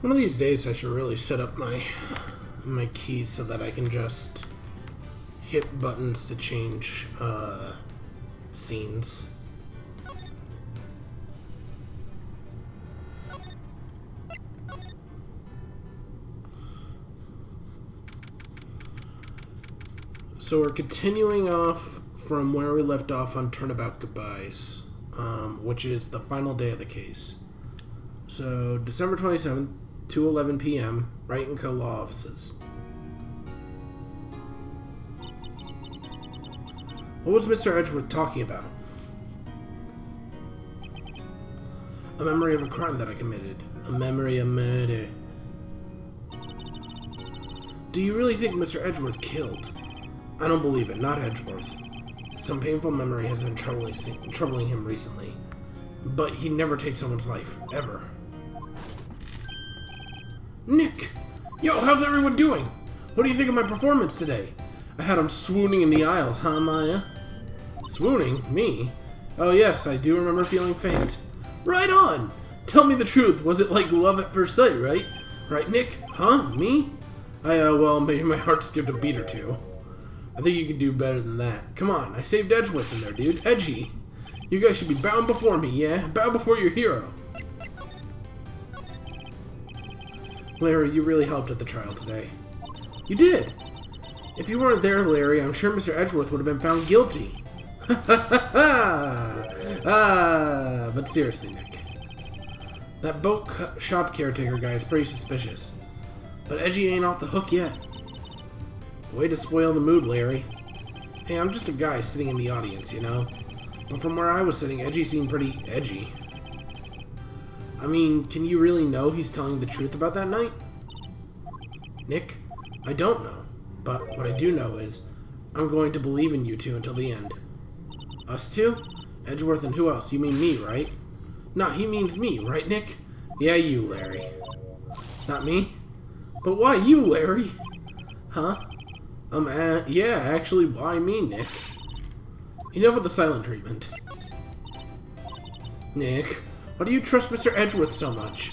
One of these days I should really set up my keys so that I can just hit buttons to change scenes. So we're continuing off from where we left off on Turnabout Goodbyes, which is the final day of the case. So, December 27th, 2:11 p.m., Wright & Co. Law Offices. What was Mr. Edgeworth talking about? A memory of a crime that I committed. A memory of murder. Do you really think Mr. Edgeworth killed? I don't believe it, not Edgeworth. Some painful memory has been troubling him recently. But he never takes someone's life, ever. Nick! Yo, how's everyone doing? What do you think of my performance today? I had him swooning in the aisles, huh, Maya? Swooning? Me? Oh yes, I do remember feeling faint. Right on! Tell me the truth, was it like love at first sight, right? Right, Nick? Huh? Me? Well, maybe my heart skipped a beat or two. I think you can do better than that. Come on, I saved Edgeworth in there, dude. Edgy! You guys should be bowing before me, yeah? Bow before your hero. Larry, you really helped at the trial today. You did! If you weren't there, Larry, I'm sure Mr. Edgeworth would have been found guilty. But seriously, Nick. That boat shop caretaker guy is pretty suspicious. But Edgy ain't off the hook yet. Way to spoil the mood, Larry. Hey, I'm just a guy sitting in the audience, you know? But from where I was sitting, Edgy seemed pretty edgy. I mean, can you really know he's telling the truth about that night? Nick, I don't know. But what I do know is, I'm going to believe in you two until the end. Us two? Edgeworth and who else? You mean me, right? Nah, he means me, right, Nick? Yeah, you, Larry. Not me? But why you, Larry? Huh? Yeah, actually, why me, Nick? Enough with the silent treatment. Nick, why do you trust Mr. Edgeworth so much?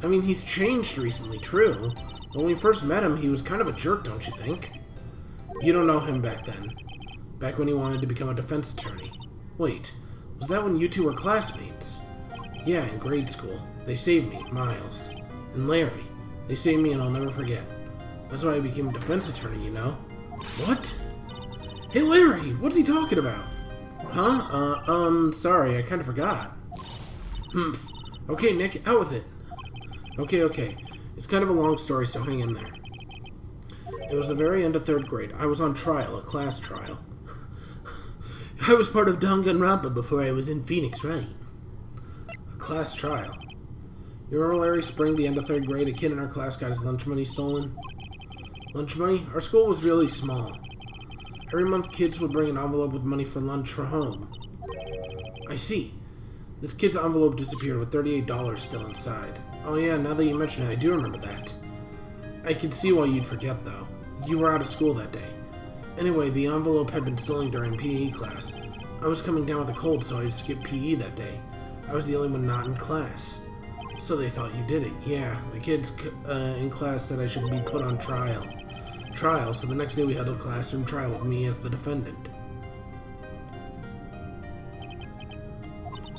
I mean, he's changed recently, true. But when we first met him, he was kind of a jerk, don't you think? You don't know him back then. Back when he wanted to become a defense attorney. Wait, was that when you two were classmates? Yeah, in grade school. They saved me, Miles. And Larry. They saved me and I'll never forget. That's why I became a defense attorney, you know? What? Hey, Larry, what's he talking about? Huh? Sorry, I kind of forgot. Okay, Nick, out with it. Okay. It's kind of a long story, so hang in there. It was the very end of 3rd grade. I was on trial, a class trial. I was part of Danganronpa before I was in Phoenix, right? A class trial. You remember Larry Spring, the end of 3rd grade? A kid in our class got his lunch money stolen. Lunch money? Our school was really small. Every month, kids would bring an envelope with money for lunch for home. I see. This kid's envelope disappeared with $38 still inside. Oh yeah, now that you mention it, I do remember that. I could see why you'd forget, though. You were out of school that day. Anyway, the envelope had been stolen during PE class. I was coming down with a cold, so I skipped PE that day. I was the only one not in class. So they thought you did it. Yeah, the kids in class said I should be put on trial. So the next day we had a classroom trial with me as the defendant.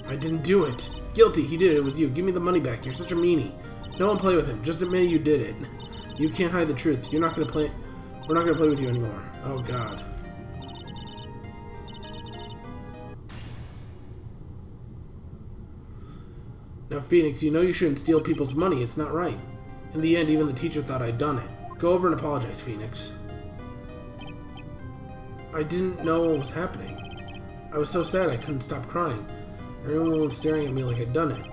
I didn't do it. Guilty, he did it. It was you. Give me the money back. You're such a meanie. No one play with him. Just admit you did it. You can't hide the truth. You're not gonna play. We're not gonna play with you anymore. Oh God. Now, Phoenix, you know you shouldn't steal people's money. It's not right. In the end, even the teacher thought I'd done it. Go over and apologize, Phoenix. I didn't know what was happening. I was so sad I couldn't stop crying. Everyone was staring at me like I'd done it.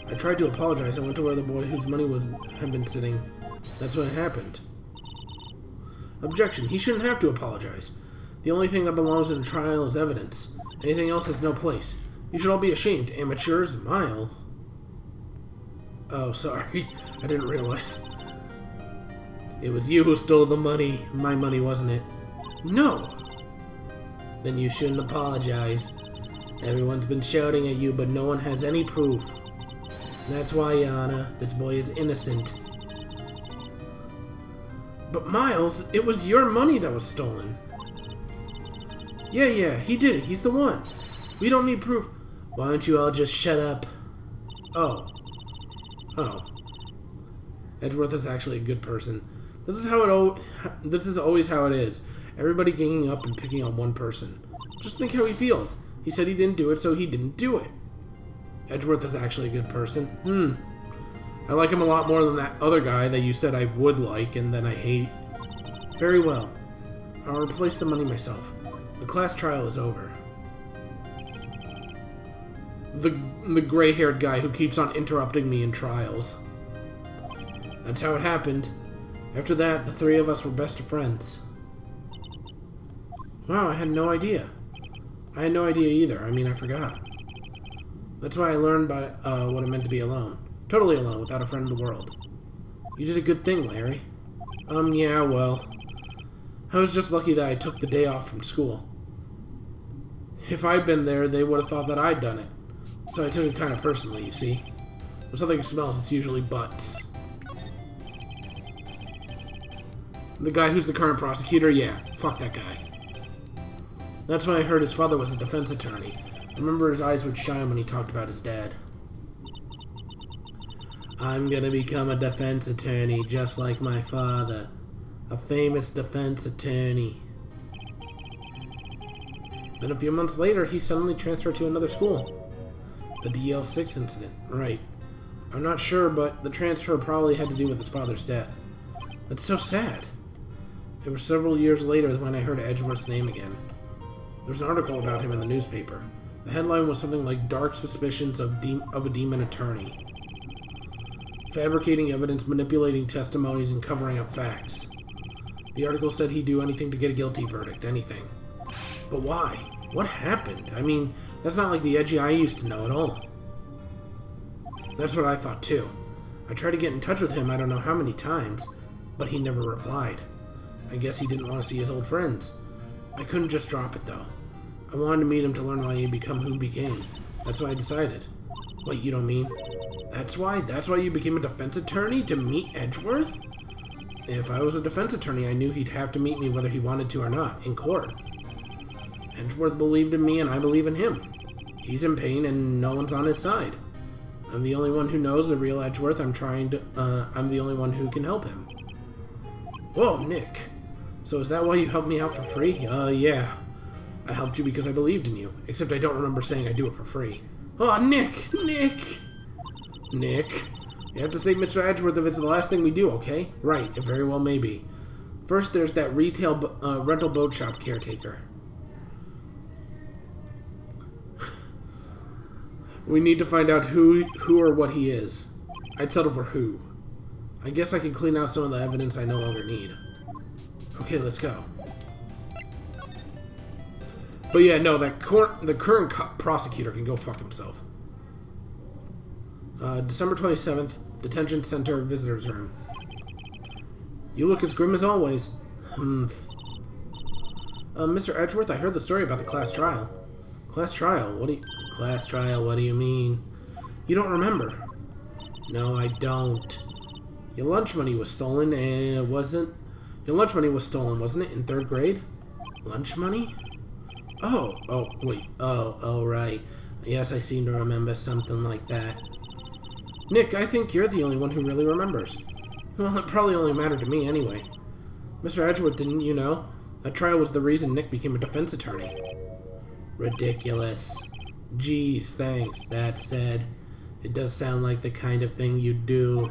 I tried to apologize. I went to where the boy whose money had been sitting. That's when it happened. Objection. He shouldn't have to apologize. The only thing that belongs in a trial is evidence. Anything else has no place. You should all be ashamed. Amateurs. Miles. Oh, sorry. I didn't realize. It was you who stole the money. My money, wasn't it? No! Then you shouldn't apologize. Everyone's been shouting at you, but no one has any proof. That's why, Yana, this boy is innocent. But Miles, it was your money that was stolen. Yeah, he did it. He's the one. We don't need proof. Why don't you all just shut up? Oh. Edgeworth is actually a good person. This is always how it is. Everybody ganging up and picking on one person. Just think how he feels. He said he didn't do it, so he didn't do it. Edgeworth is actually a good person. I like him a lot more than that other guy that you said I would like and then I hate. Very well. I'll replace the money myself. The class trial is over. The gray-haired guy who keeps on interrupting me in trials. That's how it happened. After that, the three of us were best of friends. Wow, I had no idea. I had no idea either. I mean, I forgot. That's why I learned by what it meant to be alone. Totally alone, without a friend in the world. You did a good thing, Larry. Yeah, well. I was just lucky that I took the day off from school. If I'd been there, they would have thought that I'd done it. So I took it kind of personally, you see. When something smells, it's usually butts. The guy who's the current prosecutor? Yeah, fuck that guy. That's when I heard his father was a defense attorney. I remember his eyes would shine when he talked about his dad. I'm gonna become a defense attorney just like my father. A famous defense attorney. Then a few months later, he suddenly transferred to another school. The DL6 incident, right. I'm not sure, but the transfer probably had to do with his father's death. That's so sad. It was several years later when I heard Edgeworth's name again. There was an article about him in the newspaper. The headline was something like Dark Suspicions of a Demon Attorney. Fabricating evidence, manipulating testimonies, and covering up facts. The article said he'd do anything to get a guilty verdict, anything. But why? What happened? I mean, that's not like the Edgy I used to know at all. That's what I thought too. I tried to get in touch with him I don't know how many times, but he never replied. I guess he didn't want to see his old friends. I couldn't just drop it though. I wanted to meet him to learn why he became who he became. That's why I decided. Wait, you don't mean? That's why? That's why you became a defense attorney? To meet Edgeworth? If I was a defense attorney, I knew he'd have to meet me whether he wanted to or not, in court. Edgeworth believed in me and I believe in him. He's in pain and no one's on his side. I'm the only one who knows the real Edgeworth. I'm the only one who can help him. Whoa, Nick. So is that why you helped me out for free? Yeah. I helped you because I believed in you. Except I don't remember saying I do it for free. Oh, Nick! Nick! You have to save Mr. Edgeworth if it's the last thing we do, okay? Right, it very well may be. First, there's that rental boat shop caretaker. We need to find out who or what he is. I'd settle for who. I guess I can clean out some of the evidence I no longer need. Okay, let's go. But yeah, no, the current prosecutor can go fuck himself. December 27th, Detention Center Visitors Room. You look as grim as always. Mr. Edgeworth, I heard the story about the class trial. Class trial? Class trial, what do you mean? You don't remember? No, I don't. Your lunch money was stolen, and wasn't... Your lunch money was stolen, wasn't it, in 3rd grade? Lunch money? Oh, right. Yes, I seem to remember something like that. Nick, I think you're the only one who really remembers. Well, it probably only mattered to me anyway. Mr. Edgeworth, didn't you know? That trial was the reason Nick became a defense attorney. Ridiculous. Geez, thanks. That said, it does sound like the kind of thing you'd do.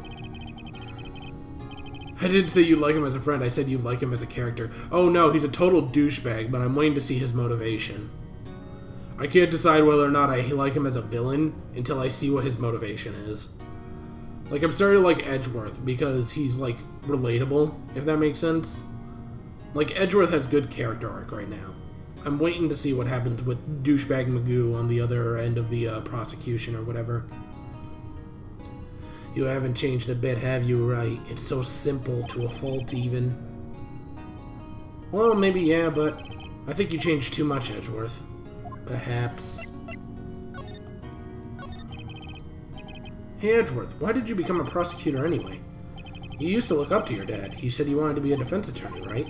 I didn't say you'd like him as a friend, I said you'd like him as a character. Oh no, he's a total douchebag, but I'm waiting to see his motivation. I can't decide whether or not I like him as a villain until I see what his motivation is. Like, I'm starting to like Edgeworth because he's, like, relatable, if that makes sense. Like, Edgeworth has good character arc right now. I'm waiting to see what happens with douchebag Magoo on the other end of the prosecution or whatever. You haven't changed a bit, have you, Wright? It's so simple to a fault, even. Well, maybe yeah, but I think you changed too much, Edgeworth. Hey Edgeworth, why did you become a prosecutor anyway? You used to look up to your dad. He said you wanted to be a defense attorney, right?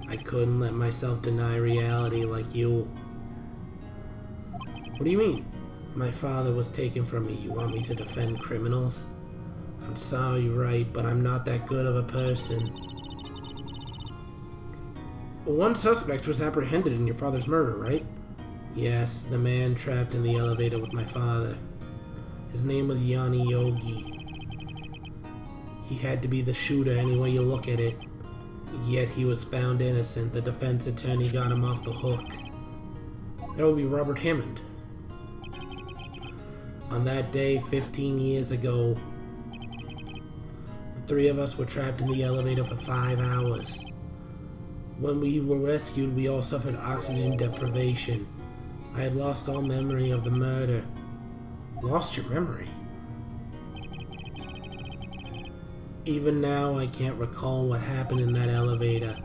I couldn't let myself deny reality like you. What do you mean? My father was taken from me. You want me to defend criminals? I'm sorry, Wright, but I'm not that good of a person. One suspect was apprehended in your father's murder, right? Yes, the man trapped in the elevator with my father. His name was Yanni Yogi. He had to be the shooter any way you look at it. Yet he was found innocent. The defense attorney got him off the hook. That would be Robert Hammond. On that day, 15 years ago, the three of us were trapped in the elevator for 5 hours. When we were rescued, we all suffered oxygen deprivation. I had lost all memory of the murder. Lost your memory? Even now, I can't recall what happened in that elevator.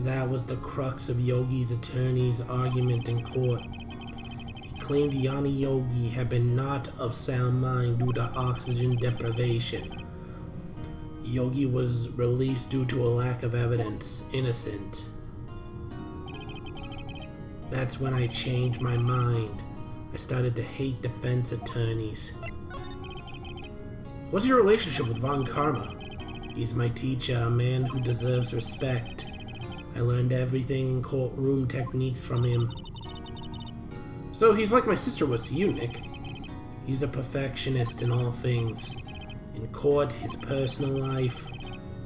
That was the crux of Yogi's attorney's argument in court. He claimed Yanni Yogi had been not of sound mind due to oxygen deprivation. Yogi was released due to a lack of evidence. Innocent. That's when I changed my mind. I started to hate defense attorneys. What's your relationship with Von Karma? He's my teacher, a man who deserves respect. I learned everything in courtroom techniques from him. So he's like my sister was to you, Nick. He's a perfectionist in all things. In court, his personal life,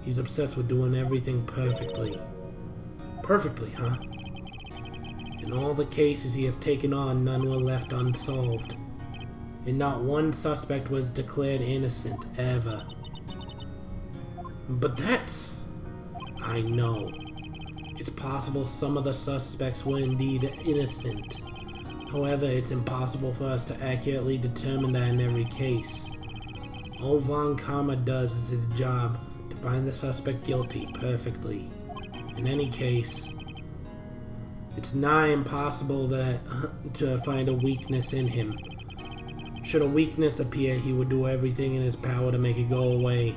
he's obsessed with doing everything perfectly. Perfectly, huh? In all the cases he has taken on, none were left unsolved. And not one suspect was declared innocent, ever. But that's... I know. It's possible some of the suspects were indeed innocent. However, it's impossible for us to accurately determine that in every case. All Von Karma does is his job, to find the suspect guilty perfectly. In any case, it's nigh impossible to find a weakness in him. Should a weakness appear, he would do everything in his power to make it go away.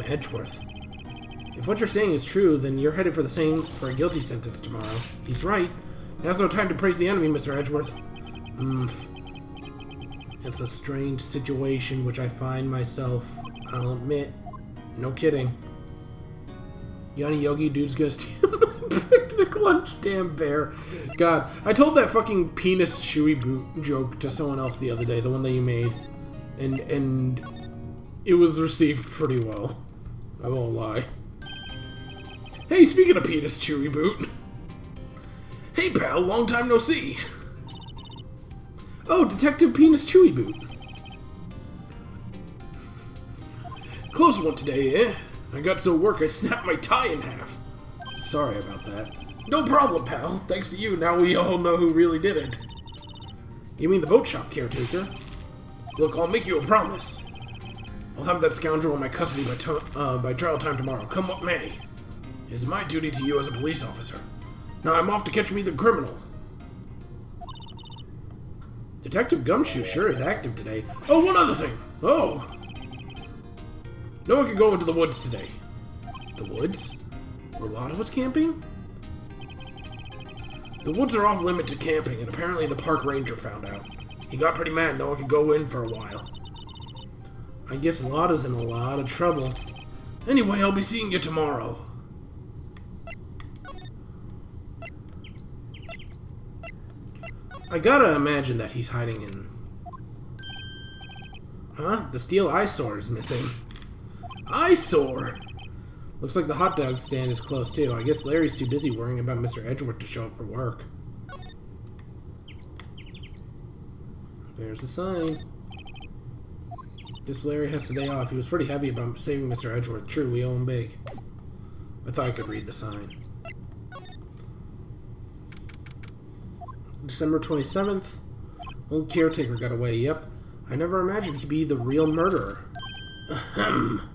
Edgeworth. If what you're saying is true, then you're headed for a guilty sentence tomorrow. He's right. Now's no time to praise the enemy, Mr. Edgeworth. It's a strange situation which I find myself, I'll admit. No kidding. Yanni Yogi dude's gonna steal my picnic lunch, damn bear. God, I told that fucking penis chewy boot joke to someone else the other day, the one that you made. And it was received pretty well. I won't lie. Hey, speaking of penis chewy boot. Hey pal, long time no see. Oh, Detective Penis Chewy Boot. Close one today, eh? I got so work I snapped my tie in half. Sorry about that. No problem, pal. Thanks to you, now we all know who really did it. You mean the boat shop caretaker? Look, I'll make you a promise. I'll have that scoundrel in my custody by trial time tomorrow, come what may. It is my duty to you as a police officer. Now I'm off to catch me the criminal. Detective Gumshoe sure is active today. Oh, one other thing. Oh. No one can go into the woods today. The woods? Where Lotta was camping? The woods are off limit to camping, and apparently the park ranger found out. He got pretty mad no one could go in for a while. I guess Lotta's in a lot of trouble. Anyway, I'll be seeing you tomorrow. I gotta imagine that he's hiding in... Huh? The steel eyesore is missing. Eyesore? Looks like the hot dog stand is close too. I guess Larry's too busy worrying about Mr. Edgeworth to show up for work. There's the sign. Guess Larry has today off. He was pretty happy about saving Mr. Edgeworth. True, we owe him big. I thought I could read the sign. December 27th. Old caretaker got away, yep. I never imagined he'd be the real murderer. Ahem.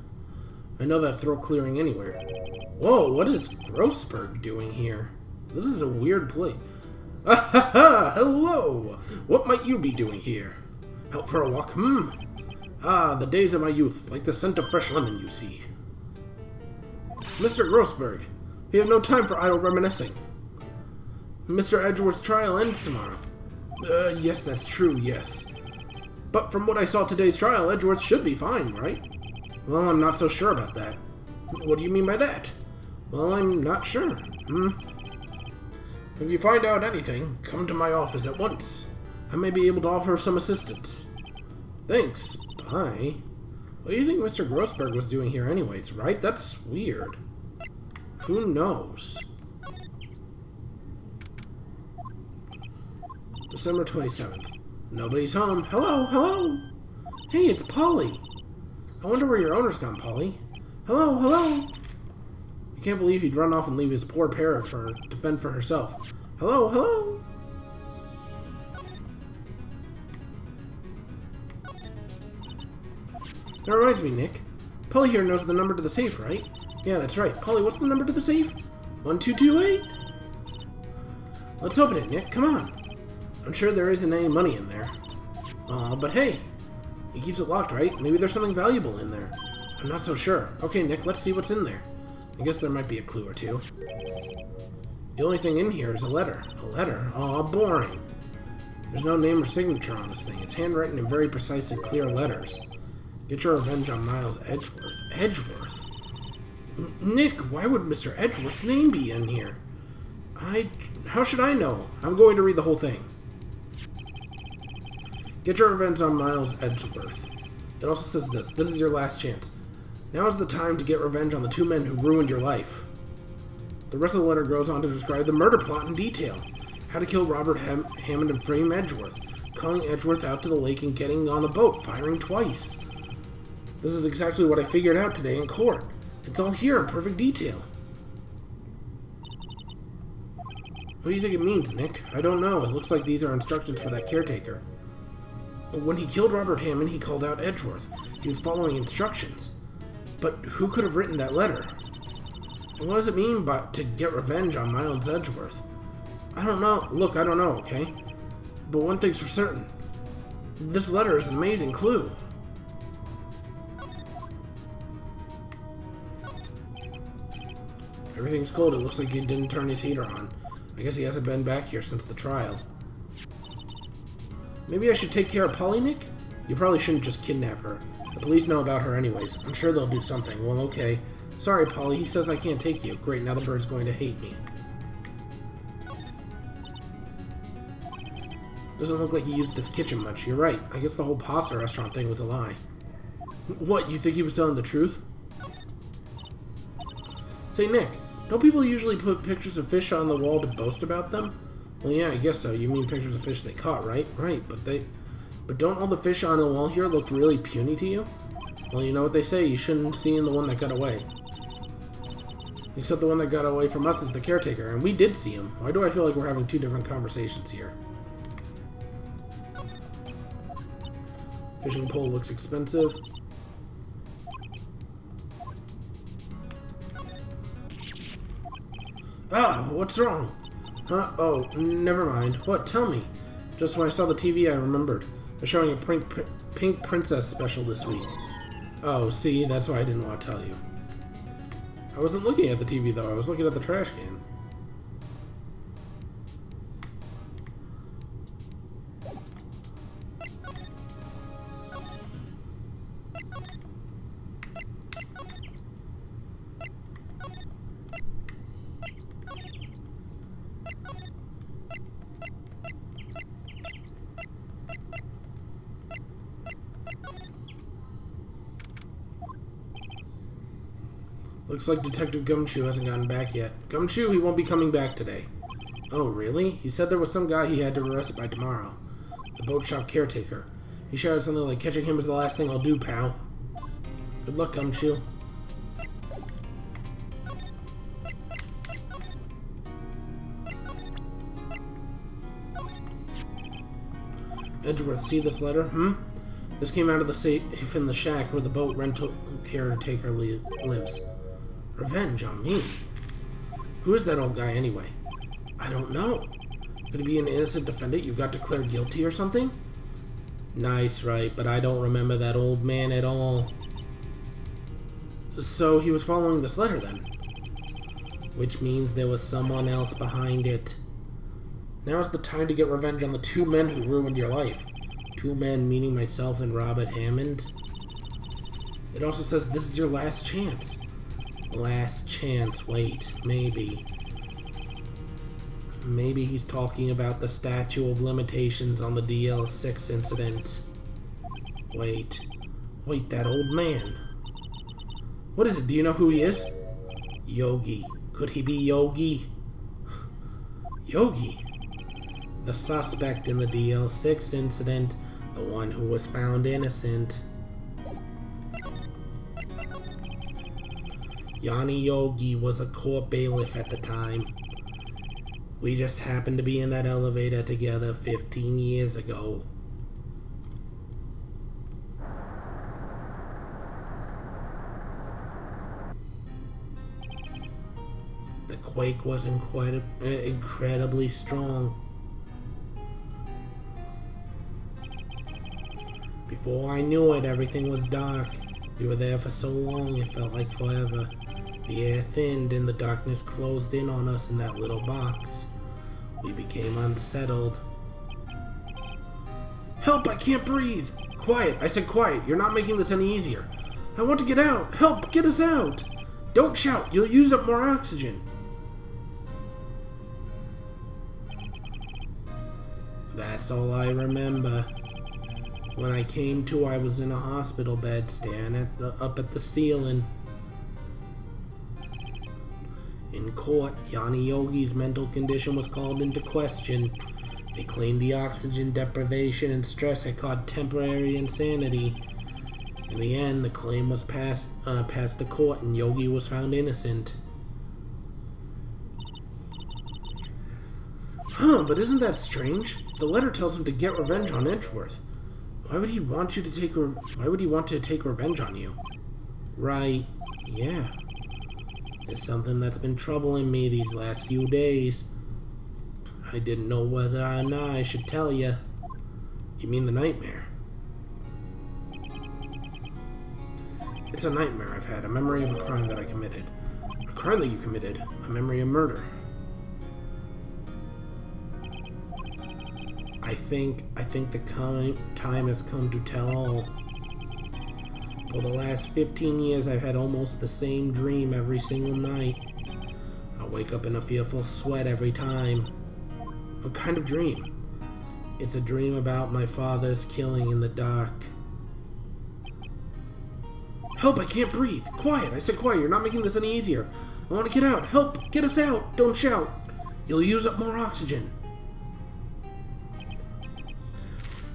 I know that throat clearing anywhere. Whoa, what is Grossberg doing here? This is a weird place. Ah ha ha! Hello! What might you be doing here? Out for a walk? Ah, the days of my youth, like the scent of fresh lemon, you see. Mr. Grossberg, we have no time for idle reminiscing. Mr. Edgeworth's trial ends tomorrow. Yes, that's true, yes. But from what I saw today's trial, Edgeworth should be fine, right? Well, I'm not so sure about that. What do you mean by that? Well, I'm not sure. If you find out anything, come to my office at once. I may be able to offer some assistance. Thanks. Bye. What do you think Mr. Grossberg was doing here anyways, right? That's weird. Who knows? December 27th. Nobody's home. Hello, hello! Hey, it's Polly! I wonder where your owner's gone, Polly. Hello, hello! I can't believe he'd run off and leave his poor parrot to fend for herself. Hello, hello! That reminds me, Nick. Polly here knows the number to the safe, right? Yeah, that's right. Polly, what's the number to the safe? 1228? Let's open it, Nick. Come on. I'm sure there isn't any money in there. But hey, he keeps it locked, right? Maybe there's something valuable in there. I'm not so sure. Okay, Nick, let's see what's in there. I guess there might be a clue or two. The only thing in here is a letter. A letter? Aw, boring. There's no name or signature on this thing. It's handwritten in very precise and clear letters. Get your revenge on Miles Edgeworth. Edgeworth? Nick, why would Mr. Edgeworth's name be in here? How should I know? I'm going to read the whole thing. Get your revenge on Miles Edgeworth. It also says this. This is your last chance. Now is the time to get revenge on the two men who ruined your life. The rest of the letter goes on to describe the murder plot in detail. How to kill Robert Hammond and frame Edgeworth. Calling Edgeworth out to the lake and getting on the boat, firing twice. This is exactly what I figured out today in court. It's all here in perfect detail. What do you think it means, Nick? I don't know. It looks like these are instructions for that caretaker. When he killed Robert Hammond, he called out Edgeworth. He was following instructions. But who could have written that letter? And what does it mean to get revenge on Miles Edgeworth? I don't know. Look, I don't know, okay? But one thing's for certain. This letter is an amazing clue. Everything's cold. It looks like he didn't turn his heater on. I guess he hasn't been back here since the trial. Maybe I should take care of Polly, Nick? You probably shouldn't just kidnap her. The police know about her anyways. I'm sure they'll do something. Well, okay. Sorry, Polly. He says I can't take you. Great, now the bird's going to hate me. Doesn't look like he used this kitchen much. You're right. I guess the whole pasta restaurant thing was a lie. What, you think he was telling the truth? Say, Nick, don't people usually put pictures of fish on the wall to boast about them? Well, yeah, I guess so. You mean pictures of fish they caught, right? Right, but don't all the fish on the wall here look really puny to you? Well, you know what they say, you shouldn't see in the one that got away. Except the one that got away from us is the caretaker, and we did see him. Why do I feel like we're having two different conversations here? Fishing pole looks expensive. Ah, what's wrong? Huh? Oh, never mind. What? Tell me. Just when I saw the TV, I remembered. They're showing a Pink Princess special this week. Oh, see? That's why I didn't want to tell you. I wasn't looking at the TV, though. I was looking at the trash can. Looks like Detective Gumshoe hasn't gotten back yet. Gumshoe, he won't be coming back today. Oh, really? He said there was some guy he had to arrest by tomorrow. The boat shop caretaker. He shouted something like, catching him is the last thing I'll do, pal. Good luck, Gumshoe. Edgeworth, see this letter? This came out of the safe in the shack where the boat rental caretaker lives. Revenge on me? Who is that old guy anyway? I don't know. Could he be an innocent defendant you got declared guilty or something? Nice, Wright, but I don't remember that old man at all. So he was following this letter then? Which means there was someone else behind it. Now is the time to get revenge on the 2 men who ruined your life. 2 men meaning myself and Robert Hammond. It also says this is your last chance. Last chance, wait, maybe. Maybe he's talking about the statute of limitations on the DL6 incident. Wait, that old man. What is it, do you know who he is? Yogi. Could he be Yogi? Yogi? The suspect in the DL6 incident, the one who was found innocent. Yanni Yogi was a court bailiff at the time. We just happened to be in that elevator together 15 years ago. The quake was incredibly strong. Before I knew it, everything was dark. We were there for so long, it felt like forever. The air thinned and the darkness closed in on us in that little box. We became unsettled. Help, I can't breathe! Quiet, I said quiet. You're not making this any easier. I want to get out. Help, get us out! Don't shout, you'll use up more oxygen. That's all I remember. When I came to, I was in a hospital bed, staring up at the ceiling. In court, Yanni Yogi's mental condition was called into question. They claimed the oxygen deprivation and stress had caused temporary insanity. In the end, the claim was passed the court and Yogi was found innocent. Huh, but isn't that strange? The letter tells him to get revenge on Edgeworth. Why would he want to take revenge on you? Right, yeah. It's something that's been troubling me these last few days. I didn't know whether or not I should tell you. You mean the nightmare? It's a nightmare I've had, a memory of a crime that I committed. A crime that you committed, a memory of murder. I think the time has come to tell all. For the last 15 years, I've had almost the same dream every single night. I wake up in a fearful sweat every time. What kind of dream? It's a dream about my father's killing in the dark. Help, I can't breathe. Quiet, I said quiet. You're not making this any easier. I want to get out. Help, get us out. Don't shout. You'll use up more oxygen.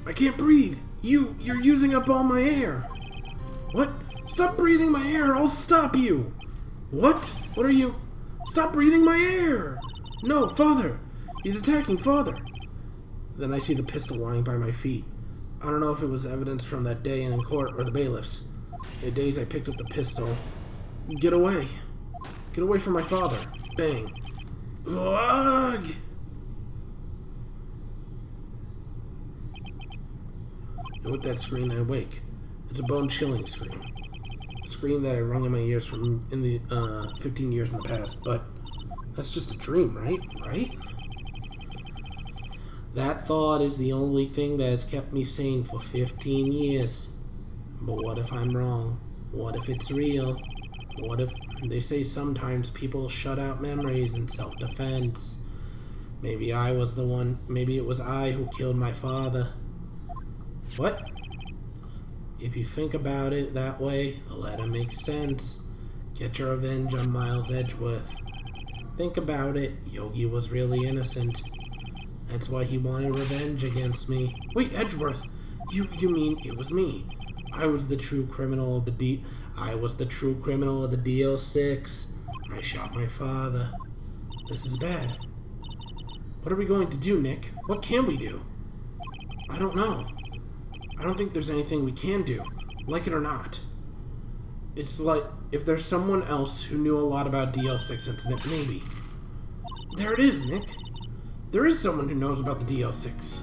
I can't breathe. You're using up all my air. What? Stop breathing my air. I'll stop you. What? What are you? Stop breathing my air. No, Father. He's attacking Father. Then I see the pistol lying by my feet. I don't know if it was evidence from that day in court or the bailiffs. The days I picked up the pistol. Get away. Get away from my father. Bang. Ugh. And with that scream, I wake. It's a bone-chilling scream. A scream that I rung in my ears from in the 15 years in the past, but that's just a dream, right? Right? That thought is the only thing that has kept me sane for 15 years. But what if I'm wrong? What if it's real? What if they say sometimes people shut out memories in self-defense? Maybe I was the one. Maybe it was I who killed my father. What? If you think about it that way, the letter makes sense. Get your revenge on Miles Edgeworth. Think about it. Yogi was really innocent. That's why he wanted revenge against me. Wait, Edgeworth! You mean it was me? I was the true criminal of the DL6. I shot my father. This is bad. What are we going to do, Nick? What can we do? I don't know. I don't think there's anything we can do, like it or not. It's like, if there's someone else who knew a lot about DL6 incident, maybe. There it is, Nick. There is someone who knows about the DL6.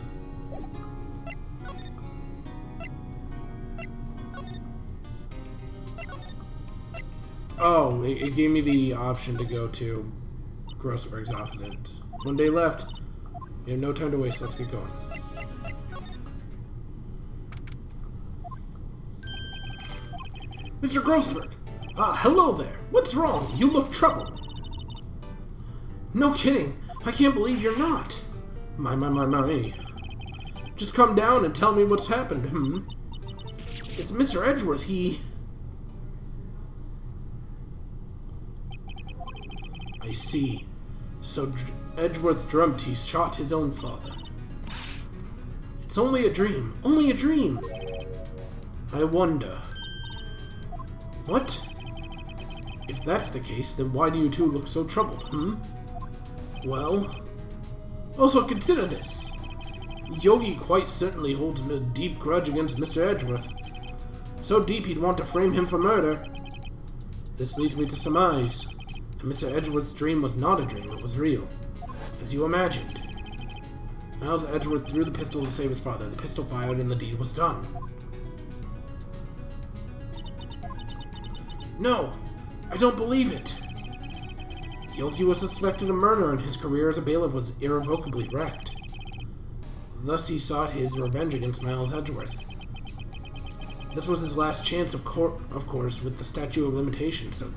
Oh, it gave me the option to go to Grossberg's office. 1 day left. We have no time to waste. Let's get going. Mr. Grossberg! Hello there. What's wrong? You look troubled. No kidding. I can't believe you're not. My. Just come down and tell me what's happened, It's Mr. Edgeworth, I see. So Edgeworth dreamt he shot his own father. It's only a dream. Only a dream. I wonder. What? If that's the case, then why do you two look so troubled, Well, also consider this. Yogi quite certainly holds a deep grudge against Mr. Edgeworth. So deep he'd want to frame him for murder. This leads me to surmise that Mr. Edgeworth's dream was not a dream, it was real. As you imagined. Miles Edgeworth threw the pistol to save his father. The pistol fired and the deed was done. No! I don't believe it! Yogi was suspected of murder and his career as a bailiff was irrevocably wrecked. Thus he sought his revenge against Miles Edgeworth. This was his last chance, of course, with the statute of limitations so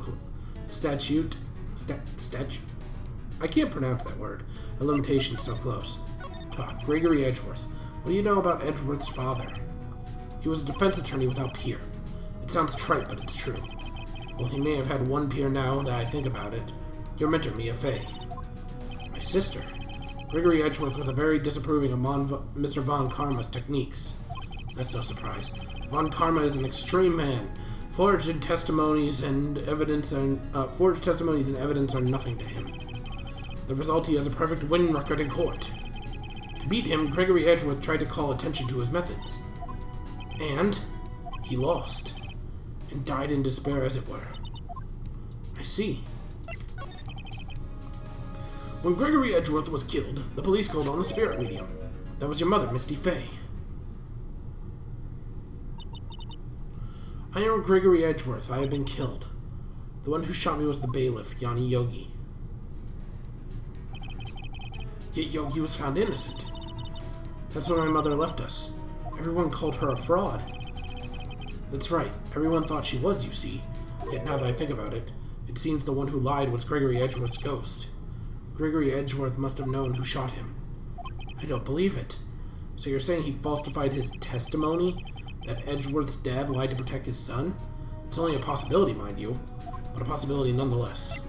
statute. I can't pronounce that word. A limitation so close. Gregory Edgeworth. What do you know about Edgeworth's father? He was a defense attorney without peer. It sounds trite, but it's true. Well, he may have had one peer now that I think about it. Your mentor, Mia Fey. My sister. Gregory Edgeworth was very disapproving of Mr. Von Karma's techniques. That's no surprise. Von Karma is an extreme man. Forged testimonies and evidence are nothing to him. The result, he has a perfect win record in court. To beat him, Gregory Edgeworth tried to call attention to his methods. And he lost. And died in despair, as it were. I see. When Gregory Edgeworth was killed, the police called on the spirit medium. That was your mother, Misty Fey. I am Gregory Edgeworth. I have been killed. The one who shot me was the bailiff, Yanni Yogi. Yet Yogi was found innocent. That's when my mother left us. Everyone called her a fraud. That's right. Everyone thought she was, you see. Yet now that I think about it, it seems the one who lied was Gregory Edgeworth's ghost. Gregory Edgeworth must have known who shot him. I don't believe it. So you're saying he falsified his testimony? That Edgeworth's dad lied to protect his son? It's only a possibility, mind you, but a possibility nonetheless.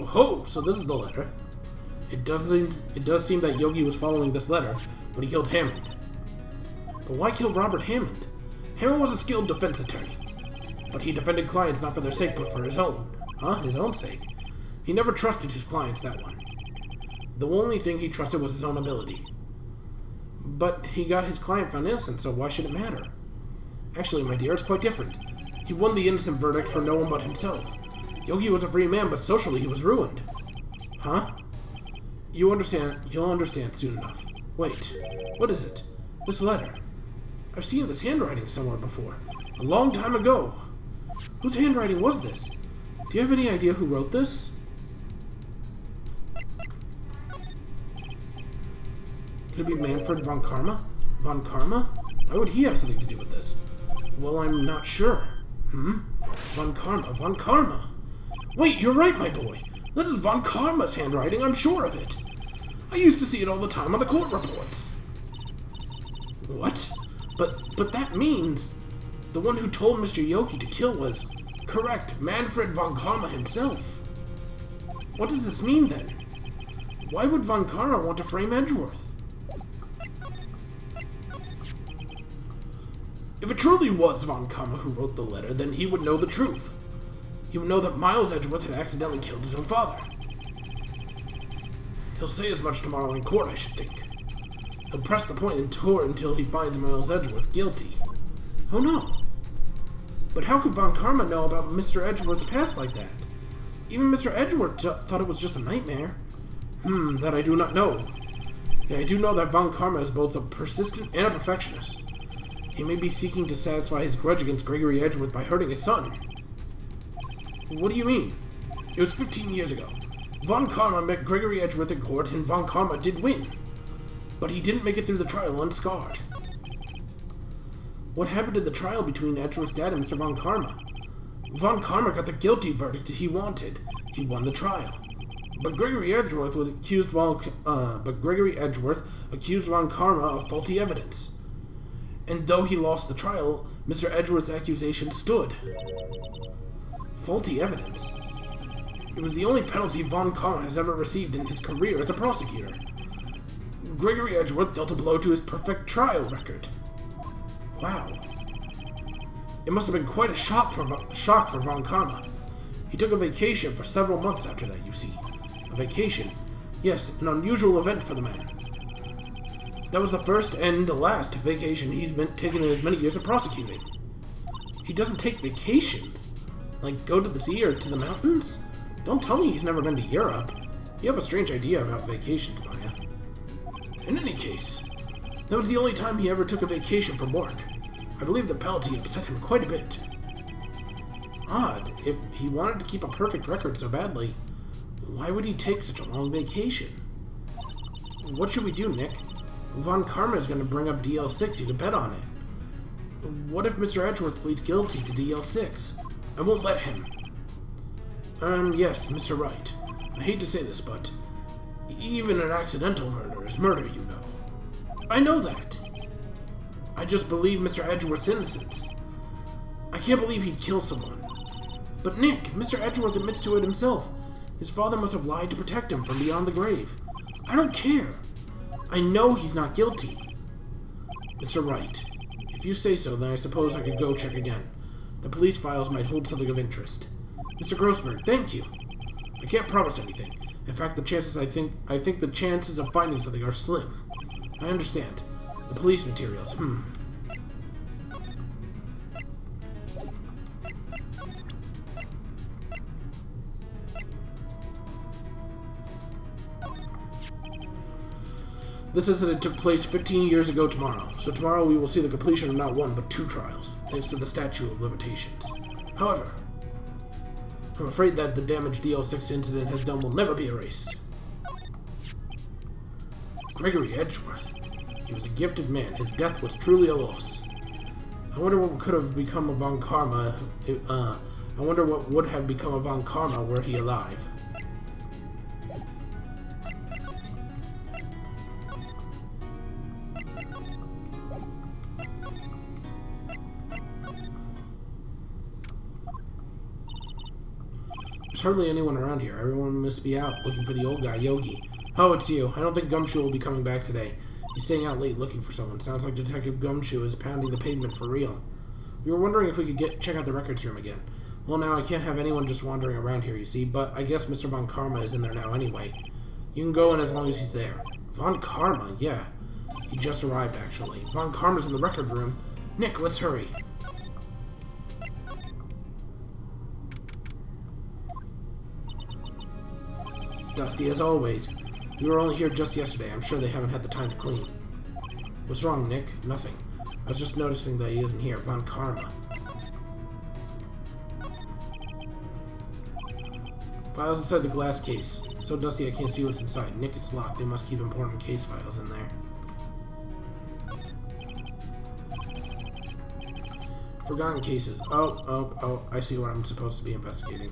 Oh, so this is the letter. It does seem that Yogi was following this letter when he killed Hammond. But why kill Robert Hammond? Hammond was a skilled defense attorney. But he defended clients not for their sake, but for his own. His own sake. He never trusted his clients, that one. The only thing he trusted was his own ability. But he got his client found innocent, so why should it matter? Actually, my dear, it's quite different. He won the innocent verdict for no one but himself. Yogi was a free man, but socially he was ruined. You'll understand soon enough. Wait, what is it? This letter. I've seen this handwriting somewhere before. A long time ago. Whose handwriting was this? Do you have any idea who wrote this? Could it be Manfred von Karma? Von Karma? Why would he have something to do with this? Well, I'm not sure. Von Karma. Wait, you're right, my boy. This is Von Karma's handwriting, I'm sure of it. I used to see it all the time on the court reports. What? But that means the one who told Mr. Yogi to kill was, correct, Manfred von Karma himself. What does this mean, then? Why would von Karma want to frame Edgeworth? If it truly was von Karma who wrote the letter, then he would know the truth. He would know that Miles Edgeworth had accidentally killed his own father. He'll say as much tomorrow in court, I should think. He'll press the point in court until he finds Miles Edgeworth guilty. Oh no. But how could von Karma know about Mr. Edgeworth's past like that? Even Mr. Edgeworth thought it was just a nightmare. That I do not know. Yeah, I do know that von Karma is both a persistent and a perfectionist. He may be seeking to satisfy his grudge against Gregory Edgeworth by hurting his son. What do you mean? It was 15 years ago. Von Karma met Gregory Edgeworth in court, and Von Karma did win. But he didn't make it through the trial unscarred. What happened in the trial between Edgeworth's dad and Mr. Von Karma? Von Karma got the guilty verdict he wanted. He won the trial. But Gregory Edgeworth accused Von Karma of faulty evidence. And though he lost the trial, Mr. Edgeworth's accusation stood. Faulty evidence? It was the only penalty Von Karma has ever received in his career as a prosecutor. Gregory Edgeworth dealt a blow to his perfect trial record. Wow. It must have been quite a shock for Von Karma. He took a vacation for several months after that, you see. A vacation? Yes, an unusual event for the man. That was the first and the last vacation he's been taken in his many years of prosecuting. He doesn't take vacations? Like go to the sea or to the mountains? Don't tell me he's never been to Europe. You have a strange idea about vacations, Maya. In any case, that was the only time he ever took a vacation from work. I believe the penalty upset him quite a bit. Odd. If he wanted to keep a perfect record so badly, why would he take such a long vacation? What should we do, Nick? Von Karma is going to bring up DL6. You can bet on it. What if Mr. Edgeworth pleads guilty to DL6? I won't let him. Yes, Mr. Wright. I hate to say this, but even an accidental murder is murder, you know. I know that. I just believe Mr. Edgeworth's innocence. I can't believe he'd kill someone. But Nick, Mr. Edgeworth admits to it himself. His father must have lied to protect him from beyond the grave. I don't care. I know he's not guilty. Mr. Wright, if you say so, then I suppose I could go check again. The police files might hold something of interest. Mr. Grossberg, thank you. I can't promise anything. In fact, the chances I think the chances of finding something are slim. I understand. The police materials. This incident took place 15 years ago tomorrow, so tomorrow we will see the completion of not one but 2 trials, thanks to the statute of limitations. However, I'm afraid that the damage DL6 incident has done will never be erased. Gregory Edgeworth. He was a gifted man. His death was truly a loss. I wonder what could have become of Von Karma. I wonder what would have become of Von Karma were he alive. There's hardly anyone around here. Everyone must be out looking for the old guy, Yogi. Oh, it's you. I don't think Gumshoe will be coming back today. He's staying out late looking for someone. Sounds like Detective Gumshoe is pounding the pavement for real. We were wondering if we could check out the records room again. Well, now I can't have anyone just wandering around here, you see, but I guess Mr. Von Karma is in there now anyway. You can go in as long as he's there. Von Karma? Yeah. He just arrived, actually. Von Karma's in the record room. Nick, let's hurry. Dusty as always. We were only here just yesterday. I'm sure they haven't had the time to clean. What's wrong, Nick? Nothing. I was just noticing that he isn't here. Von Karma. Files inside the glass case. So dusty I can't see what's inside. Nick, it's locked. They must keep important case files in there. Forgotten cases. Oh, I see what I'm supposed to be investigating.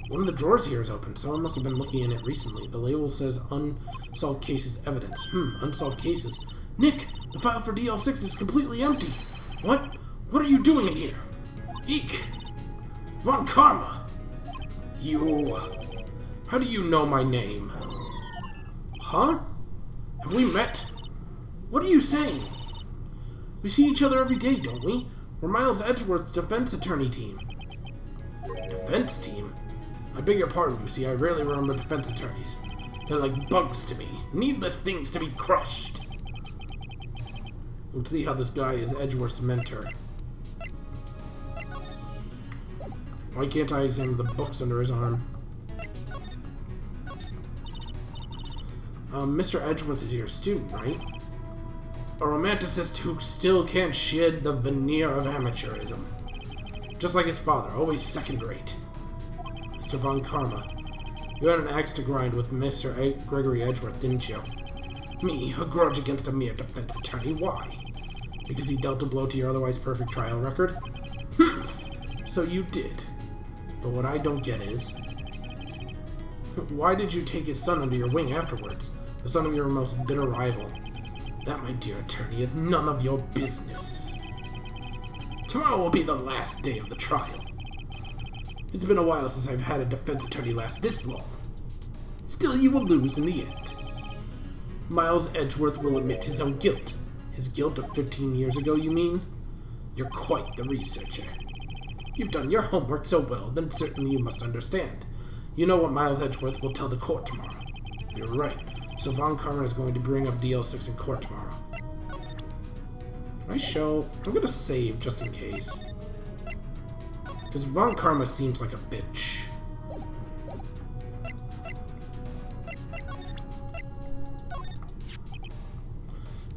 One of the drawers here is open. Someone must have been looking in it recently. The label says unsolved cases evidence. Unsolved cases. Nick, the file for DL6 is completely empty. What? What are you doing in here? Eek! Von Karma! You... How do you know my name? Huh? Have we met? What are you saying? We see each other every day, don't we? We're Miles Edgeworth's defense attorney team. Defense team? I beg your pardon, you see, I rarely remember defense attorneys. They're like bugs to me. Needless things to be crushed. Let's see how this guy is Edgeworth's mentor. Why can't I examine the books under his arm? Mr. Edgeworth is your student, right? A romanticist who still can't shed the veneer of amateurism. Just like his father, always second-rate. Mr. Von Karma, you had an axe to grind with Mr. Gregory Edgeworth, didn't you? Me, a grudge against a mere defense attorney, why? Because he dealt a blow to your otherwise perfect trial record? Humph! So you did. But what I don't get is, why did you take his son under your wing afterwards? The son of your most bitter rival? That, my dear attorney, is none of your business. Tomorrow will be the last day of the trial. It's been a while since I've had a defense attorney last this long. Still, you will lose in the end. Miles Edgeworth will admit his own guilt. His guilt of 15 years ago, you mean? You're quite the researcher. You've done your homework so well, then certainly you must understand. You know what Miles Edgeworth will tell the court tomorrow. You're right. So Von Karma is going to bring up DL6 in court tomorrow. I'm gonna save just in case. Because Von Karma seems like a bitch.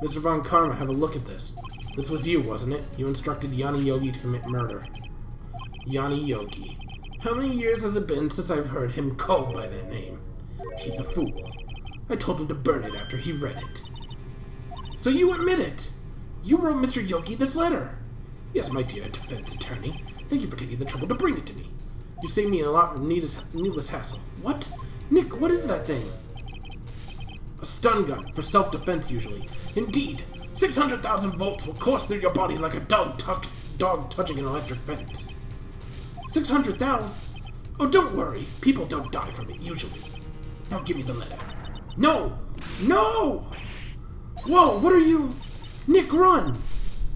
Mr. Von Karma, have a look at this. This was you, wasn't it? You instructed Yanni Yogi to commit murder. Yanni Yogi. How many years has it been since I've heard him called by that name? He's a fool. I told him to burn it after he read it. So you admit it? You wrote Mr. Yogi this letter? Yes, my dear defense attorney. Thank you for taking the trouble to bring it to me. You saved me a lot of needless hassle. What? Nick, what is that thing? A stun gun, for self-defense usually. Indeed, 600,000 volts will course through your body like a dog touching an electric fence. 600,000? Oh, don't worry. People don't die from it usually. Now give me the letter. No! No! Whoa, what are you? Nick, run!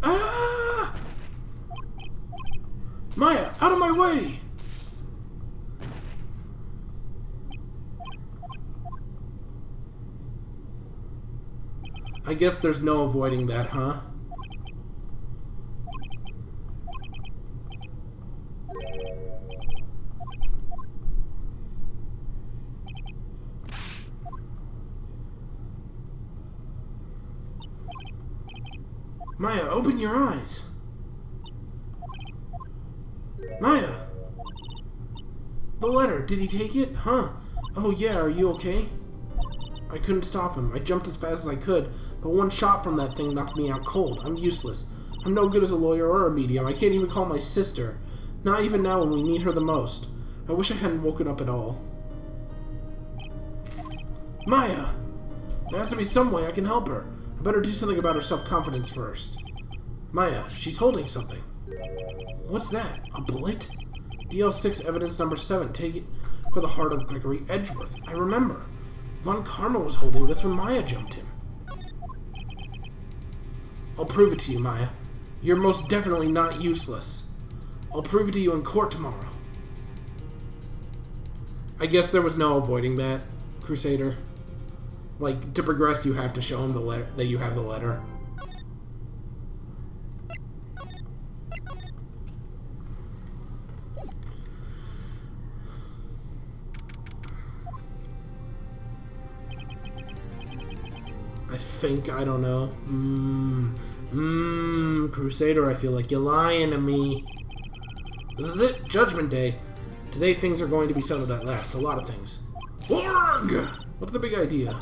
Ah! Maya, out of my way! I guess there's no avoiding that, huh? Maya, open your eyes. Maya! The letter, did he take it? Huh? Oh yeah, are you okay? I couldn't stop him. I jumped as fast as I could, but one shot from that thing knocked me out cold. I'm useless. I'm no good as a lawyer or a medium. I can't even call my sister. Not even now when we need her the most. I wish I hadn't woken up at all. Maya! There has to be some way I can help her. I better do something about her self-confidence first. Maya, she's holding something. What's that? A bullet? DL6 evidence number 7. Take it for the heart of Gregory Edgeworth. I remember. Von Karma was holding this when Maya jumped him. I'll prove it to you, Maya. You're most definitely not useless. I'll prove it to you in court tomorrow. I guess there was no avoiding that, Crusader. Like, to progress, you have to show him the letter that you have the letter. I don't know. Crusader, I feel like you're lying to me. This is it, Judgment Day. Today things are going to be settled at last. A lot of things. Warg! What's the big idea?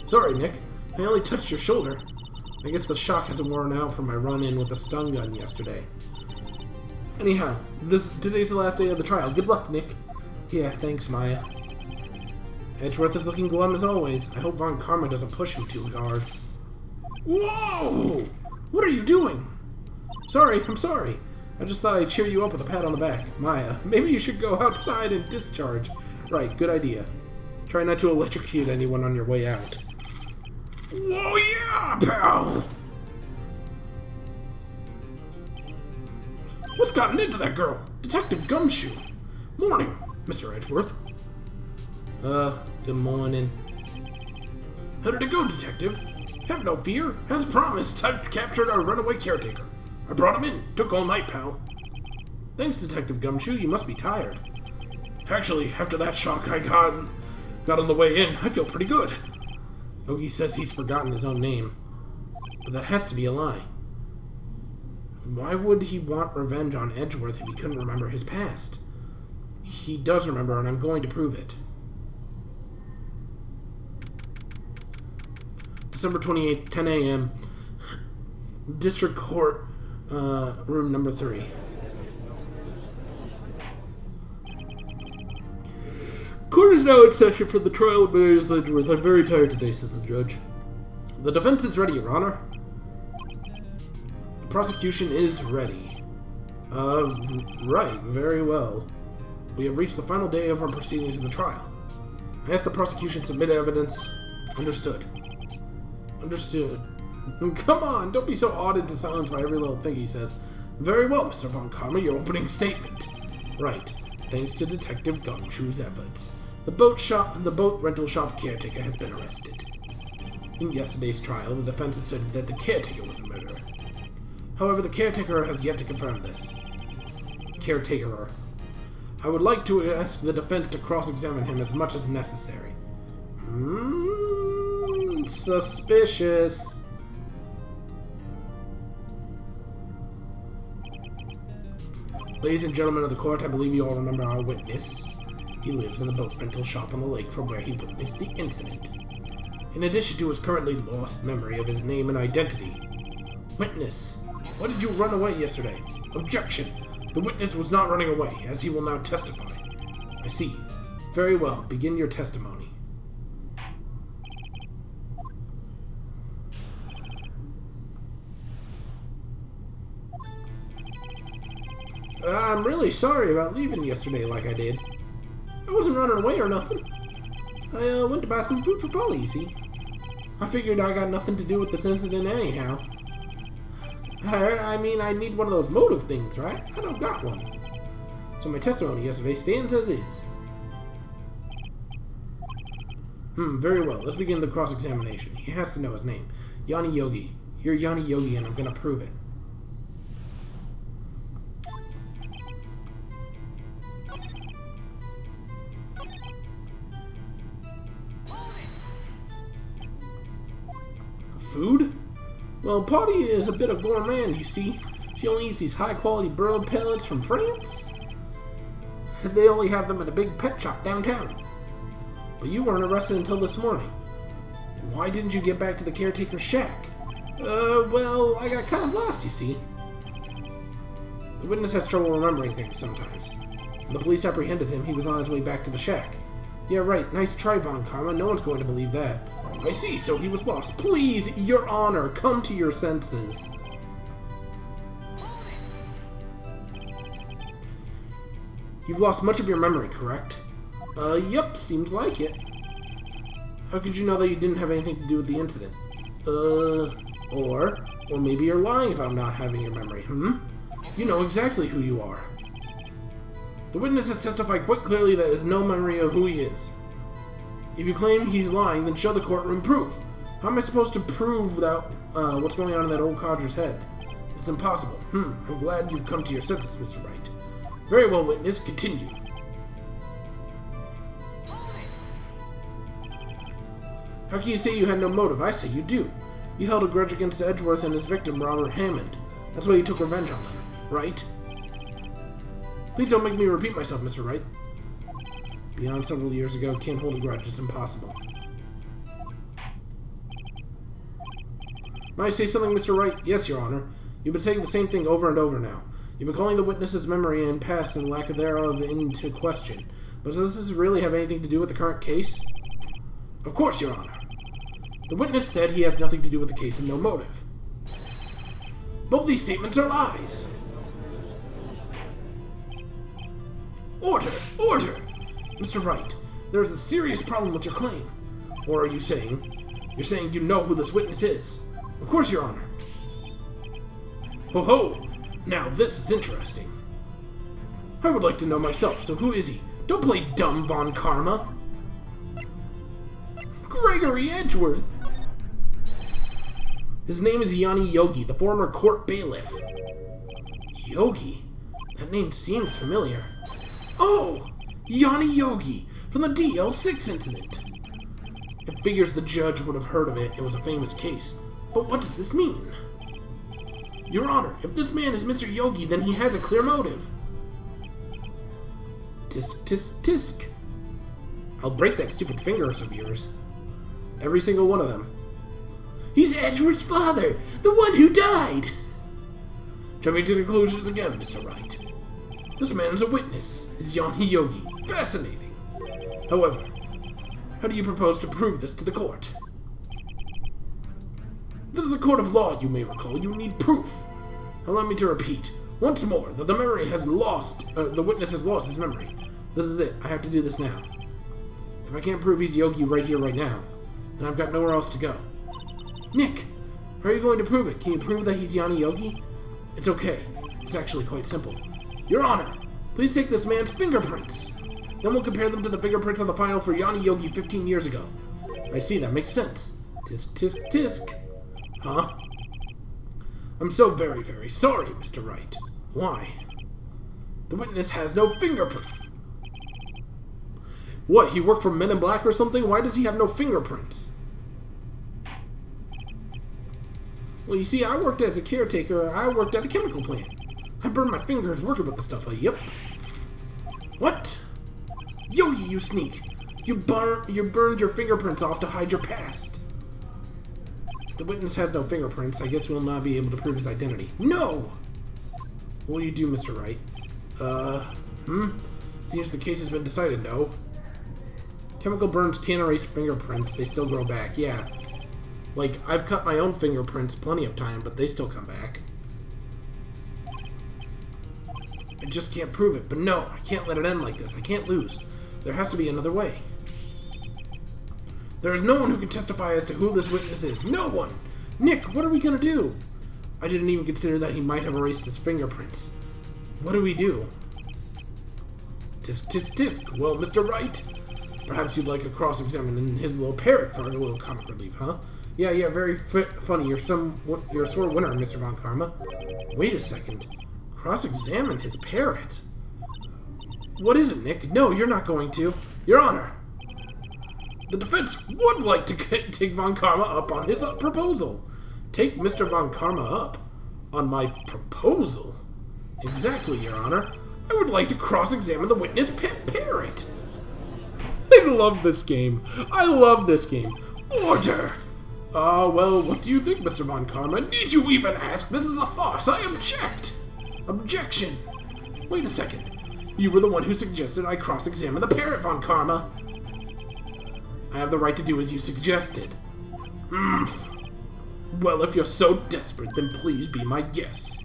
Sorry, Nick. I only touched your shoulder. I guess the shock hasn't worn out from my run-in with the stun gun yesterday. Anyhow, today's the last day of the trial. Good luck, Nick. Yeah, thanks, Maya. Edgeworth is looking glum as always. I hope Von Karma doesn't push him too hard. Whoa! What are you doing? Sorry, I'm sorry. I just thought I'd cheer you up with a pat on the back. Maya, maybe you should go outside and discharge. Right, good idea. Try not to electrocute anyone on your way out. Whoa, yeah, pal! What's gotten into that girl? Detective Gumshoe. Morning, Mr. Edgeworth. Good morning. How did it go, Detective? Have no fear. As promised, I've captured our runaway caretaker. I brought him in. Took all night, pal. Thanks, Detective Gumshoe. You must be tired. Actually, after that shock I got on the way in, I feel pretty good. Yogi says he's forgotten his own name. But that has to be a lie. Why would he want revenge on Edgeworth if he couldn't remember his past? He does remember, and I'm going to prove it. December 28th, 10 a.m. District Court, room number 3. Court is now in session for the trial of Mr. Edgeworth. I'm very tired today, says the judge. The defense is ready, Your Honor. The prosecution is ready. Right, very well. We have reached the final day of our proceedings in the trial. I ask the prosecution submit evidence. Understood. Understood. Come on, don't be so awed to silence by every little thing he says. Very well, Mr. Von Karma, your opening statement. Right. Thanks to Detective Gumshoe's efforts, the boat rental shop caretaker has been arrested. In yesterday's trial, the defense asserted that the caretaker was the murderer. However, the caretaker has yet to confirm this. Caretaker. I would like to ask the defense to cross-examine him as much as necessary. Suspicious. Ladies and gentlemen of the court, I believe you all remember our witness. He lives in the boat rental shop on the lake from where he witnessed the incident. In addition to his currently lost memory of his name and identity. Witness, why did you run away yesterday? Objection! The witness was not running away, as he will now testify. I see. Very well. Begin your testimony. I'm really sorry about leaving yesterday like I did. I wasn't running away or nothing. I went to buy some food for Polly, you see. I figured I got nothing to do with this incident anyhow. I mean, I need one of those motive things, right? I don't got one. So my testimony yesterday stands as is. Very well. Let's begin the cross-examination. He has to know his name. Yanni Yogi. You're Yanni Yogi, and I'm gonna prove it. Food? Well, Potty is a bit of gourmand, you see. She only eats these high-quality bird pellets from France. They only have them at a big pet shop downtown. But you weren't arrested until this morning. Why didn't you get back to the caretaker's shack? Well, I got kind of lost, you see. The witness has trouble remembering things sometimes. When the police apprehended him, he was on his way back to the shack. Yeah, right. Nice try, Von Karma. No one's going to believe that. I see, so he was lost. Please, Your Honor, come to your senses. You've lost much of your memory, correct? Yup, seems like it. How could you know that you didn't have anything to do with the incident? Or maybe you're lying about not having your memory, You know exactly who you are. The witness has testified quite clearly that he has no memory of who he is. If you claim he's lying, then show the courtroom proof. How am I supposed to prove that what's going on in that old codger's head? It's impossible. I'm glad you've come to your senses, Mr. Wright. Very well, witness. Continue. How can you say you had no motive? I say you do. You held a grudge against Edgeworth and his victim, Robert Hammond. That's why you took revenge on them, right? Please don't make me repeat myself, Mr. Wright. Beyond several years ago, can't hold a grudge. It's impossible. Might I say something, Mr. Wright? Yes, Your Honor. You've been saying the same thing over and over now. You've been calling the witness's memory and past and lack thereof into question. But does this really have anything to do with the current case? Of course, Your Honor. The witness said he has nothing to do with the case and no motive. Both these statements are lies. Order! Order! Mr. Wright, there is a serious problem with your claim. Or are you saying... You're saying you know who this witness is? Of course, Your Honor. Ho ho! Now this is interesting. I would like to know myself, so who is he? Don't play dumb, Von Karma. Gregory Edgeworth! His name is Yanni Yogi, the former court bailiff. Yogi? That name seems familiar. Oh! Yanni Yogi, from the DL6 incident. It figures the judge would have heard of it. It was a famous case. But what does this mean? Your Honor, if this man is Mr. Yogi, then he has a clear motive. Tisk, tisk, tisk. I'll break that stupid fingers of yours. Every single one of them. He's Edward's father, the one who died! Jumping to conclusions again, Mr. Wright. This man is a witness. Is Yanni Yogi. Fascinating. However, how do you propose to prove this to the court? This is a court of law, you may recall. You need proof. Allow me to repeat once more that the memory has lost. The witness has lost his memory. This is it. I have to do this now. If I can't prove he's Yogi right here, right now, then I've got nowhere else to go. Nick, how are you going to prove it? Can you prove that he's Yanni Yogi? It's okay. It's actually quite simple. Your Honor, please take this man's fingerprints. Then we'll compare them to the fingerprints on the file for Yanni Yogi 15 years ago. I see, that makes sense. Tisk, tisk, tisk. Huh? I'm so very, very sorry, Mr. Wright. Why? The witness has no fingerprint. What, he worked for Men in Black or something? Why does he have no fingerprints? Well, you see, I worked as a caretaker. I worked at a chemical plant. I burned my fingers working with the stuff. Yep. What? Yogi, you sneak. You burned your fingerprints off to hide your past. The witness has no fingerprints. I guess we'll not be able to prove his identity. No! What do you do, Mr. Wright? Seems the case has been decided, no. Chemical burns can't erase fingerprints. They still grow back, yeah. Like, I've cut my own fingerprints plenty of time, but they still come back. I just can't prove it. But no, I can't let it end like this. I can't lose. There has to be another way. There is no one who can testify as to who this witness is. No one! Nick, what are we gonna do? I didn't even consider that he might have erased his fingerprints. What do we do? Tisk, tisk, tisk. Well, Mr. Wright, perhaps you'd like a cross-examine his little parrot for a little comic relief, huh? Yeah, very funny. You're a sore winner, Mr. Von Karma. Wait a second. Cross-examine his parrot? What is it, Nick? No, you're not going to. Your Honor, the defense would like to take Von Karma up on his proposal. Take Mr. Von Karma up on my proposal? Exactly, Your Honor. I would like to cross-examine the witness parrot. I love this game. I love this game. Order! Well, what do you think, Mr. Von Karma? Need you even ask? This is a farce. I object. Objection. Wait a second. You were the one who suggested I cross-examine the parrot, Von Karma. I have the right to do as you suggested. Well, if you're so desperate, then please be my guest.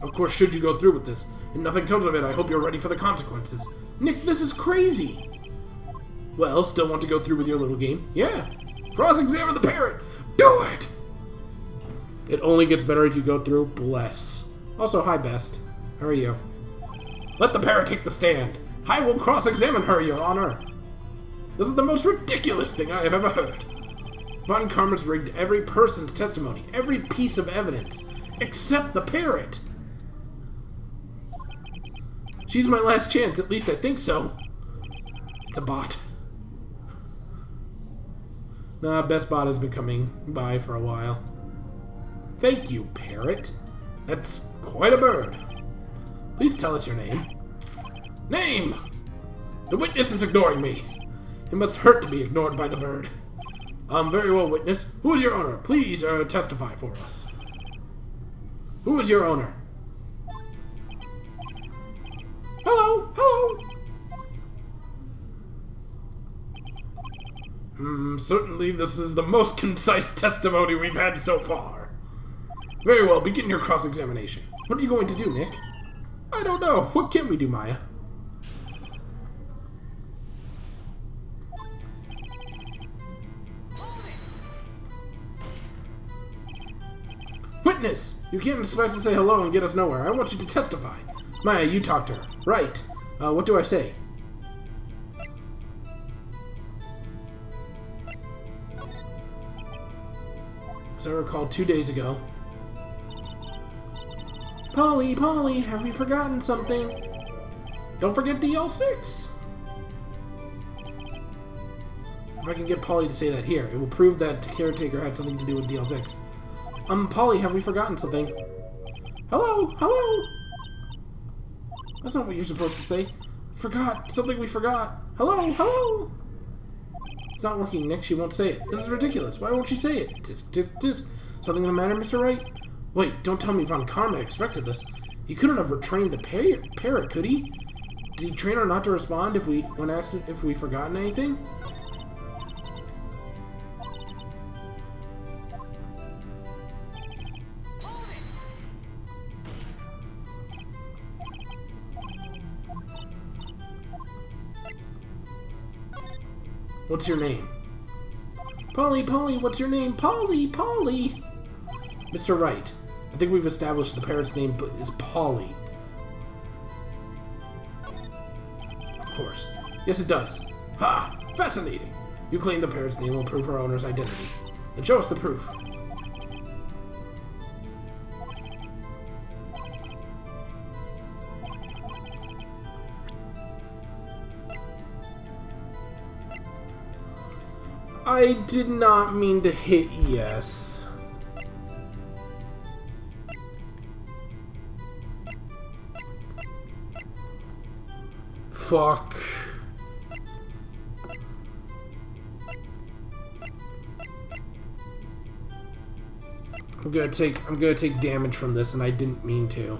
Of course, should you go through with this, and nothing comes of it, I hope you're ready for the consequences. Nick, this is crazy. Well, still want to go through with your little game? Yeah. Cross-examine the parrot. Do it! It only gets better as you go through. Bless. Also, hi, Best. How are you? Let the parrot take the stand. I will cross-examine her, Your Honor. This is the most ridiculous thing I have ever heard. Von Karma's rigged every person's testimony, every piece of evidence, except the parrot. She's my last chance, at least I think so. It's a bot. Nah, Best Bot has been coming by for a while. Thank you, parrot. That's quite a bird. Please tell us your name. Name! The witness is ignoring me. It must hurt to be ignored by the bird. Very well, witness. Who is your owner? Please, testify for us. Who is your owner? Hello! Hello! Certainly this is the most concise testimony we've had so far. Very well, begin your cross-examination. What are you going to do, Nick? I don't know. What can we do, Maya? Witness! You can't expect to say hello and get us nowhere. I want you to testify. Maya, you talk to her. Right. What do I say? As I recall, 2 days ago. Polly, have we forgotten something? Don't forget DL6. If I can get Polly to say that here, it will prove that the caretaker had something to do with DL6. Polly, have we forgotten something? Hello? Hello? That's not what you're supposed to say. Forgot. Something we forgot. Hello? Hello? It's not working, Nick. She won't say it. This is ridiculous. Why won't she say it? Tisk, tisk, tisk. Something the matter, Mr. Wright? Wait, don't tell me Von Karma expected this. He couldn't have retrained the parrot, could he? Did he train her not to respond when asked if we forgotten anything? What's your name? Polly, Polly, what's your name? Polly, Polly! Mr. Wright, I think we've established the parrot's name is Polly. Of course. Yes, it does. Ha! Fascinating! You claim the parrot's name will prove her owner's identity. Then show us the proof. I did not mean to hit yes. Fuck. I'm gonna take damage from this, and I didn't mean to.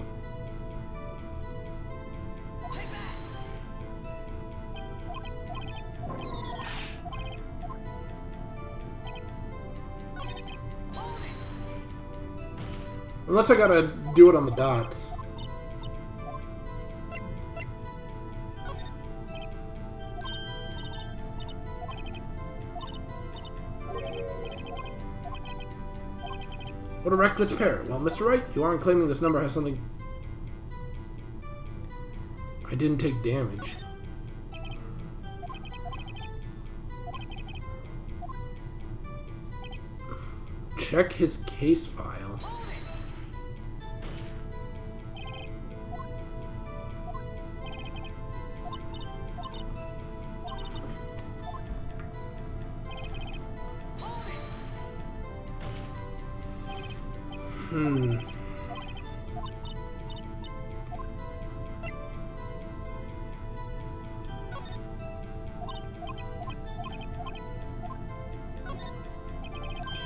Unless I gotta do it on the dots. What a reckless parrot. Well, Mr. Wright, you aren't claiming this number has something... I didn't take damage. Check his case file.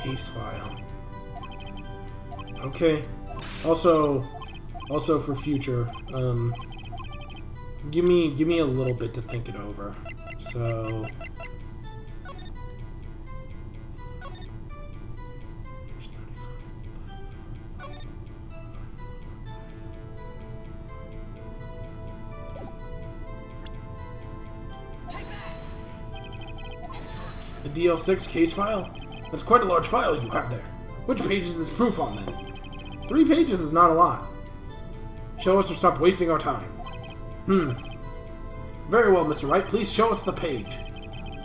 Case file. Okay. Also for future, give me a little bit to think it over. So the DL6 case file? That's quite a large file you have there. Which page is this proof on, then? 3 pages is not a lot. Show us or stop wasting our time. Very well, Mr. Wright. Please show us the page.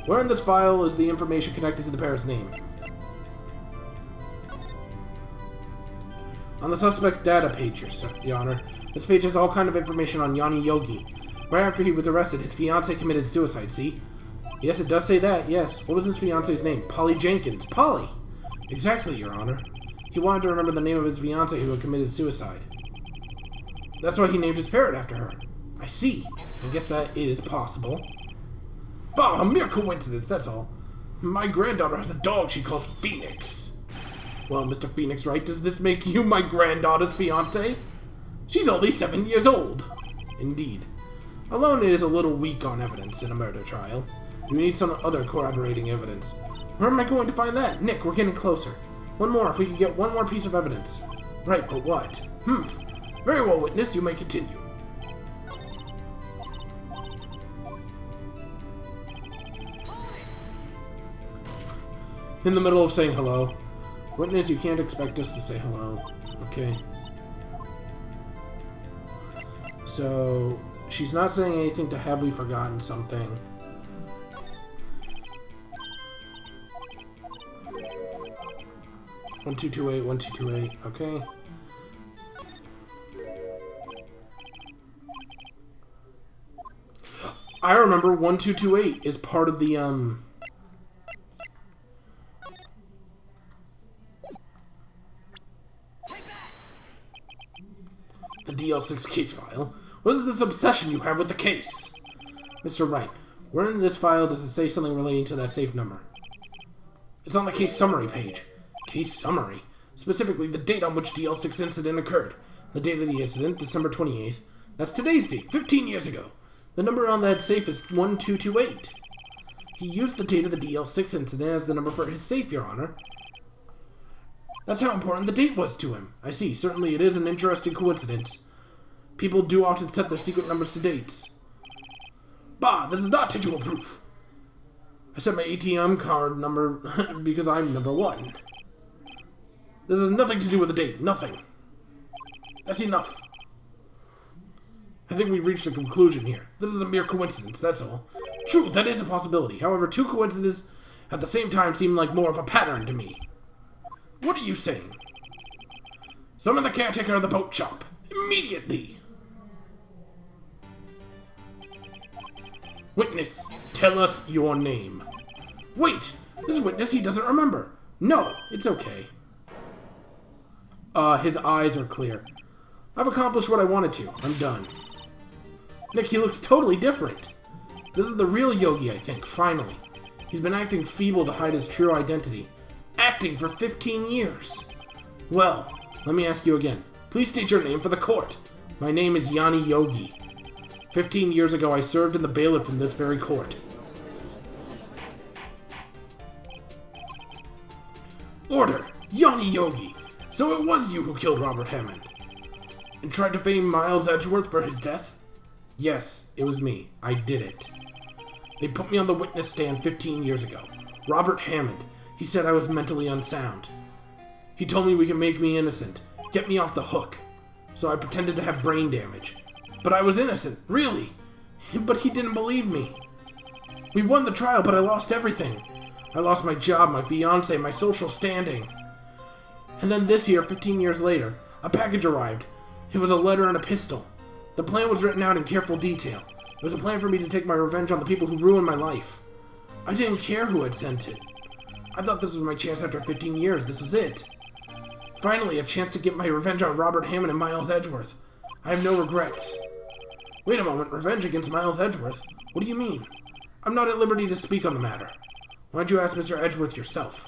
Where in this file is the information connected to the parrot's name? On the suspect data page, Your Honor. This page has all kind of information on Yanni Yogi. Right after he was arrested, his fiancée committed suicide, see? Yes, it does say that, yes. What was his fiancée's name? Polly Jenkins. Polly! Exactly, Your Honor. He wanted to remember the name of his fiancée who had committed suicide. That's why he named his parrot after her. I see. I guess that is possible. Bah, a mere coincidence, that's all. My granddaughter has a dog she calls Phoenix. Well, Mr. Phoenix Wright, does this make you my granddaughter's fiancé? She's only 7 years old. Indeed. Alone it is a little weak on evidence in a murder trial. We need some other corroborating evidence. Where am I going to find that? Nick, we're getting closer. One more, if we could get one more piece of evidence. Right, but what? Very well, witness, you may continue. In the middle of saying hello. Witness, you can't expect us to say hello. Okay. So, she's not saying anything to have we forgotten something. One, 2, 2, 8, 1, 2, 2, 8. Okay. I remember 1, 2, 2, 8 is part of the The DL6 case file? What is this obsession you have with the case? Mr. Wright, where in this file does it say something relating to that safe number? It's on the case summary page. Case summary? Specifically, the date on which DL6 incident occurred. The date of the incident, December 28th. That's today's date, 15 years ago. The number on that safe is 1228. He used the date of the DL6 incident as the number for his safe, Your Honor. That's how important the date was to him. I see. Certainly it is an interesting coincidence. People do often set their secret numbers to dates. Bah, this is not tangible proof. I set my ATM card number because I'm number 1. This has nothing to do with the date. Nothing. That's enough. I think we've reached a conclusion here. This is a mere coincidence, that's all. True, that is a possibility. However, 2 coincidences at the same time seem like more of a pattern to me. What are you saying? Summon the caretaker of the boat shop. Immediately! Witness, tell us your name. Wait! This witness he doesn't remember. No, it's okay. His eyes are clear. I've accomplished what I wanted to. I'm done. Nick, he looks totally different. This is the real Yogi, I think, finally. He's been acting feeble to hide his true identity. Acting for 15 years. Well, let me ask you again. Please state your name for the court. My name is Yanni Yogi. 15 years ago, I served in the bailiff in this very court. Order! Yanni Yogi! So it was you who killed Robert Hammond? And tried to fame Miles Edgeworth for his death? Yes, it was me. I did it. They put me on the witness stand 15 years ago. Robert Hammond. He said I was mentally unsound. He told me we could make me innocent. Get me off the hook. So I pretended to have brain damage. But I was innocent, really. But he didn't believe me. We won the trial, but I lost everything. I lost my job, my fiancé, my social standing. And then this year, 15 years later, a package arrived. It was a letter and a pistol. The plan was written out in careful detail. It was a plan for me to take my revenge on the people who ruined my life. I didn't care who had sent it. I thought this was my chance after 15 years. This was it. Finally, a chance to get my revenge on Robert Hammond and Miles Edgeworth. I have no regrets. Wait a moment, revenge against Miles Edgeworth? What do you mean? I'm not at liberty to speak on the matter. Why don't you ask Mr. Edgeworth yourself?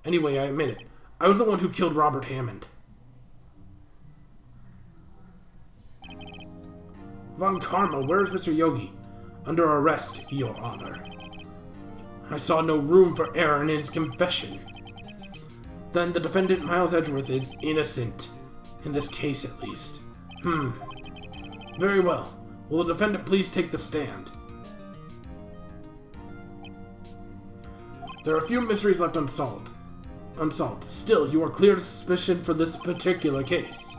Anyway, I admit it. I was the one who killed Robert Hammond. Von Karma, where is Mr. Yogi? Under arrest, Your Honor. I saw no room for error in his confession. Then the defendant, Miles Edgeworth, is innocent. In this case, at least. Very well. Will the defendant please take the stand? There are a few mysteries left unsolved. Still, you are clear of suspicion for this particular case.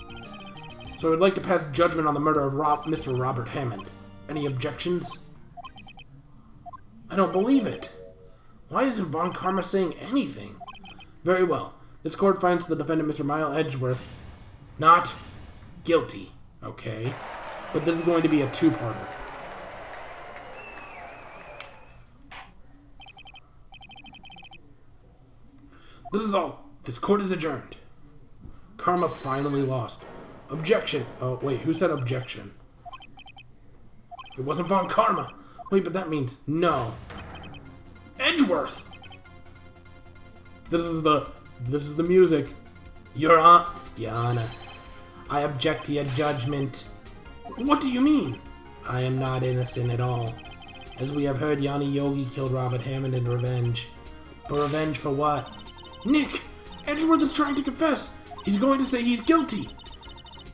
So I would like to pass judgment on the murder of Mr. Robert Hammond. Any objections? I don't believe it. Why isn't Von Karma saying anything? Very well. This court finds the defendant, Mr. Miles Edgeworth, not guilty. Okay. But this is going to be a two-parter. This is all. This court is adjourned. Karma finally lost. Objection. Oh, wait, who said objection? It wasn't Von Karma. Wait, but that means no. Edgeworth! This is the music. Your Honor, I object to your judgment. What do you mean? I am not innocent at all. As we have heard, Yanni Yogi killed Robert Hammond in revenge. But revenge for what? Nick! Edgeworth is trying to confess. He's going to say he's guilty.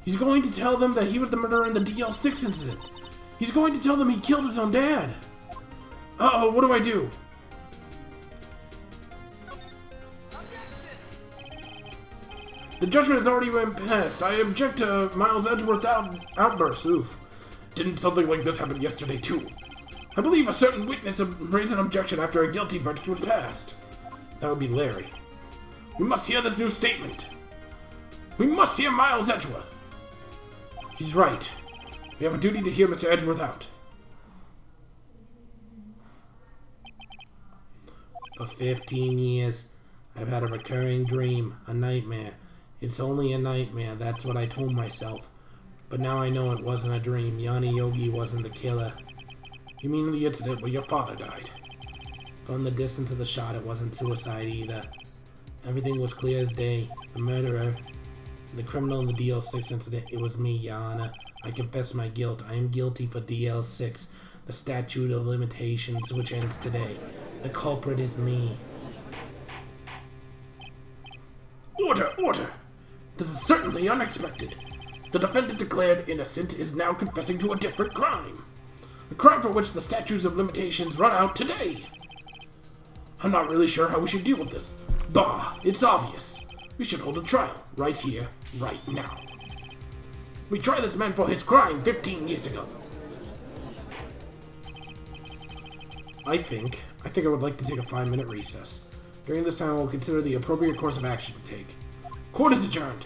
He's going to tell them that he was the murderer in the DL6 incident. He's going to tell them he killed his own dad. Uh-oh, what do I do? The judgment has already been passed. I object to Miles Edgeworth's outburst. Oof. Didn't something like this happen yesterday, too? I believe a certain witness raised an objection after a guilty verdict was passed. That would be Larry. We must hear this new statement. We must hear Miles Edgeworth. He's right. We have a duty to hear Mr. Edgeworth out. For 15 years, I've had a recurring dream, a nightmare. It's only a nightmare, that's what I told myself. But now I know it wasn't a dream. Yanni Yogi wasn't the killer. You mean the incident where your father died? From the distance of the shot, it wasn't suicide either. Everything was clear as day. The murderer, the criminal in the DL6 incident, it was me, Your Honor. I confess my guilt. I am guilty for DL6, the statute of limitations, which ends today. The culprit is me. Order! Order! This is certainly unexpected. The defendant declared innocent is now confessing to a different crime. A crime for which the statutes of limitations run out today. I'm not really sure how we should deal with this. Bah, it's obvious. We should hold a trial, right here, right now. We tried this man for his crime 15 years ago. I think I would like to take a 5-minute recess. During this time, we'll consider the appropriate course of action to take. Court is adjourned.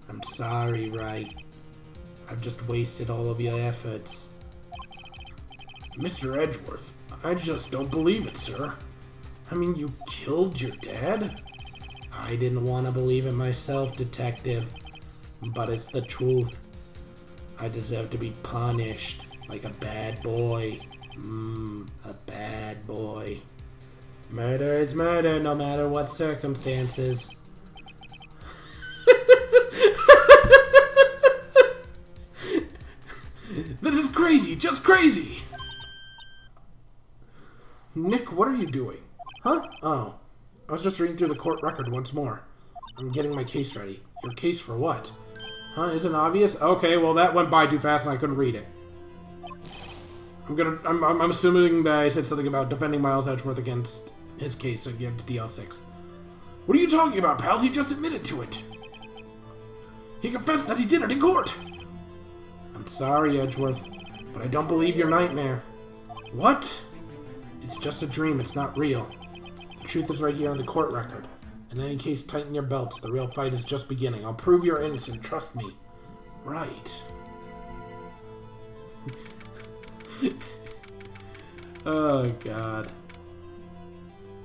I'm sorry, Wright. I've just wasted all of your efforts. Mr. Edgeworth, I just don't believe it, sir. I mean, you killed your dad? I didn't want to believe it myself, Detective. But it's the truth. I deserve to be punished like a bad boy. A bad boy. Murder is murder, no matter what circumstances. This is crazy, just crazy! Nick, what are you doing? Huh? Oh. I was just reading through the court record once more. I'm getting my case ready. Your case for what? Huh? Isn't it obvious? Okay, well that went by too fast and I couldn't read it. I'm assuming that I said something about defending Miles Edgeworth against his case against DL6. What are you talking about, pal? He just admitted to it. He confessed that he did it in court. I'm sorry, Edgeworth, but I don't believe your nightmare. What? It's just a dream, it's not real. The truth is right here on the court record. In any case, tighten your belts. The real fight is just beginning. I'll prove you're innocent, trust me. Right. Oh, God.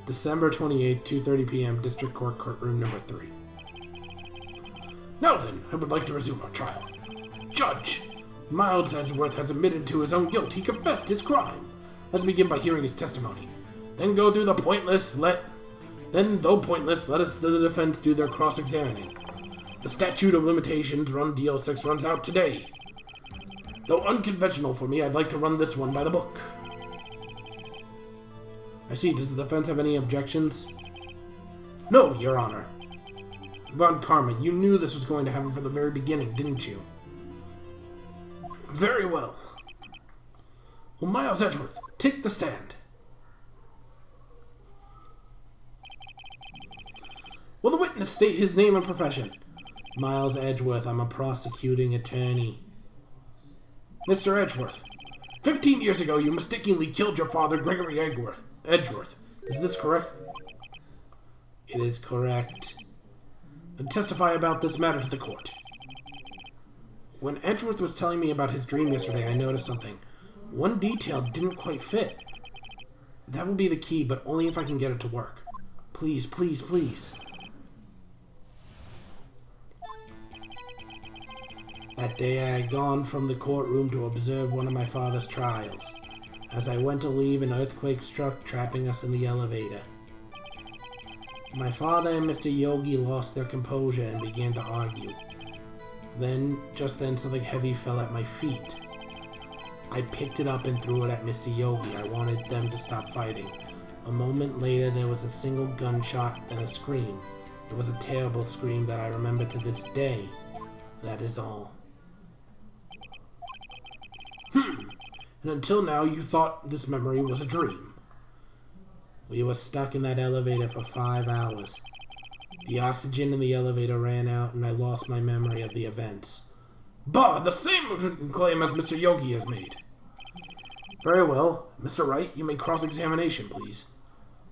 December 28th, 2:30 p.m., District Court, Courtroom Number 3. Now then, I would like to resume our trial. Judge, Miles Edgeworth has admitted to his own guilt. He confessed his crime. Let's begin by hearing his testimony. Then go through the pointless, though pointless, let us the defense do their cross-examining. The statute of limitations run DL6 runs out today. Though unconventional for me, I'd like to run this one by the book. I see. Does the defense have any objections? No, Your Honor. Von Karma, you knew this was going to happen from the very beginning, didn't you? Very well. Well, Miles Edgeworth, take the stand. Will the witness state his name and profession? Miles Edgeworth, I'm a prosecuting attorney. Mr. Edgeworth, 15 years ago you mistakenly killed your father, Gregory Edgeworth. Is this correct? It is correct. Then testify about this matter to the court. When Edgeworth was telling me about his dream yesterday, I noticed something. One detail didn't quite fit. That will be the key, but only if I can get it to work. Please, please, please. That day I had gone from the courtroom to observe one of my father's trials. As I went to leave, an earthquake struck, trapping us in the elevator. My father and Mr. Yogi lost their composure and began to argue. Just then, something heavy fell at my feet. I picked it up and threw it at Mr. Yogi. I wanted them to stop fighting. A moment later, there was a single gunshot, then a scream. It was a terrible scream that I remember to this day. That is all. And until now, you thought this memory was a dream. We were stuck in that elevator for 5 hours. The oxygen in the elevator ran out, and I lost my memory of the events. Bah! The same claim as Mr. Yogi has made. Very well. Mr. Wright, you may cross-examination, please.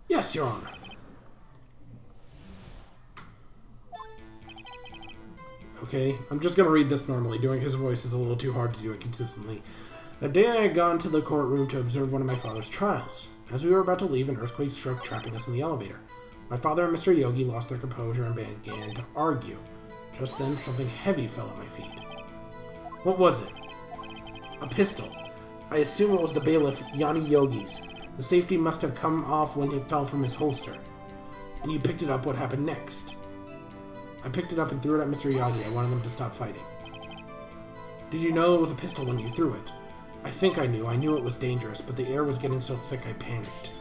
Yes, Your Honor. Okay, I'm just going to read this normally. Doing his voice is a little too hard to do it consistently. That day I had gone to the courtroom to observe one of my father's trials. As we were about to leave, an earthquake struck, trapping us in the elevator. My father and Mr. Yogi lost their composure and began to argue. Just then, something heavy fell at my feet. What was it? A pistol. I assume it was the bailiff Yanni Yogi's. The safety must have come off when it fell from his holster. And you picked it up, what happened next? I picked it up and threw it at Mr. Yogi. I wanted them to stop fighting. Did you know it was a pistol when you threw it? I think I knew. I knew it was dangerous, but the air was getting so thick I panicked.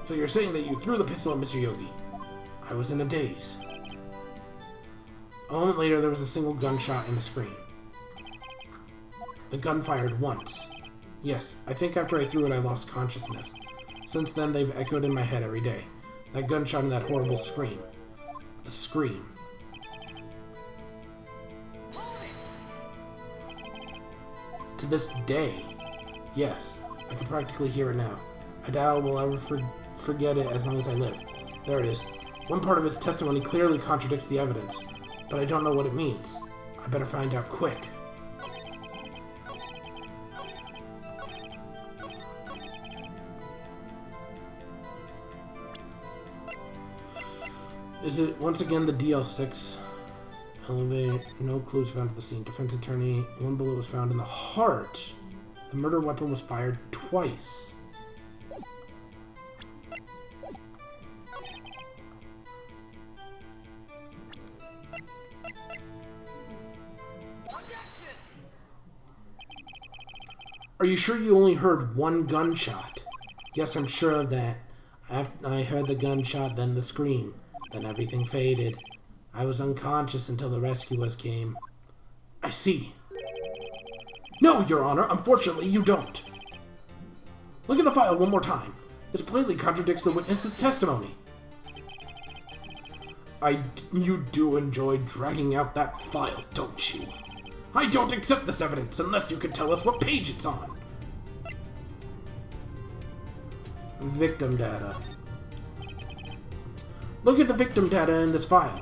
So you're saying that you threw the pistol at Mr. Yogi? I was in a daze. A moment later, there was a single gunshot and a scream. The gun fired once. Yes, I think after I threw it, I lost consciousness. Since then, they've echoed in my head every day. That gunshot and that horrible scream. The scream. To this day. Yes, I can practically hear it now. I doubt I will ever forget it as long as I live. There it is. One part of his testimony clearly contradicts the evidence, but I don't know what it means. I better find out quick. Is it once again the DL6? Elevate. No clues found at the scene. Defense attorney. One bullet was found in the heart. The murder weapon was fired twice. Are you sure you only heard one gunshot? Yes, I'm sure of that. I heard the gunshot, then the scream. Then everything faded. I was unconscious until the rescuers came. I see. No, Your Honor, unfortunately you don't. Look at the file one more time. This plainly contradicts the witness's testimony. You do enjoy dragging out that file, don't you? I don't accept this evidence unless you can tell us what page it's on. Victim data. Look at the victim data in this file.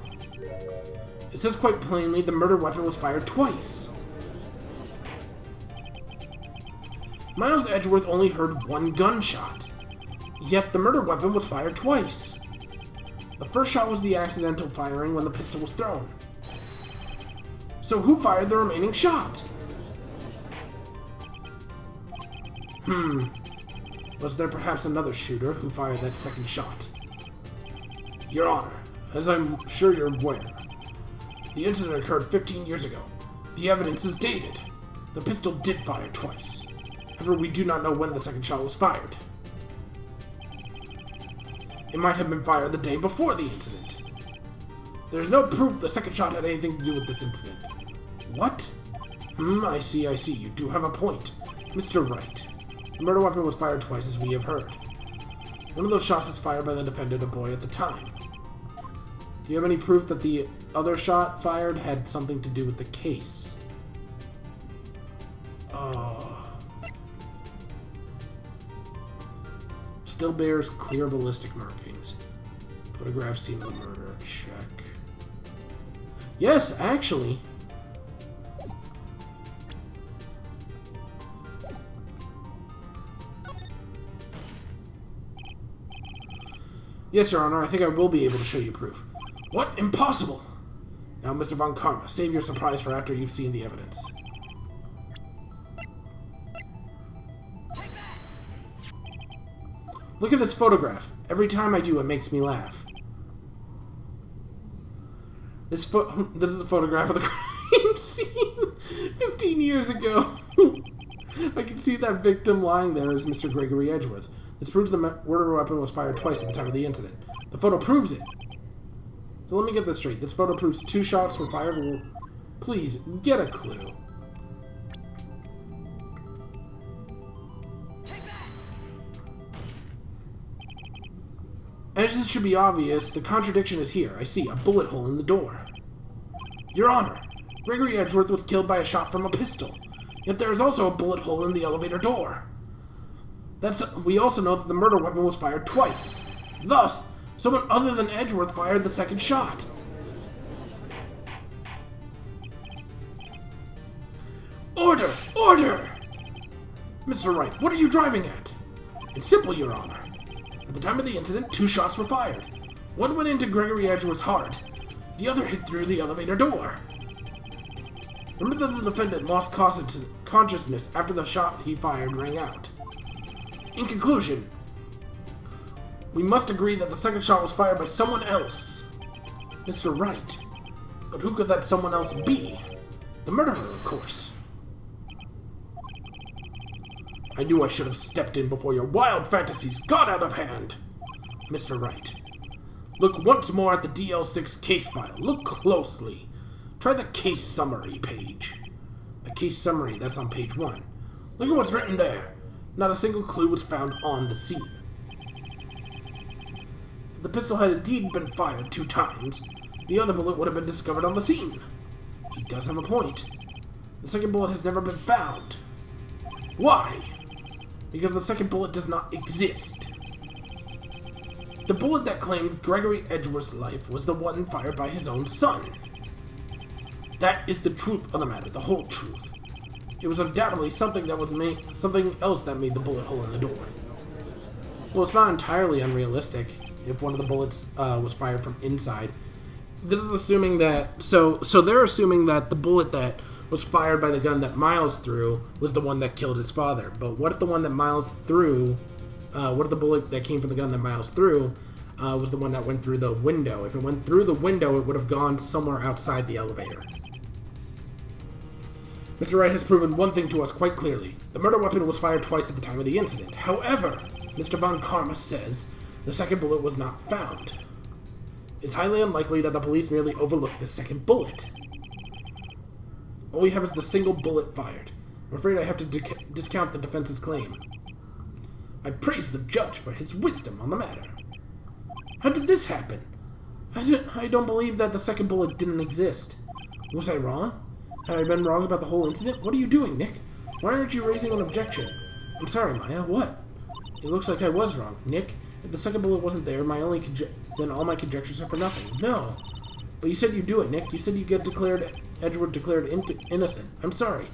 It says quite plainly the murder weapon was fired twice. Miles Edgeworth only heard one gunshot, yet the murder weapon was fired twice. The first shot was the accidental firing when the pistol was thrown. So who fired the remaining shot? Was there perhaps another shooter who fired that second shot? Your Honor, as I'm sure you're aware, the incident occurred 15 years ago. The evidence is dated. The pistol did fire twice. However, we do not know when the second shot was fired. It might have been fired the day before the incident. There's no proof the second shot had anything to do with this incident. What? I see. You do have a point. Mr. Wright, the murder weapon was fired twice as we have heard. One of those shots was fired by the defendant, a boy at the time. Do you have any proof that the other shot fired had something to do with the case? Still bears clear ballistic markings. Photograph scene of the murder. Check. Yes, actually. Yes, Your Honor, I think I will be able to show you proof. What? Impossible! Now, Mr. Von Karma, save your surprise for after you've seen the evidence. Look at this photograph. Every time I do, it makes me laugh. This is a photograph of the crime scene 15 years ago. I can see that victim lying there as Mr. Gregory Edgeworth. This proves the murder weapon was fired twice at the time of the incident. The photo proves it. So let me get this straight. This photo proves 2 shots were fired. Please, get a clue. As it should be obvious, the contradiction is here. I see a bullet hole in the door. Your Honor, Gregory Edgeworth was killed by a shot from a pistol. Yet there is also a bullet hole in the elevator door. We also know that the murder weapon was fired twice. Thus, someone other than Edgeworth fired the second shot. Order! Order! Mr. Wright, what are you driving at? It's simple, Your Honor. At the time of the incident, 2 shots were fired. One went into Gregory Edgeworth's heart. The other hit through the elevator door. Remember that the defendant lost consciousness after the shot he fired rang out. In conclusion, we must agree that the second shot was fired by someone else. Mr. Wright. But who could that someone else be? The murderer, of course. I knew I should have stepped in before your wild fantasies got out of hand. Mr. Wright. Look once more at the DL6 case file. Look closely. Try the case summary page. The case summary, that's on page 1. Look at what's written there. Not a single clue was found on the scene. If the pistol had indeed been fired 2 times, the other bullet would have been discovered on the scene. He does have a point. The second bullet has never been found. Why? Because the second bullet does not exist. The bullet that claimed Gregory Edgeworth's life was the one fired by his own son. That is the truth of the matter, the whole truth. It was undoubtedly something else that made the bullet hole in the door. Well, it's not entirely unrealistic if one of the bullets was fired from inside. This is assuming that... So they're assuming that the bullet that was fired by the gun that Miles threw was the one that killed his father. But what if the one that Miles threw... what if the bullet that came from the gun that Miles threw was the one that went through the window? If it went through the window, it would have gone somewhere outside the elevator. Mr. Wright has proven one thing to us quite clearly. The murder weapon was fired twice at the time of the incident. However, Mr. Von Karma says the second bullet was not found. It's highly unlikely that the police merely overlooked the second bullet. All we have is the single bullet fired. I'm afraid I have to discount the defense's claim. I praise the judge for his wisdom on the matter. How did this happen? I don't believe that the second bullet didn't exist. Was I wrong? Have I been wrong about the whole incident? What are you doing, Nick? Why aren't you raising an objection? I'm sorry, Maya. What? It looks like I was wrong. Nick, if the second bullet wasn't there, then all my conjectures are for nothing. No. But you said you'd do it, Nick. You said you'd get Edgeworth declared innocent. I'm sorry.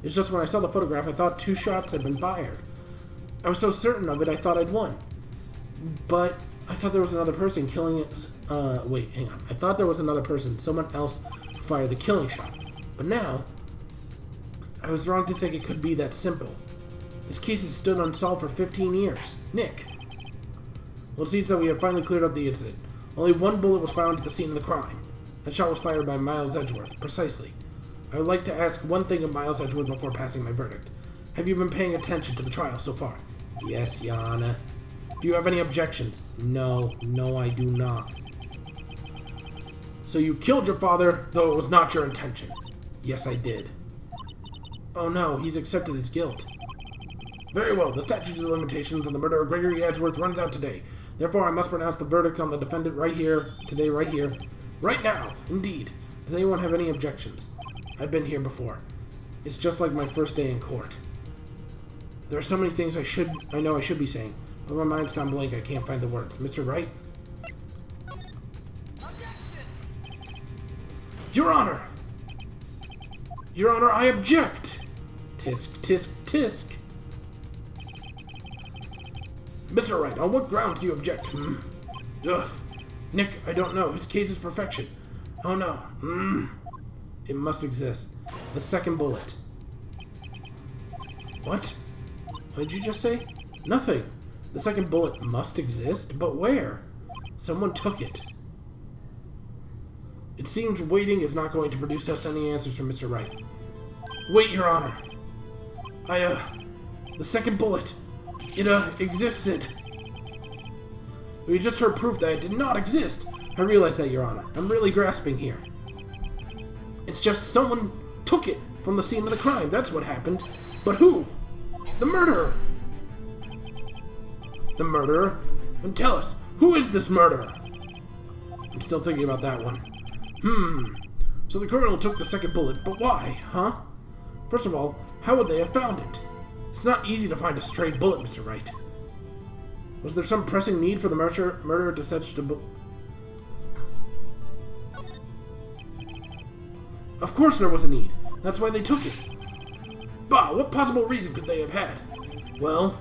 It's just when I saw the photograph, I thought 2 shots had been fired. I was so certain of it, I thought I'd won. But I thought there was another person killing it. Wait, hang on. I thought there was another person, someone else, who fired the killing shot. But now, I was wrong to think it could be that simple. This case has stood unsolved for 15 years. Nick. Well, it seems that we have finally cleared up the incident. Only 1 bullet was found at the scene of the crime. That shot was fired by Miles Edgeworth. Precisely. I would like to ask one thing of Miles Edgeworth before passing my verdict. Have you been paying attention to the trial so far? Yes, Your Honor. Do you have any objections? No, I do not. So you killed your father, though it was not your intention? Yes, I did. Oh no, he's accepted his guilt. Very well, the statute of limitations on the murder of Gregory Edgeworth runs out today. Therefore, I must pronounce the verdict on the defendant right here, today, right here. Right now, indeed. Does anyone have any objections? I've been here before. It's just like my first day in court. There are so many things I know I should be saying, but my mind's gone blank, I can't find the words. Mr. Wright? Your Honor! Your Honor, I object! Tisk, tisk, tisk. Mr. Wright, on what grounds do you object? Ugh. Nick, I don't know. His case is perfection. Oh no. It must exist. The second bullet. What? What did you just say? Nothing. The second bullet must exist, but where? Someone took it. It seems waiting is not going to produce us any answers from Mr. Wright. Wait, Your Honor. The second bullet. It, existed. We just heard proof that it did not exist. I realize that, Your Honor. I'm really grasping here. It's just someone took it from the scene of the crime. That's what happened. But who? The murderer. The murderer? And tell us, who is this murderer? I'm still thinking about that one. So the criminal took the second bullet, but why, huh? First of all, how would they have found it? It's not easy to find a stray bullet, Mr. Wright. Was there some pressing need for the murderer to such a bullet? Of course there was a need. That's why they took it. Bah, what possible reason could they have had? Well,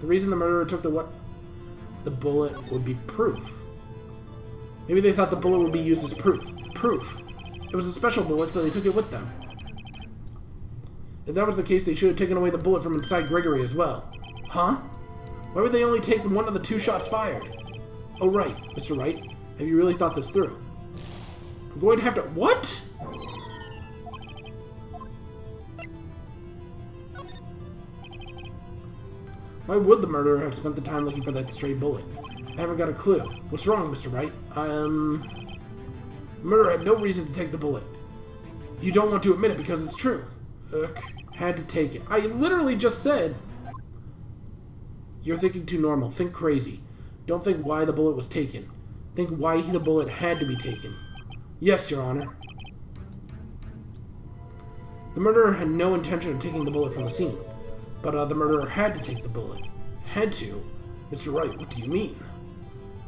the reason the murderer took the bullet would be proof. Maybe they thought the bullet would be used as proof. Proof. It was a special bullet, so they took it with them. If that was the case, they should have taken away the bullet from inside Gregory as well. Huh? Why would they only take one of the 2 shots fired? Oh, right. Mr. Wright, have you really thought this through? I'm going to have to... What? Why would the murderer have spent the time looking for that stray bullet? I haven't got a clue. What's wrong, Mr. Wright? The murderer had no reason to take the bullet. You don't want to admit it because it's true. Ugh. Had to take it. I literally just said... You're thinking too normal. Think crazy. Don't think why the bullet was taken. Think why the bullet had to be taken. Yes, Your Honor. The murderer had no intention of taking the bullet from the scene. But the murderer had to take the bullet. Had to? Mr. Wright, what do you mean?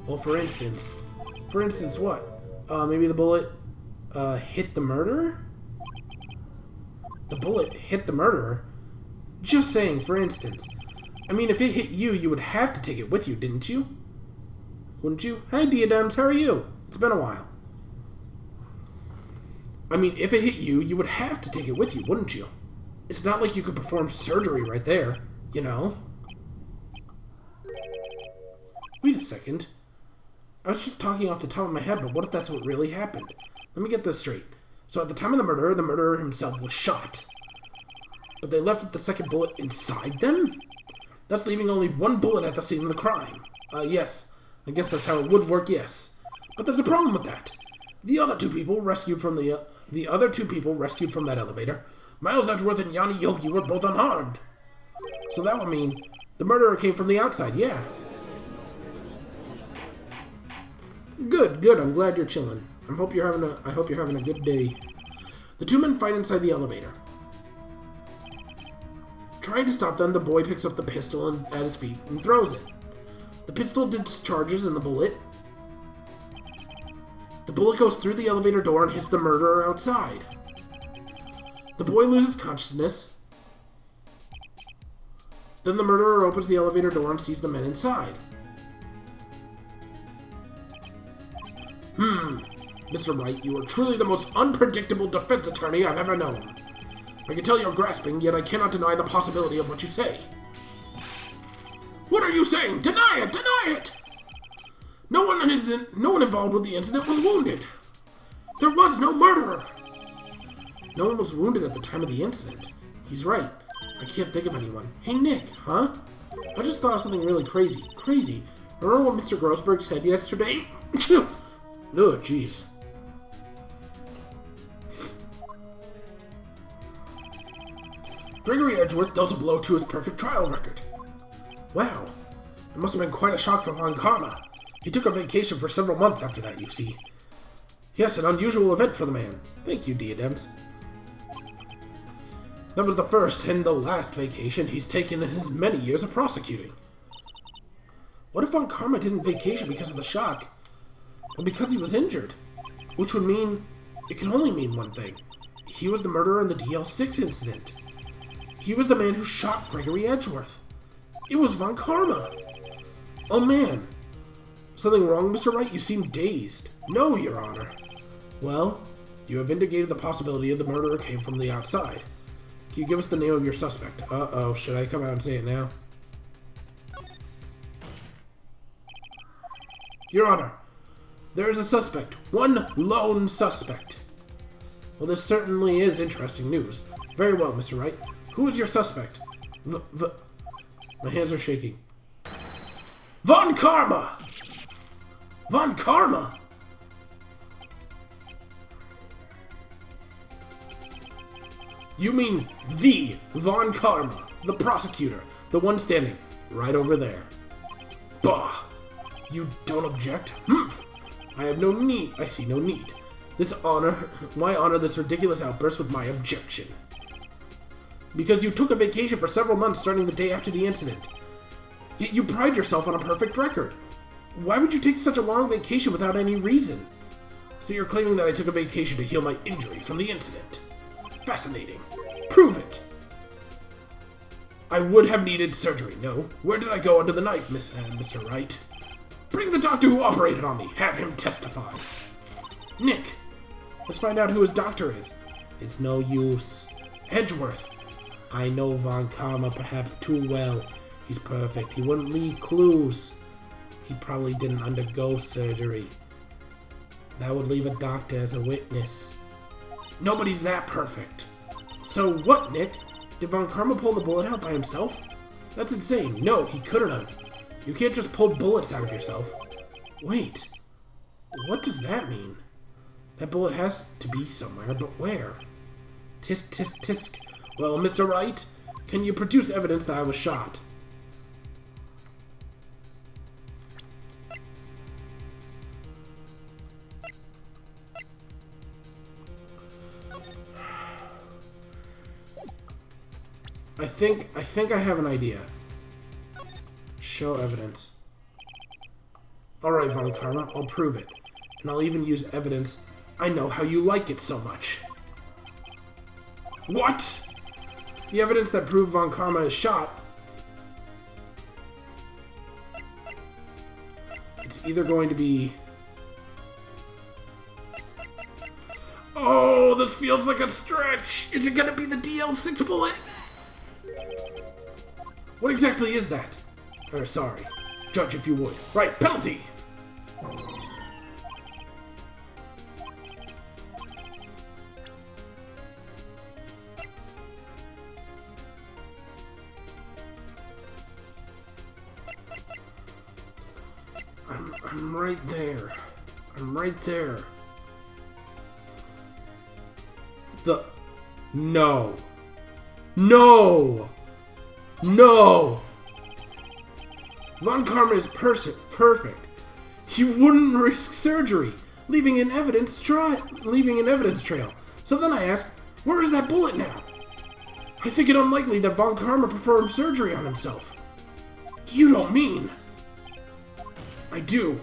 Well, for instance... For instance, what? Maybe the bullet hit the murderer? The bullet hit the murderer? Just saying, for instance. I mean, if it hit you, you would have to take it with you, didn't you? Wouldn't you? Hi, Diadems, how are you? It's been a while. I mean, if it hit you, you would have to take it with you, wouldn't you? It's not like you could perform surgery right there, you know? Wait a second. I was just talking off the top of my head, but what if that's what really happened? Let me get this straight. So at the time of the murderer himself was shot. But they left with the second bullet inside them? That's leaving only 1 bullet at the scene of the crime. Yes. I guess that's how it would work, yes. But there's a problem with that. The other two people rescued from that elevator, Miles Edgeworth and Yanni Yogi, were both unharmed. So that would mean the murderer came from the outside, yeah. Good, good. I'm glad you're chilling. I hope you're having a good day. The 2 men fight inside the elevator. Trying to stop them, the boy picks up the pistol at his feet and throws it. The pistol discharges in the bullet. The bullet goes through the elevator door and hits the murderer outside. The boy loses consciousness. Then the murderer opens the elevator door and sees the men inside. Mr. Wright, you are truly the most unpredictable defense attorney I've ever known. I can tell you're grasping, yet I cannot deny the possibility of what you say. What are you saying? Deny it! Deny it! No one involved with the incident was wounded. There was no murderer. No one was wounded at the time of the incident. He's right. I can't think of anyone. Hey, Nick, huh? I just thought of something really crazy. Crazy? Remember what Mr. Grossberg said yesterday? Oh, jeez. Gregory Edgeworth dealt a blow to his perfect trial record. Wow. It must have been quite a shock for Von Karma. He took a vacation for several months after that, you see. Yes, an unusual event for the man. Thank you, Diadems. That was the first and the last vacation he's taken in his many years of prosecuting. What if Von Karma didn't vacation because of the shock? But because he was injured? Which would mean... It can only mean one thing. He was the murderer in the DL6 incident. He was the man who shot Gregory Edgeworth. It was Von Karma. Oh man. Something wrong, Mr. Wright? You seem dazed. No, Your Honor. Well, you have indicated the possibility of the murderer came from the outside. Can you give us the name of your suspect? Uh-oh, should I come out and say it now? Your Honor, there is a suspect. One lone suspect. Well, this certainly is interesting news. Very well, Mr. Wright. Who is your suspect? My hands are shaking. Von Karma! Von Karma! You mean the Von Karma, the prosecutor, the one standing right over there. Bah! You don't object? Humph! I see no need. Why honor this ridiculous outburst with my objection? Because you took a vacation for several months starting the day after the incident. Yet you pride yourself on a perfect record. Why would you take such a long vacation without any reason? So you're claiming that I took a vacation to heal my injury from the incident. Fascinating. Prove it. I would have needed surgery, no? Where did I go under the knife, Mr. Wright? Bring the doctor who operated on me. Have him testify. Nick, let's find out who his doctor is. It's no use. Edgeworth. I know Von Karma perhaps too well. He's perfect. He wouldn't leave clues. He probably didn't undergo surgery. That would leave a doctor as a witness. Nobody's that perfect. So what, Nick? Did Von Karma pull the bullet out by himself? That's insane. No, he couldn't have. You can't just pull bullets out of yourself. Wait. What does that mean? That bullet has to be somewhere, but where? Tisk, tisk, tisk. Well, Mr. Wright, can you produce evidence that I was shot? I think I have an idea. Show evidence. Alright, Von Karma, I'll prove it. And I'll even use evidence. I know how you like it so much. What? The evidence that proved Von Karma is shot. It's either going to be... Oh, this feels like a stretch. Is it going to be the DL6 bullet? What exactly is that? Sorry. Judge, if you would. Right, penalty! I'm right there. I'm right there. No. No! No! Von Karma is perfect. He wouldn't risk surgery, leaving an evidence trail. So then I ask, where is that bullet now? I think it unlikely that Von Karma performed surgery on himself. You don't mean? I do.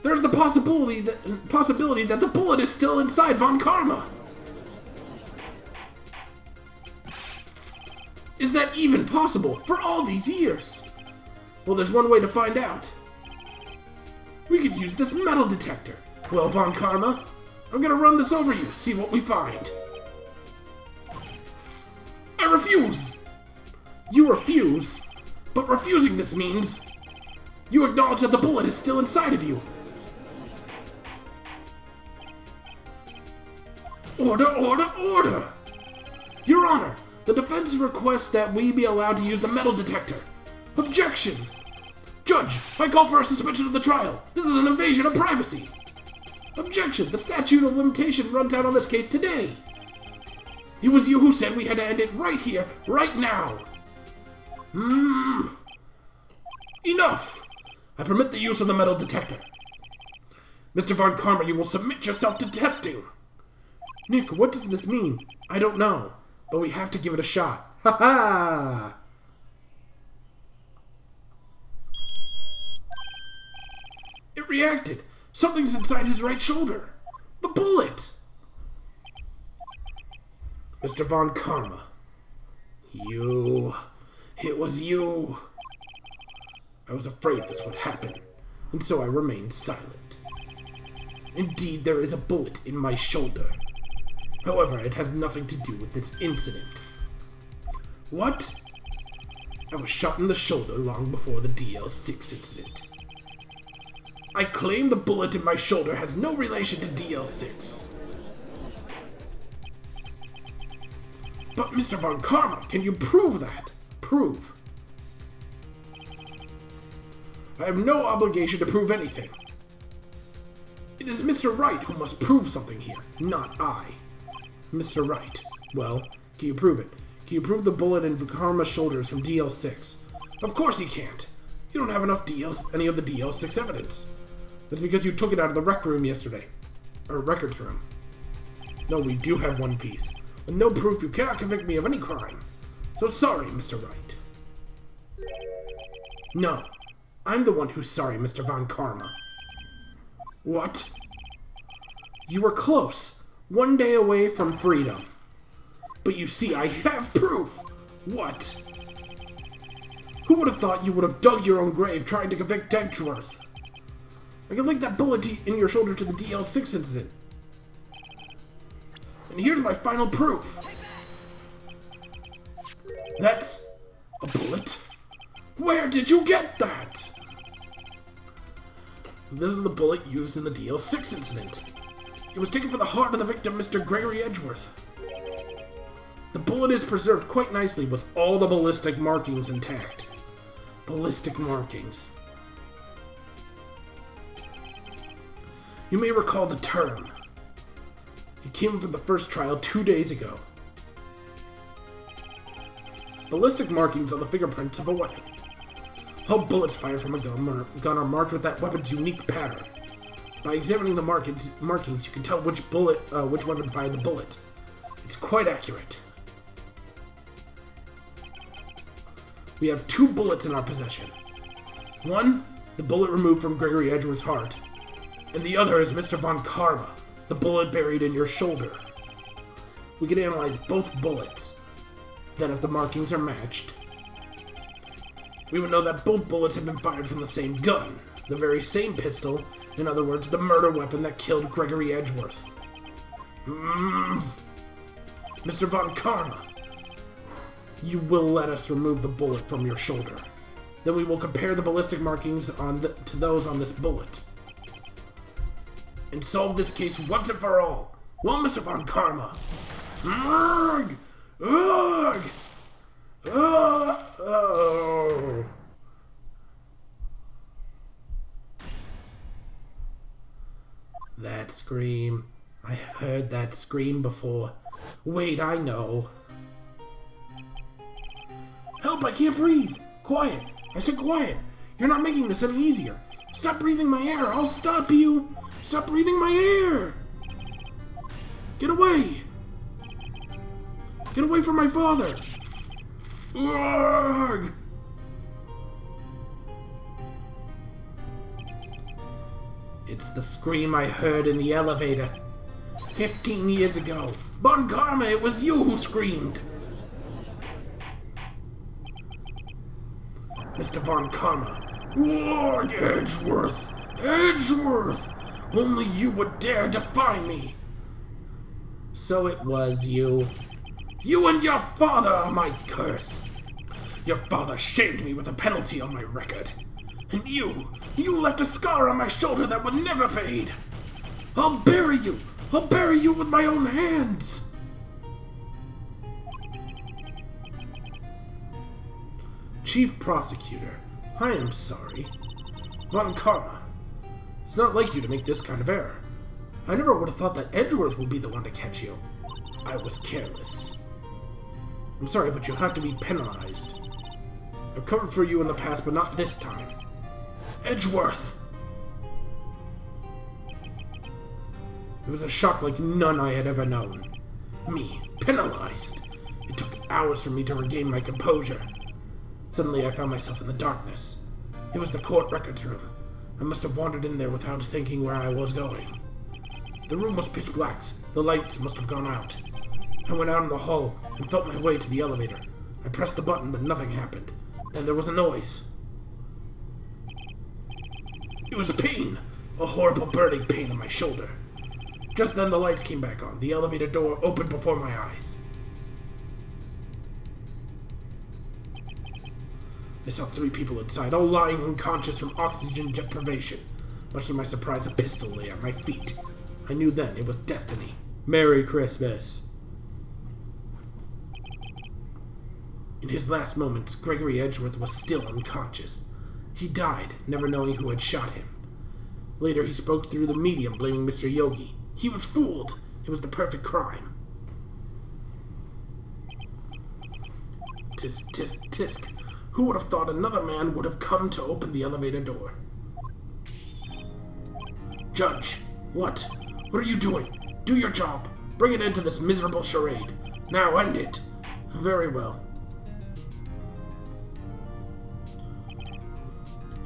There's the possibility that the bullet is still inside Von Karma. Is that even possible for all these years? Well, there's one way to find out. We could use this metal detector. Well, Von Karma, I'm gonna run this over you, see what we find. I refuse! You refuse? But refusing this means you acknowledge that the bullet is still inside of you. Order, order, order! Your Honor, the defense requests that we be allowed to use the metal detector. Objection! Judge, I call for a suspension of the trial. This is an invasion of privacy. Objection! The statute of limitation runs out on this case today. It was you who said we had to end it right here, right now. Enough! I permit the use of the metal detector. Mr. Von Karma, you will submit yourself to testing. Nick, what does this mean? I don't know, but we have to give it a shot. Ha ha! It reacted. Something's inside his right shoulder. The bullet. Mr. Von Karma. You. It was you. I was afraid this would happen, and so I remained silent. Indeed, there is a bullet in my shoulder. However, it has nothing to do with this incident. What? I was shot in the shoulder long before the DL6 incident. I claim the bullet in my shoulder has no relation to DL6. But Mr. Von Karma, can you prove that? Prove. I have no obligation to prove anything. It is Mr. Wright who must prove something here, not I. Mr. Wright. Well, can you prove it? Can you prove the bullet in Karma's shoulders from DL6? Of course you can't. You don't have enough any of the DL6 evidence. That's because you took it out of the rec room yesterday. Or records room. No, we do have one piece. With no proof, you cannot convict me of any crime. So sorry, Mr. Wright. No. I'm the one who's sorry, Mr. Von Karma. What? You were close. One day away from freedom. But you see, I have proof. What? Who would have thought you would have dug your own grave trying to convict Edgeworth? I can link that bullet in your shoulder to the DL6 incident. And here's my final proof. That's a bullet. Where did you get that? This is the bullet used in the DL6 incident. It was taken from the heart of the victim, Mr. Gregory Edgeworth. The bullet is preserved quite nicely with all the ballistic markings intact. Ballistic markings. You may recall the term. It came up in the first trial 2 days ago. Ballistic markings are the fingerprints of a weapon. All bullets fired from a gun are marked with that weapon's unique pattern. By examining the markings, you can tell which weapon fired the bullet. It's quite accurate. We have 2 bullets in our possession. One, the bullet removed from Gregory Edgeworth's heart, and the other is Mr. Von Karma, the bullet buried in your shoulder. We can analyze both bullets. Then if the markings are matched, we would know that both bullets have been fired from the same gun, the very same pistol, in other words, the murder weapon that killed Gregory Edgeworth. Mr. Von Karma, you will let us remove the bullet from your shoulder. Then we will compare the ballistic markings to those on this bullet. And solve this case once and for all. Well, Mr. Von Karma. Urgh! Urgh! Oh. That scream. I have heard that scream before. Wait, I know. Help, I can't breathe. Quiet. I said quiet. You're not making this any easier. Stop breathing my air. I'll stop you. Stop breathing my air. Get away. Get away from my father. Urgh. It's the scream I heard in the elevator 15 years ago. Von Karma, it was you who screamed. Mr. Von Karma. Lord Edgeworth. Edgeworth. Only you would dare defy me. So it was you. You and your father are my curse. Your father shamed me with a penalty on my record. And you left a scar on my shoulder that would never fade. I'll bury you. I'll bury you with my own hands. Chief Prosecutor, I am sorry. Von Karma, it's not like you to make this kind of error. I never would have thought that Edgeworth would be the one to catch you. I was careless. I'm sorry, but you'll have to be penalized. I've covered for you in the past, but not this time. Edgeworth! It was a shock like none I had ever known. Me, penalized. It took hours for me to regain my composure. Suddenly I found myself in the darkness. It was the court records room. I must have wandered in there without thinking where I was going. The room was pitch black. The lights must have gone out. I went out in the hall and felt my way to the elevator. I pressed the button, but nothing happened. Then there was a noise. It was a pain. A horrible burning pain in my shoulder. Just then the lights came back on. The elevator door opened before my eyes. I saw 3 people inside, all lying unconscious from oxygen deprivation. Much to my surprise, a pistol lay at my feet. I knew then it was destiny. Merry Christmas. In his last moments, Gregory Edgeworth was still unconscious. He died, never knowing who had shot him. Later, he spoke through the medium, blaming Mr. Yogi. He was fooled. It was the perfect crime. Tisk, tisk, tisk. Who would have thought another man would have come to open the elevator door? Judge, what? What are you doing? Do your job. Bring an end to this miserable charade. Now end it. Very well.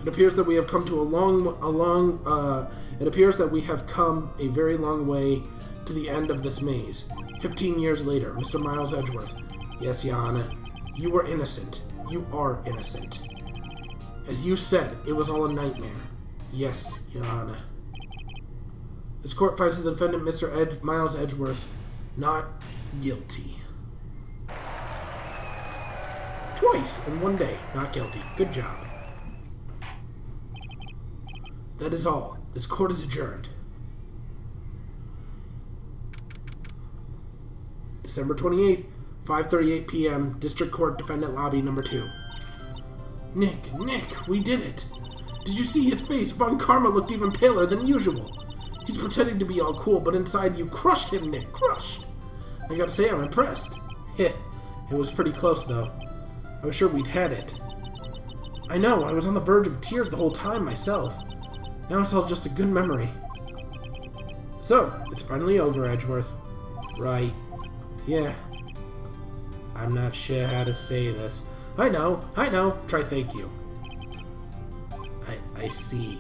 It appears that we have come to it appears that we have come a very long way to the end of this maze. 15 years later, Mr. Miles Edgeworth. Yes, Your Honor. You were innocent. You are innocent. As you said, it was all a nightmare. Yes, Your Honor. This court finds the defendant, Mr. Miles Edgeworth, not guilty. Twice in one day. Not guilty. Good job. That is all. This court is adjourned. December 28th, 5:38 p.m., District Court Defendant Lobby Number 2. Nick, we did it. Did you see his face? Von Karma looked even paler than usual. He's pretending to be all cool, but inside you crushed him, Nick. Crushed. I gotta say, I'm impressed. Heh. It was pretty close, though. I was sure we'd had it. I know, I was on the verge of tears the whole time myself. Now it's all just a good memory. So, it's finally over, Edgeworth. Right. Yeah. I'm not sure how to say this. I know. Try thank you. I see.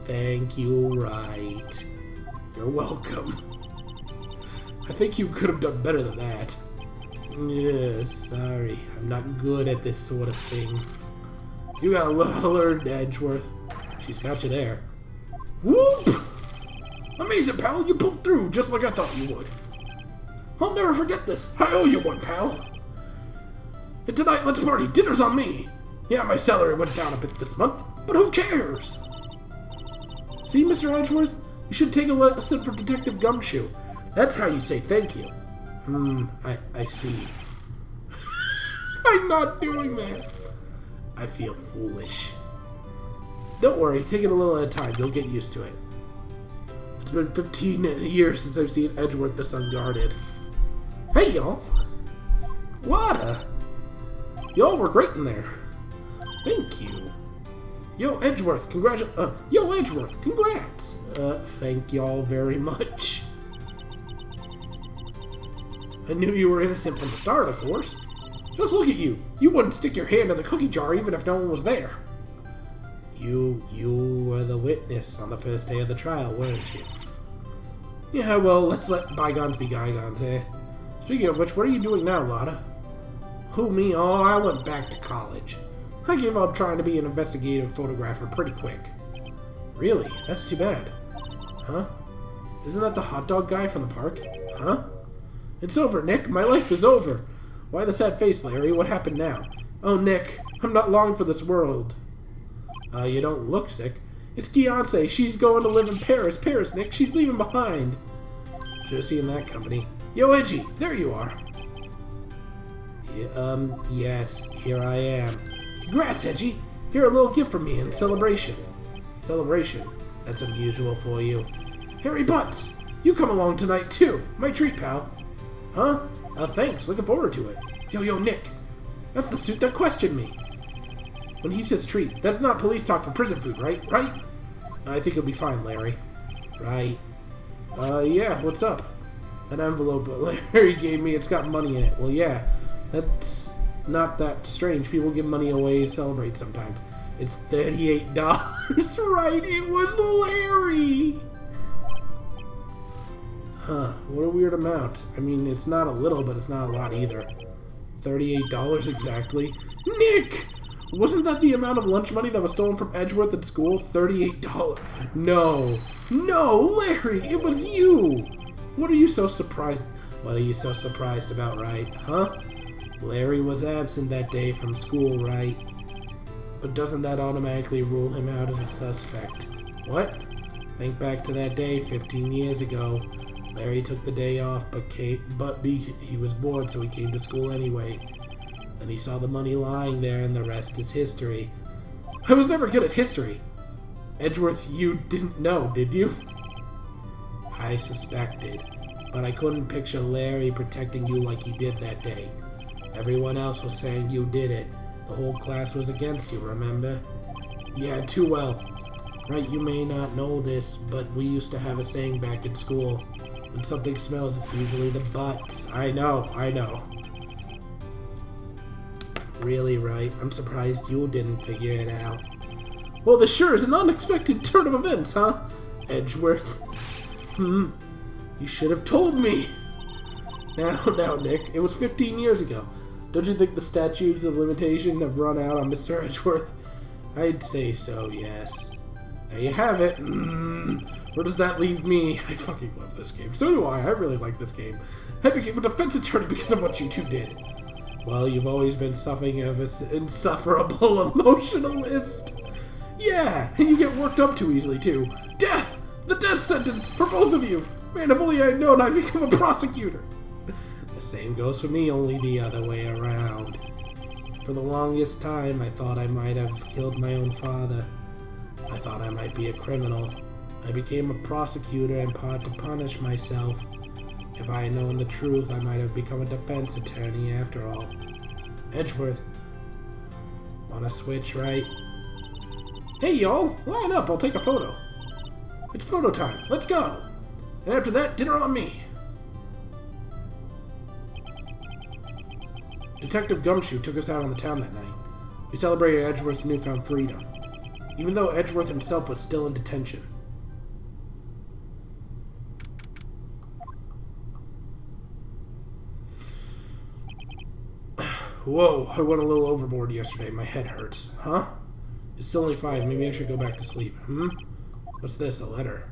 Thank you, Wright. You're welcome. I think you could have done better than that. Yeah, sorry. I'm not good at this sort of thing. You gotta learn, Edgeworth. She's got you there. Whoop! Amazing, pal. You pulled through just like I thought you would. I'll never forget this. I owe you one, pal. And tonight, let's party. Dinner's on me. Yeah, my salary went down a bit this month, but who cares? See, Mr. Edgeworth? You should take a lesson from Detective Gumshoe. That's how you say thank you. I see. I'm not doing that. I feel foolish. Don't worry, take it a little at a time. You'll get used to it. It's been 15 years since I've seen Edgeworth this unguarded. Hey, y'all. What? Y'all were great in there. Thank you. Yo, Edgeworth, congrats. Thank y'all very much. I knew you were innocent from the start, of course. Just look at you. You wouldn't stick your hand in the cookie jar even if no one was there. You were the witness on the first day of the trial, weren't you? Yeah, well, let's let bygones be bygones, eh? Speaking of which, what are you doing now, Lotta? Who, me? Oh, I went back to college. I gave up trying to be an investigative photographer pretty quick. Really? That's too bad. Huh? Isn't that the hot dog guy from the park? Huh? It's over, Nick. My life is over. Why the sad face, Larry? What happened now? Oh, Nick. I'm not long for this world. You don't look sick. It's Beyonce. She's going to live in Paris. Paris, Nick. She's leaving behind. Should have seen that company. Yo, Edgy. There you are. Yes. Here I am. Congrats, Edgy. Here, a little gift from me in celebration. Celebration? That's unusual for you. Harry Butts. You come along tonight, too. My treat, pal. Huh? Thanks. Looking forward to it. Yo, Nick. That's the suit that questioned me. When he says treat, that's not police talk for prison food, right? Right? I think it'll be fine, Larry. Right. Yeah, what's up? That envelope Larry gave me, it's got money in it. Well, yeah. That's not that strange. People give money away to celebrate sometimes. It's $38. Right, it was Larry! Huh, what a weird amount. I mean, it's not a little, but it's not a lot either. $38 exactly. Nick! Wasn't that the amount of lunch money that was stolen from Edgeworth at school? $38. No, Larry, it was you! What are you so surprised? What are you so surprised about, Wright? Huh? Larry was absent that day from school, right? But doesn't that automatically rule him out as a suspect? What? Think back to that day 15 years ago. Larry took the day off, but he was bored, so he came to school anyway. And he saw the money lying there, and the rest is history. I was never good at history. Edgeworth, you didn't know, did you? I suspected, but I couldn't picture Larry protecting you like he did that day. Everyone else was saying you did it. The whole class was against you, remember? Yeah, too well. Right, you may not know this, but we used to have a saying back in school. When something smells, it's usually the butts. I know. Really, Wright? I'm surprised you didn't figure it out. Well, this sure is an unexpected turn of events, huh? Edgeworth. You should have told me. Now, Nick, it was 15 years ago. Don't you think the statutes of limitation have run out on Mr. Edgeworth? I'd say so, yes. There you have it. Where does that leave me? I fucking love this game. So do I. I really like this game. I became a defense attorney because of what you two did. Well, you've always been something of an insufferable emotionalist. Yeah, and you get worked up too easily, too. Death! The death sentence for both of you! Man, if only I had known I'd become a prosecutor. The same goes for me, only the other way around. For the longest time, I thought I might have killed my own father. I thought I might be a criminal. I became a prosecutor in part to punish myself. If I had known the truth, I might have become a defense attorney after all. Edgeworth. Wanna switch, right? Hey, y'all! Line up, I'll take a photo. It's photo time. Let's go! And after that, dinner on me. Detective Gumshoe took us out on the town that night. We celebrated Edgeworth's newfound freedom, even though Edgeworth himself was still in detention. Whoa, I went a little overboard yesterday. My head hurts. Huh? It's still only 5. Maybe I should go back to sleep. What's this? A letter.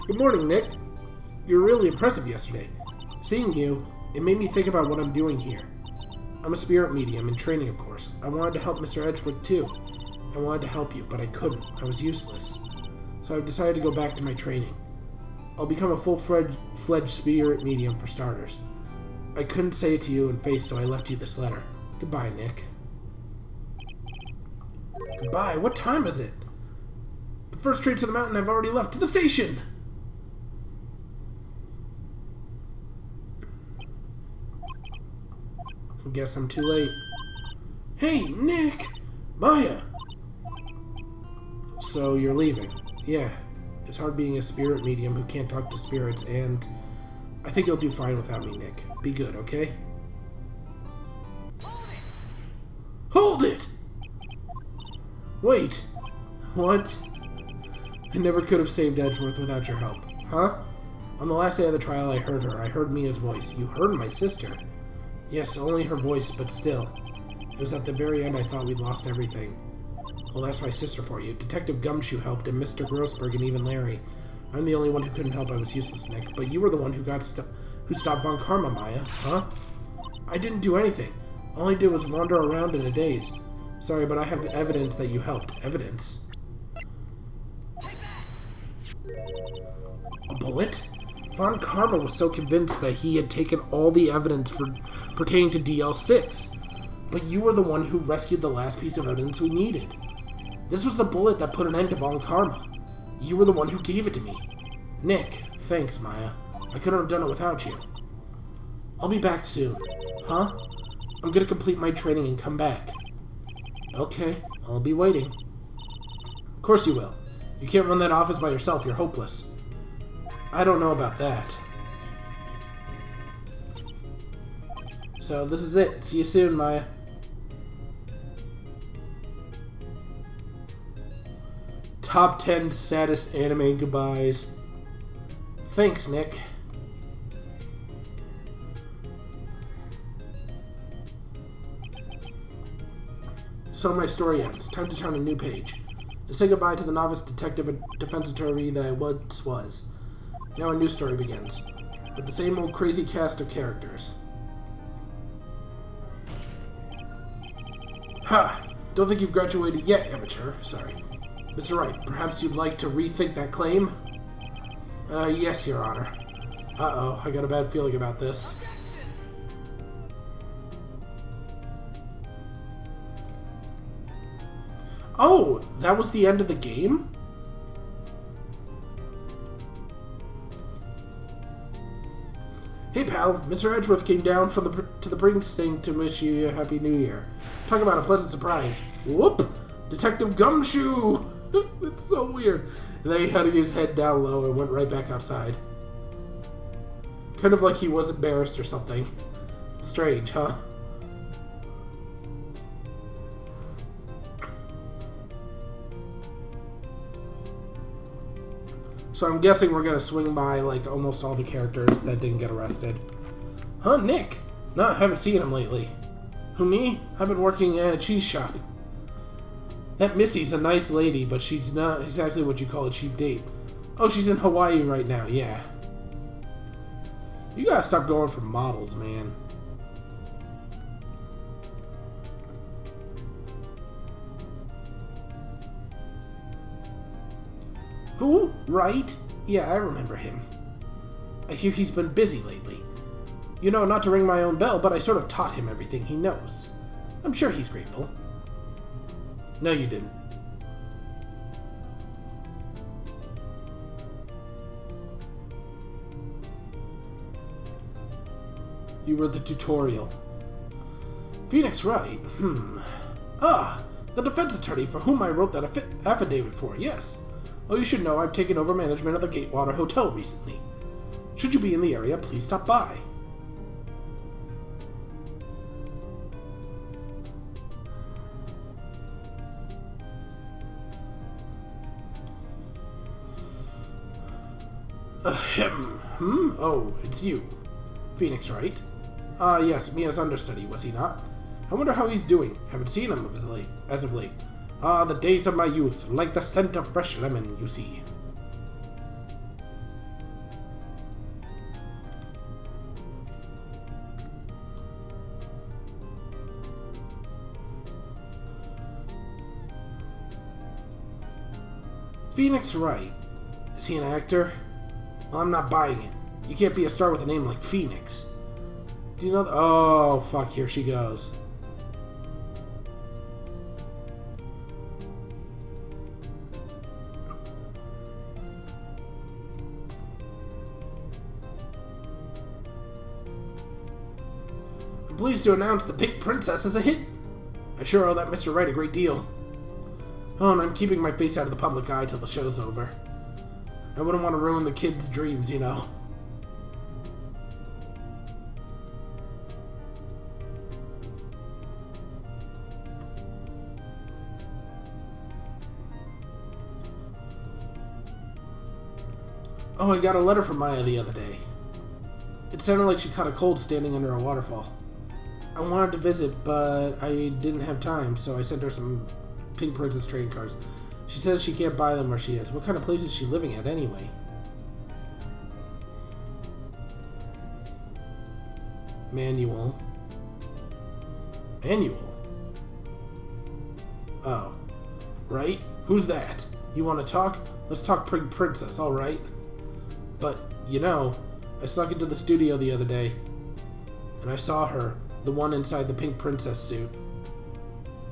Good morning, Nick. You were really impressive yesterday. Seeing you, it made me think about what I'm doing here. I'm a spirit medium in training, of course. I wanted to help Mr. Edgeworth, too. I wanted to help you, but I couldn't. I was useless. So I've decided to go back to my training. I'll become a full-fledged spirit medium for starters. I couldn't say it to you in face, so I left you this letter. Goodbye, Nick. Goodbye? What time is it? The first train to the mountain I've already left. To the station! I guess I'm too late. Hey, Nick! Maya! So you're leaving? Yeah. It's hard being a spirit medium who can't talk to spirits, and I think you'll do fine without me, Nick. Be good, okay? Hold it! Wait. What? I never could have saved Edgeworth without your help. Huh? On the last day of the trial, I heard her. I heard Mia's voice. You heard my sister? Yes, only her voice, but still. It was at the very end I thought we'd lost everything. Well, that's my sister for you. Detective Gumshoe helped, and Mr. Grossberg, and even Larry. I'm the only one who couldn't help. I was useless, Nick. But you were the one who stopped Von Karma, Maya. Huh? I didn't do anything. All I did was wander around in a daze. Sorry, but I have evidence that you helped. Evidence? A bullet? Von Karma was so convinced that he had taken all the evidence pertaining to DL6. But you were the one who rescued the last piece of evidence we needed. This was the bullet that put an end to Von Karma. You were the one who gave it to me. Nick, thanks, Maya. I couldn't have done it without you. I'll be back soon. Huh? I'm gonna complete my training and come back. Okay, I'll be waiting. Of course you will. You can't run that office by yourself. You're hopeless. I don't know about that. So this is it. See you soon, Maya. Top 10 saddest anime goodbyes. Thanks, Nick. So my story ends. Time to turn a new page. To say goodbye to the novice detective and defense attorney that I once was. Now a new story begins. With the same old crazy cast of characters. Ha! Don't think you've graduated yet, amateur. Sorry. Mr. Wright, perhaps you'd like to rethink that claim? Yes, Your Honor. Uh-oh, I got a bad feeling about this. Oh, that was the end of the game? Hey, pal. Mr. Edgeworth came down to the precinct to wish you a Happy New Year. Talk about a pleasant surprise. Whoop! Detective Gumshoe! It's so weird. And then he had his head down low and went right back outside. Kind of like he was embarrassed or something. Strange, huh? So I'm guessing we're going to swing by like almost all the characters that didn't get arrested. Huh, Nick? No, I haven't seen him lately. Who, me? I've been working at a cheese shop. That Missy's a nice lady, but she's not exactly what you call a cheap date. Oh, she's in Hawaii right now, yeah. You gotta stop going for models, man. Who? Wright? Yeah, I remember him. I hear he's been busy lately. You know, not to ring my own bell, but I sort of taught him everything he knows. I'm sure he's grateful. No, you didn't. You were the tutorial. Phoenix Wright? Ah, the defense attorney for whom I wrote that affidavit for, yes. Oh, you should know I've taken over management of the Gatewater Hotel recently. Should you be in the area, please stop by. Oh, it's you. Phoenix, right? Yes, me as understudy, was he not? I wonder how he's doing. Haven't seen him as of late. The days of my youth, like the scent of fresh lemon, you see. Phoenix Wright. Is he an actor? Well, I'm not buying it. You can't be a star with a name like Phoenix. Do you know oh, fuck, here she goes. I'm pleased to announce The Pink Princess is a hit. I sure owe that Mr. Wright a great deal. Oh, and I'm keeping my face out of the public eye till the show's over. I wouldn't want to ruin the kids' dreams, you know. Oh, I got a letter from Maya the other day. It sounded like she caught a cold standing under a waterfall. I wanted to visit, but I didn't have time, so I sent her some Pink Princess trading cards. She says she can't buy them where she is. What kind of place is she living at, anyway? Manual. Manual? Oh. Right? Who's that? You want to talk? Let's talk Pink Princess, alright? But, you know, I snuck into the studio the other day, and I saw her, the one inside the Pink Princess suit.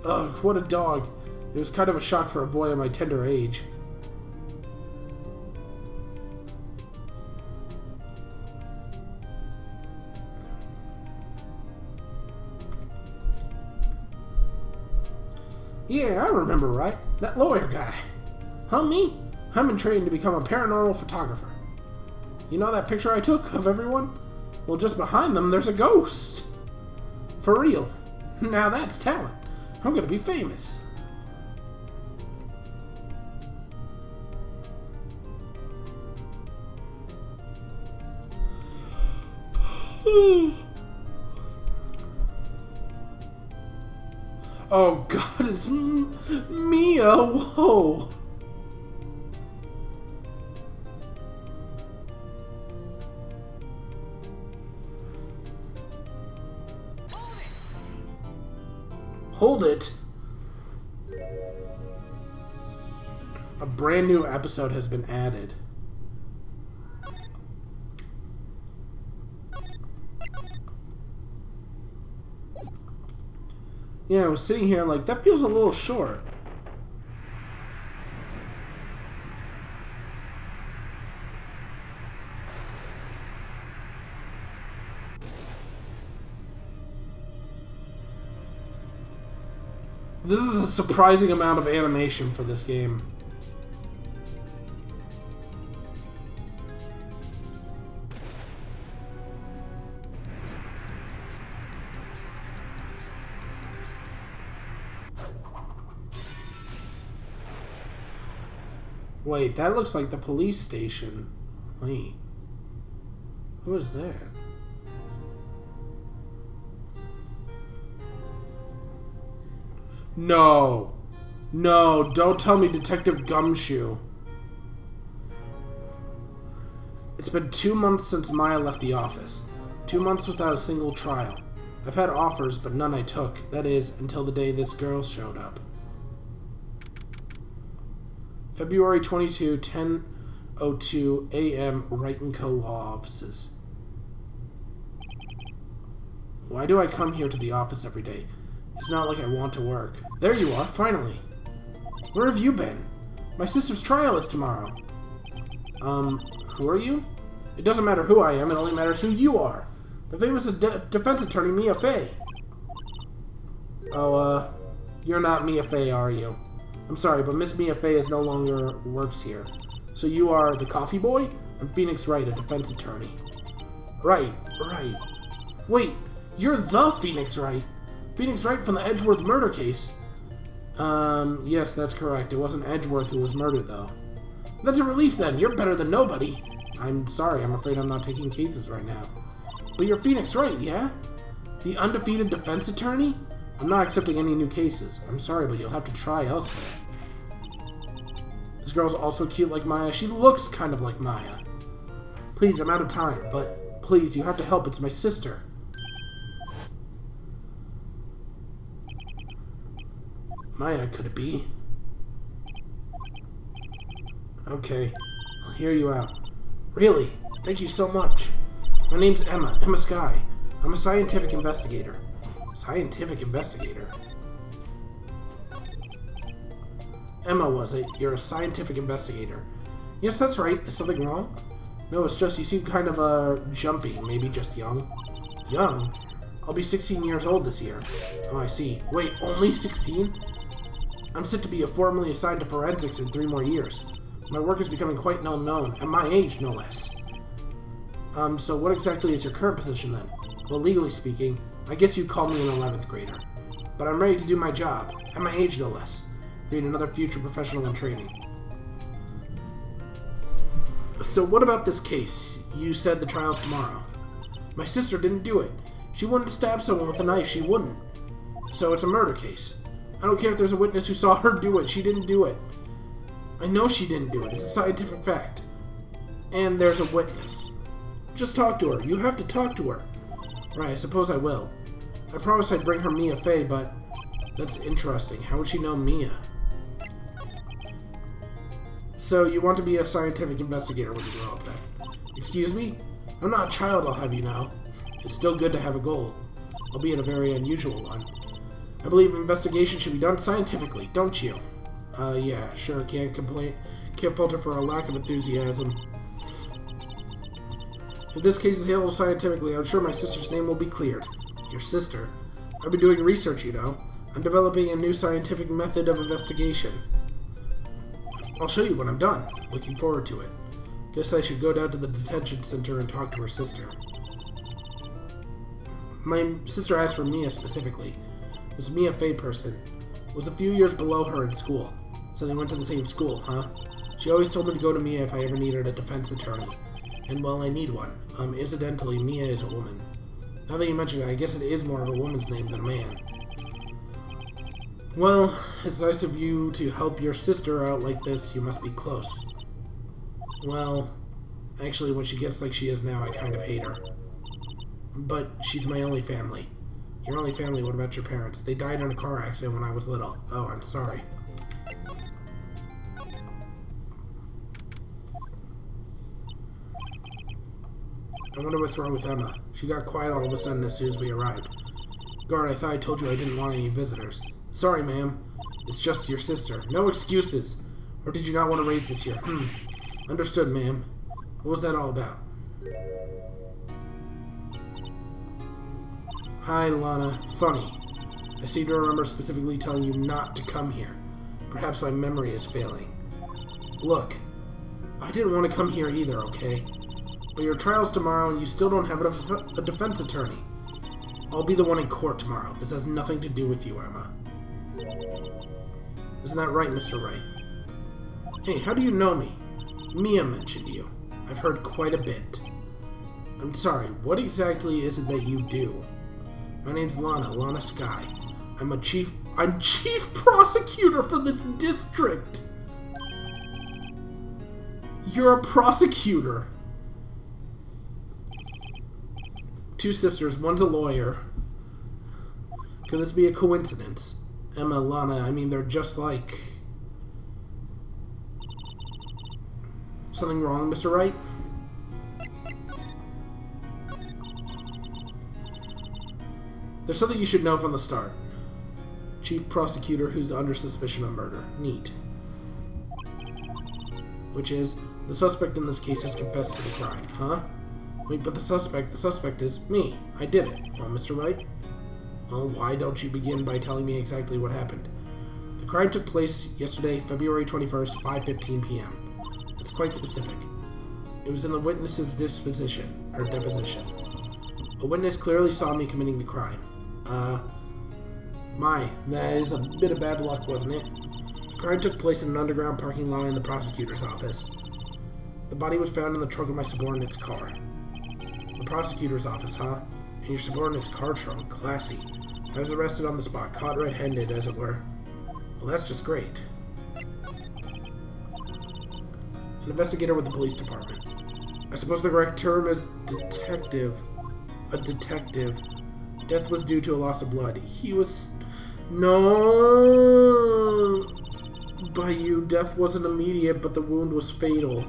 Ugh, what a dog. It was kind of a shock for a boy of my tender age. Yeah, I remember, right? That lawyer guy. Huh, me? I'm in training to become a paranormal photographer. You know that picture I took of everyone? Well, just behind them, there's a ghost. For real. Now that's talent. I'm gonna be famous. Oh god, it's Mia! Whoa! Hold it! A brand new episode has been added. Yeah, I was sitting here like, that feels a little short. This is a surprising amount of animation for this game. Wait, that looks like the police station. Wait. Who is that? No. No, don't tell me Detective Gumshoe. It's been 2 months since Maya left the office. 2 months without a single trial. I've had offers, but none I took. That is, until the day this girl showed up. February 22, 10:02 a.m. Wright & Co. Law Offices. Why do I come here to the office every day? It's not like I want to work. There you are, finally. Where have you been? My sister's trial is tomorrow. Who are you? It doesn't matter who I am, it only matters who you are. The famous defense attorney, Mia Fey. Oh, you're not Mia Fey, are you? I'm sorry, but Miss Mia Fey no longer works here. So you are the coffee boy? I'm Phoenix Wright, a defense attorney. Right. Wait, you're the Phoenix Wright. Phoenix Wright from the Edgeworth murder case. Yes, that's correct. It wasn't Edgeworth who was murdered, though. That's a relief, then. You're better than nobody. I'm sorry, I'm afraid I'm not taking cases right now. But you're Phoenix Wright, yeah? The undefeated defense attorney? I'm not accepting any new cases. I'm sorry, but you'll have to try elsewhere. This girl's also cute like Maya. She looks kind of like Maya. Please, I'm out of time, but please, you have to help. It's my sister. Maya, could it be? Okay, I'll hear you out. Really? Thank you so much. My name's Emma Sky. I'm a scientific investigator. Scientific investigator? Emma, was it? You're a scientific investigator. Yes, that's right. Is something wrong? No, it's just you seem kind of, jumpy. Maybe just young. Young? I'll be 16 years old this year. Oh, I see. Wait, only 16? I'm set to be formally assigned to forensics in 3 more years. My work is becoming quite well known, at my age, no less. So what exactly is your current position then? Well, legally speaking, I guess you'd call me an 11th grader. But I'm ready to do my job, at my age, no less. Being another future professional in training. So what about this case? You said the trial's tomorrow. My sister didn't do it. She wouldn't stab someone with a knife, she wouldn't. So it's a murder case. I don't care if there's a witness who saw her do it, she didn't do it. I know she didn't do it, it's a scientific fact. And there's a witness. Just talk to her, you have to talk to her. Right, I suppose I will. I promised I'd bring her Mia Fey, but that's interesting. How would she know Mia? So, you want to be a scientific investigator when you grow up then? Excuse me? I'm not a child, I'll have you know. It's still good to have a goal, albeit a very unusual one. I believe investigation should be done scientifically, don't you? Yeah, sure, can't complain. Can't falter for a lack of enthusiasm. If this case is handled scientifically, I'm sure my sister's name will be cleared. Your sister? I've been doing research, you know. I'm developing a new scientific method of investigation. I'll show you when I'm done. Looking forward to it. Guess I should go down to the detention center and talk to her sister. My sister asked for Mia specifically. This Mia Fey person was a few years below her in school, so they went to the same school, huh? She always told me to go to Mia if I ever needed a defense attorney. And, well, I need one. Incidentally, Mia is a woman. Now that you mention it, I guess it is more of a woman's name than a man. Well, it's nice of you to help your sister out like this. You must be close. Well, actually, when she gets like she is now, I kind of hate her. But she's my only family. Your only family? What about your parents? They died in a car accident when I was little. Oh, I'm sorry. I wonder what's wrong with Emma. She got quiet all of a sudden as soon as we arrived. Guard, I thought I told you I didn't want any visitors. Sorry, ma'am. It's just your sister. No excuses. Or did you not want to raise this here? Understood, ma'am. What was that all about? Hi, Lana. Funny. I seem to remember specifically telling you not to come here. Perhaps my memory is failing. Look, I didn't want to come here either, okay? But your trial's tomorrow and you still don't have a defense attorney. I'll be the one in court tomorrow. This has nothing to do with you, Emma. Isn't that right, Mr. Wright? Hey, how do you know me? Mia mentioned you. I've heard quite a bit. I'm sorry, what exactly is it that you do? My name's Lana Sky. I'm I'm chief prosecutor for this district. You're a prosecutor. 2 sisters, one's a lawyer. Could this be a coincidence? Emma, Lana, I mean, they're just like... Something wrong, Mr. Wright? There's something you should know from the start. Chief prosecutor who's under suspicion of murder. Neat. Which is, the suspect in this case has confessed to the crime. Huh? Wait, but the suspect is me. I did it. Well, Mr. Wright? Well, why don't you begin by telling me exactly what happened? The crime took place yesterday, February 21st, 5:15 p.m. It's quite specific. It was in the witness's deposition. A witness clearly saw me committing the crime. That is a bit of bad luck, wasn't it? The crime took place in an underground parking lot in the prosecutor's office. The body was found in the trunk of my subordinate's car. The prosecutor's office, huh? In your subordinate's car trunk. Classy. I was arrested on the spot, caught red-handed, as it were. Well, that's just great. An investigator with the police department. I suppose the correct term is detective. A detective. Death was due to a loss of blood. He was... No... By you, death wasn't immediate, but the wound was fatal.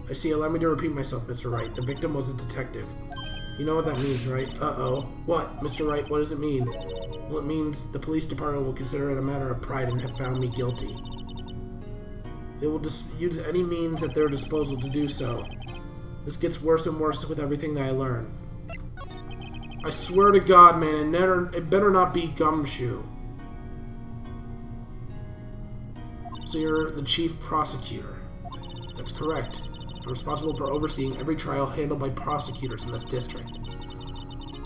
I see. Allow me to repeat myself, Mr. Wright. The victim was a detective. You know what that means, right? Uh-oh. What? Mr. Wright, what does it mean? Well, it means the police department will consider it a matter of pride and have found me guilty. They will just use any means at their disposal to do so. This gets worse and worse with everything that I learn. I swear to God, man, it better not be Gumshoe. So you're the chief prosecutor. That's correct. I'm responsible for overseeing every trial handled by prosecutors in this district.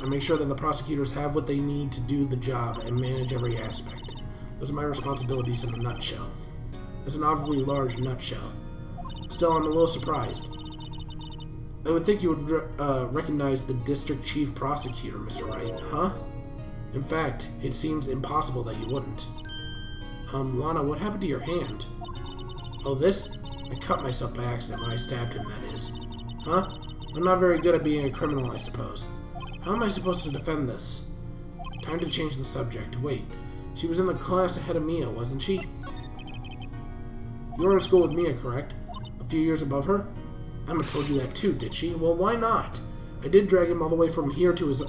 I make sure that the prosecutors have what they need to do the job and manage every aspect. Those are my responsibilities in a nutshell. It's an awfully large nutshell. Still, I'm a little surprised. I would think you would recognize the district chief prosecutor, Mr. Wright, huh? In fact, it seems impossible that you wouldn't. Lana, what happened to your hand? Oh, this? I cut myself by accident when I stabbed him, that is. Huh? I'm not very good at being a criminal, I suppose. How am I supposed to defend this? Time to change the subject. Wait, she was in the class ahead of Mia, wasn't she? You were in school with Mia, correct? A few years above her? Emma told you that too, did she? Well, why not? I did drag him all the way from here to his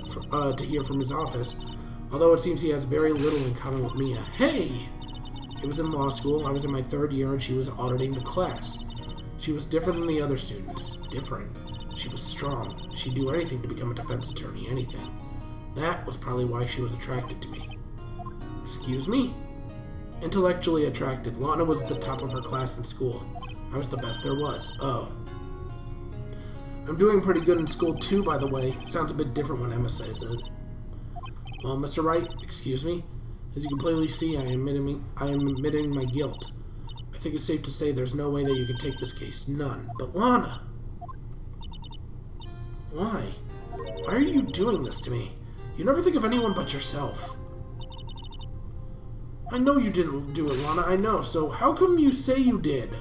here from his office, although it seems he has very little in common with Mia. Hey! It was in law school, I was in my 3rd year, and she was auditing the class. She was different than the other students. Different. She was strong. She'd do anything to become a defense attorney, anything. That was probably why she was attracted to me. Excuse me? Intellectually attracted. Lana was at the top of her class in school. I was the best there was. Oh. I'm doing pretty good in school too, by the way. Sounds a bit different when Emma says it. Well, Mr. Wright, excuse me? As you can plainly see, I am admitting my guilt. I think it's safe to say there's no way that you can take this case. None. But Lana! Why? Why are you doing this to me? You never think of anyone but yourself. I know you didn't do it, Lana, I know. So how come you say you did?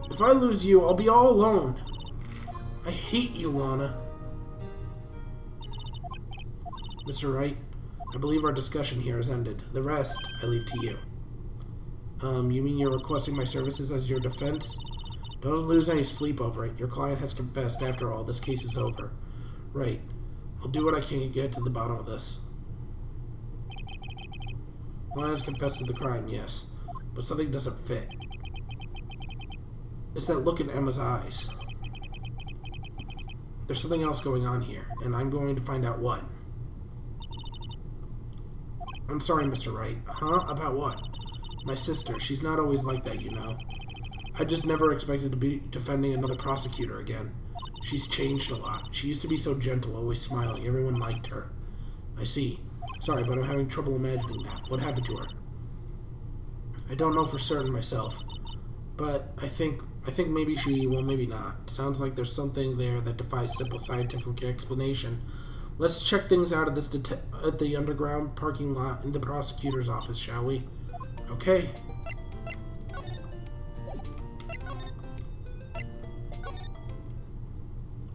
If I lose you, I'll be all alone. I hate you, Lana. Mr. Wright, I believe our discussion here has ended. The rest, I leave to you. You mean you're requesting my services as your defense? Don't lose any sleep over it. Your client has confessed. After all, this case is over. Right. I'll do what I can to get to the bottom of this. Lana has confessed to the crime, yes. But something doesn't fit. It's that look in Emma's eyes. There's something else going on here, and I'm going to find out what. I'm sorry, Mr. Wright. Huh? About what? My sister. She's not always like that, you know. I just never expected to be defending another prosecutor again. She's changed a lot. She used to be so gentle, always smiling. Everyone liked her. I see. Sorry, but I'm having trouble imagining that. What happened to her? I don't know for certain myself. But I think maybe she, well, maybe not. Sounds like there's something there that defies simple scientific explanation. Let's check things out at the underground parking lot in the prosecutor's office, shall we? Okay.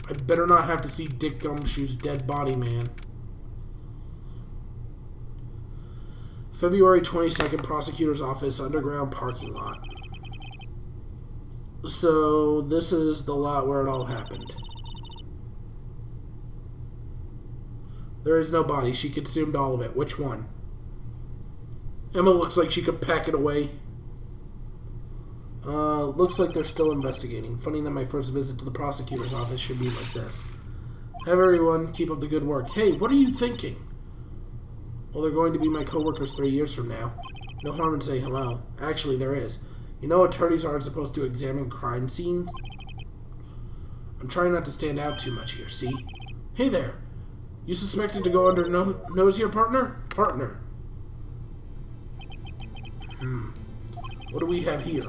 I better not have to see Dick Gumshoe's dead body, man. February 22nd, prosecutor's office, underground parking lot. So, this is the lot where it all happened. There is no body. She consumed all of it. Which one? Emma looks like she could pack it away. Looks like they're still investigating. Funny that my first visit to the prosecutor's office should be like this. Have everyone keep up the good work. Hey, what are you thinking? Well, they're going to be my co-workers 3 years from now. No harm in saying hello. Actually, there is. You know attorneys aren't supposed to examine crime scenes? I'm trying not to stand out too much here, see? Hey there! You suspected to go under nose here, partner? Partner. What do we have here?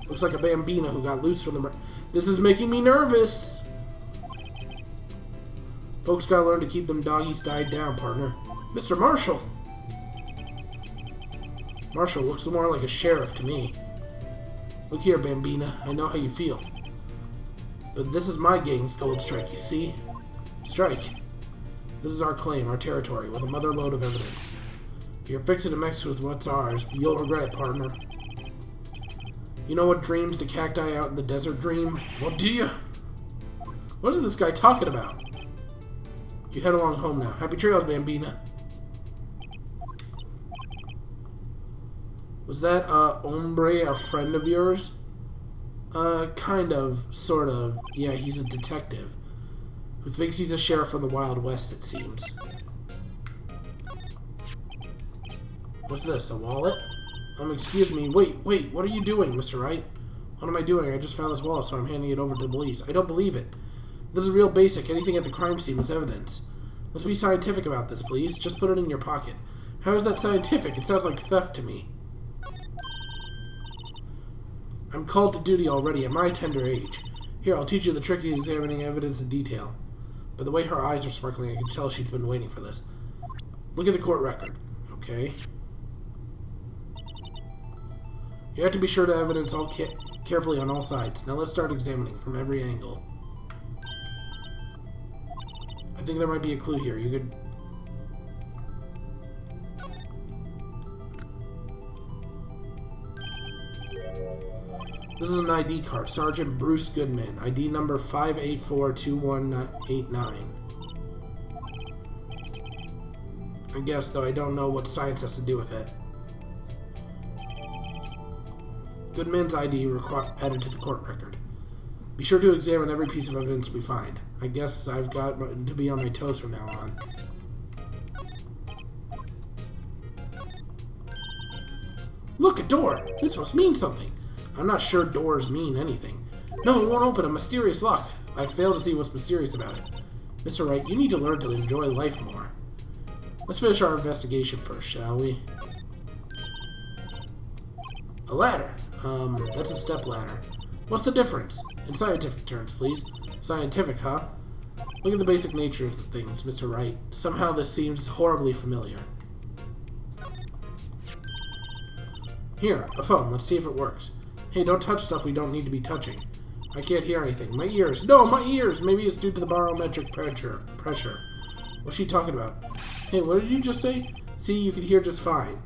Looks like a bambina who got loose from the... This is making me nervous! Folks gotta learn to keep them doggies tied down, partner. Mr. Marshall! Marshall looks more like a sheriff to me. Look here, bambina. I know how you feel. But this is my gang's gold strike, you see? Strike. This is our claim, our territory, with a mother load of evidence. If you're fixing to mix with what's ours, you'll regret it, partner. You know what dreams the cacti out in the desert dream? Well, do you? What is this guy talking about? You head along home now. Happy trails, bambina. Was that, hombre a friend of yours? Kind of, sort of. Yeah, he's a detective. Who thinks he's a sheriff from the Wild West, it seems. What's this, a wallet? Excuse me. Wait, what are you doing, Mr. Wright? What am I doing? I just found this wallet, so I'm handing it over to the police. I don't believe it. This is real basic. Anything at the crime scene is evidence. Let's be scientific about this, please. Just put it in your pocket. How is that scientific? It sounds like theft to me. I'm called to duty already at my tender age. Here, I'll teach you the trick of examining evidence in detail. By the way her eyes are sparkling, I can tell she's been waiting for this. Look at the court record. Okay. You have to be sure to evidence all carefully on all sides. Now let's start examining from every angle. I think there might be a clue here. You could... This is an ID card. Sergeant Bruce Goodman. ID number 5842189. I guess, though, I don't know what science has to do with it. Goodman's ID added to the court record. Be sure to examine every piece of evidence we find. I guess I've got to be on my toes from now on. Look, a door! This must mean something. I'm not sure doors mean anything. No, it won't open. A mysterious lock. I fail to see what's mysterious about it. Mr. Wright, you need to learn to enjoy life more. Let's finish our investigation first, shall we? A ladder. That's a step ladder. What's the difference? In scientific terms, please. Scientific, huh? Look at the basic nature of the things, Mr. Wright. Somehow this seems horribly familiar. Here, a phone. Let's see if it works. Hey, don't touch stuff we don't need to be touching. I can't hear anything. My ears. No, my ears! Maybe it's due to the barometric pressure. What's she talking about? Hey, what did you just say? See, you can hear just fine.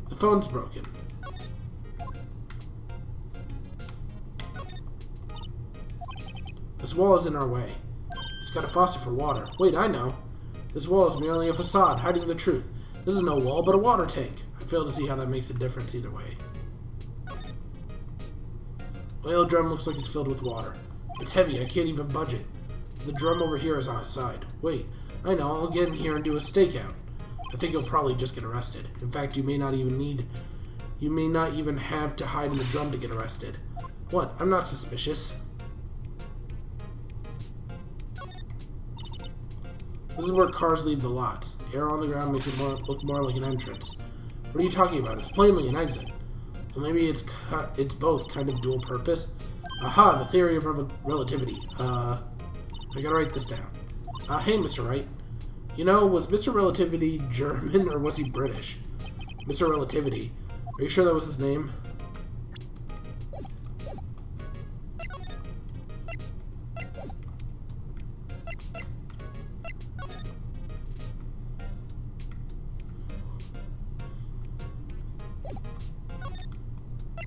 The phone's broken. This wall is in our way. It's got a faucet for water. Wait, I know. This wall is merely a facade, hiding the truth. This is no wall, but a water tank. I fail to see how that makes a difference either way. Oil drum looks like it's filled with water. It's heavy, I can't even budge it. The drum over here is on its side. Wait, I know, I'll get in here and do a stakeout. I think you'll probably just get arrested. In fact, you may not even have to hide in the drum to get arrested. What? I'm not suspicious. This is where cars leave the lots. The air on the ground makes it look more like an entrance. What are you talking about? It's plainly an exit. Well, maybe it's both, kind of dual purpose. Aha, the theory of relativity. I gotta write this down. Hey, Mr. Wright. You know, was Mr. Relativity German or was he British? Mr. Relativity. Are you sure that was his name?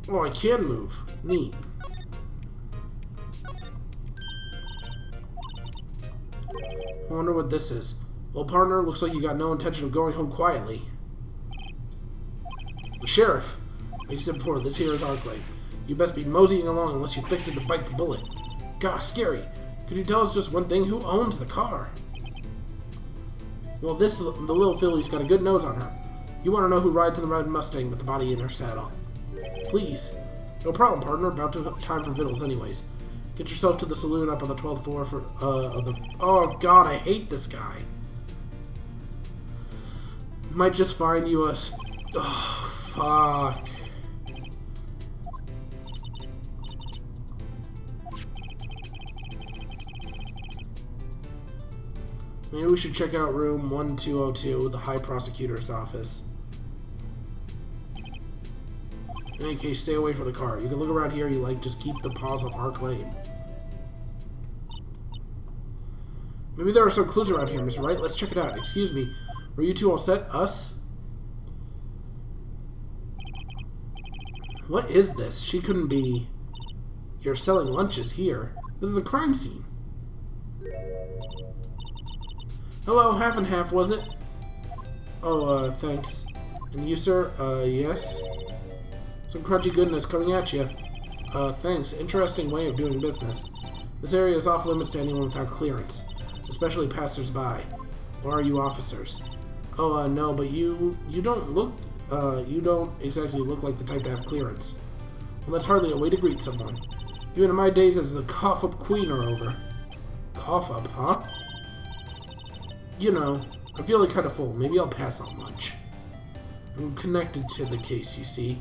Oh, I can move. Neat. I wonder what this is. Well, partner, looks like you got no intention of going home quietly. Sheriff, like you said before, this here is our claim. You best be moseying along unless you fix it to bite the bullet. Gosh, scary. Could you tell us just one thing? Who owns the car? Well, the little filly's got a good nose on her. You want to know who rides in the red Mustang with the body in her saddle? Please. No problem, partner. About time for vittles anyways. Get yourself to the saloon up on the 12th floor for, Oh, God, I hate this guy. Might just find you a... Oh, fuck. Maybe we should check out room 1202, the High Prosecutor's office. In any case, stay away from the car. You can look around here you like, just keep the paws off our claim. Maybe there are some clues around here, Mr. Wright. Let's check it out. Excuse me. Were you two all set? Us? What is this? She couldn't be... You're selling lunches here. This is a crime scene. Hello, half and half, was it? Oh, thanks. And you, sir? Yes? Some crunchy goodness coming at you. Thanks. Interesting way of doing business. This area is off limits to anyone without clearance, especially passers-by. Or are you officers? Oh, no, but you don't look, you don't exactly look like the type to have clearance. Well, that's hardly a way to greet someone. Even in my days as the cough-up queen are over. Cough-up, huh? You know, I'm feeling kind of full. Maybe I'll pass on lunch. I'm connected to the case, you see.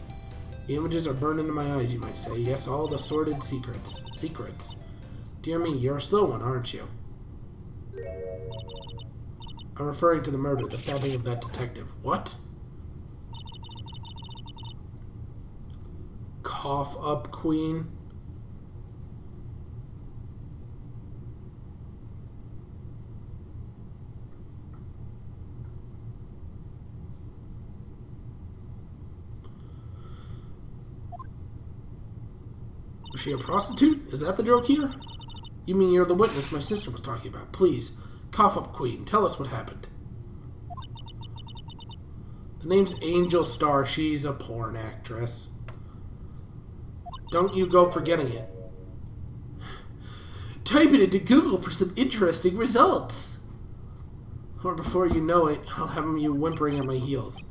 The images are burned into my eyes, you might say. Yes, all the sordid secrets. Secrets. Dear me, you're a slow one, aren't you? I'm referring to the murder, the stabbing of that detective. What? Cough up, queen. Was she a prostitute? Is that the joke here? You mean you're the witness my sister was talking about? Please, cough up, queen. Tell us what happened. The name's Angel Star. She's a porn actress. Don't you go forgetting it. Type it into Google for some interesting results. Or before you know it, I'll have you whimpering at my heels.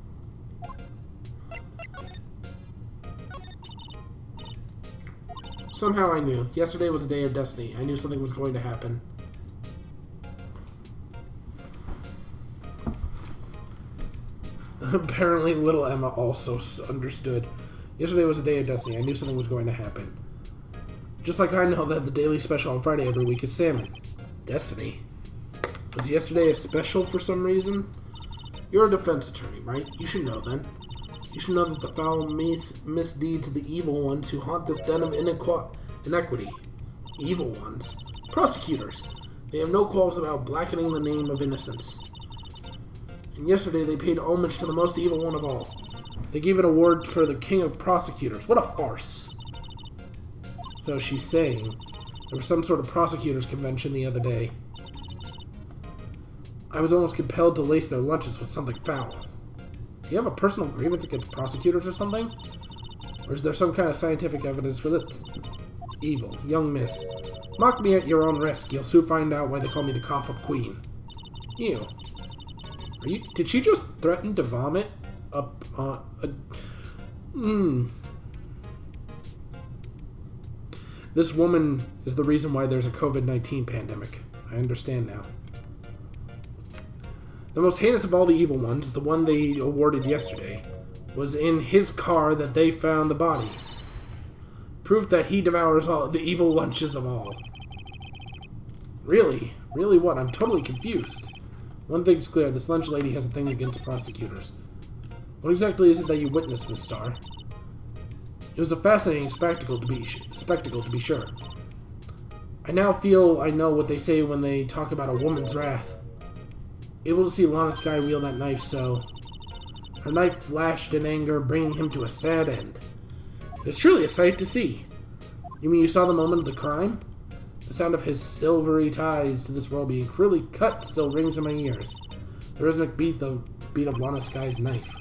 Somehow I knew. Yesterday was a day of destiny. I knew something was going to happen. Apparently little Emma also understood. Yesterday was a day of destiny. I knew something was going to happen. Just like I know that the daily special on Friday every week is salmon. Destiny. Was yesterday a special for some reason? You're a defense attorney, right? You should know then. You should know that the foul misdeeds of the evil ones who haunt this den of inequity. Evil ones. Prosecutors. They have no qualms about blackening the name of innocence. And yesterday they paid homage to the most evil one of all. They gave an award for the king of prosecutors. What a farce. So she's saying there was some sort of prosecutors convention the other day. I was almost compelled to lace their lunches with something foul. Do you have a personal grievance against prosecutors or something? Or is there some kind of scientific evidence for this? Evil. Young miss. Mock me at your own risk. You'll soon find out why they call me the cough-up queen. Ew. Did she just threaten to vomit up This woman is the reason why there's a COVID-19 pandemic. I understand now. The most heinous of all the evil ones, the one they awarded yesterday, was in his car that they found the body. Proof that he devours all the evil lunches of all. Really? Really what? I'm totally confused. One thing's clear, this lunch lady has a thing against prosecutors. What exactly is it that you witnessed, Miss Starr? It was a fascinating spectacle to be sure. I now feel I know what they say when they talk about a woman's wrath. Able to see Lana Skye wield that knife, so... Her knife flashed in anger, bringing him to a sad end. It's truly a sight to see. You mean you saw the moment of the crime? The sound of his silvery ties to this world being cruelly cut still rings in my ears. The rhythmic beat of Lana Skye's knife.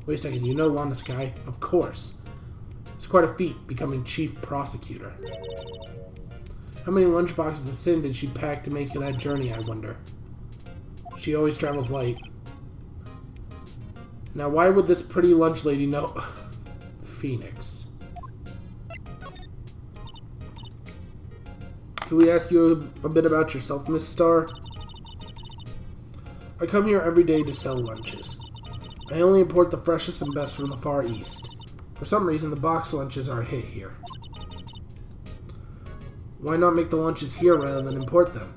Wait a second, you know Lana Skye? Of course. It's quite a feat, becoming chief prosecutor. How many lunchboxes of sin did she pack to make that journey, I wonder? She always travels light. Now, why would this pretty lunch lady know... Phoenix. Can we ask you a bit about yourself, Miss Starr? I come here every day to sell lunches. I only import the freshest and best from the Far East. For some reason, the box lunches are a hit here. Why not make the lunches here rather than import them?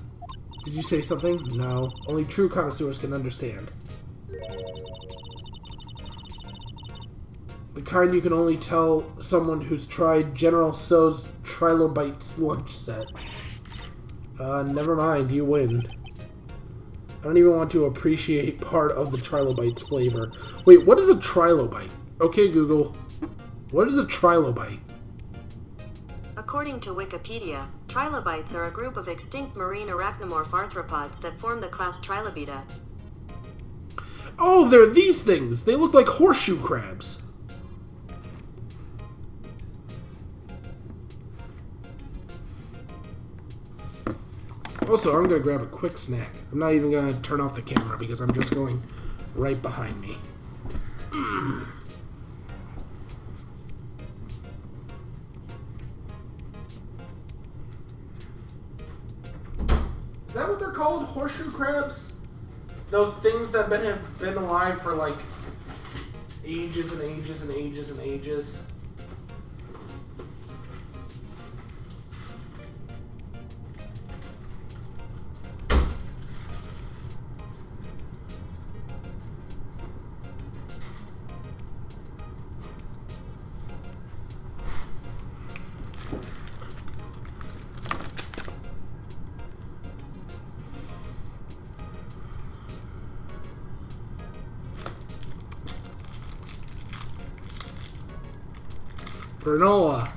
Did you say something? No. Only true connoisseurs can understand. The kind you can only tell someone who's tried General Tso's Trilobites lunch set. Never mind, you win. I don't even want to appreciate part of the Trilobites flavor. Wait, what is a Trilobite? Okay, Google. What is a Trilobite? According to Wikipedia, trilobites are a group of extinct marine arachnomorph arthropods that form the class Trilobita. Oh, they're these things! They look like horseshoe crabs. Also, I'm going to grab a quick snack. I'm not even going to turn off the camera because I'm just going right behind me. Is that what they're called? Horseshoe crabs? Those things that have been alive for like ages and ages and ages and ages. Granola.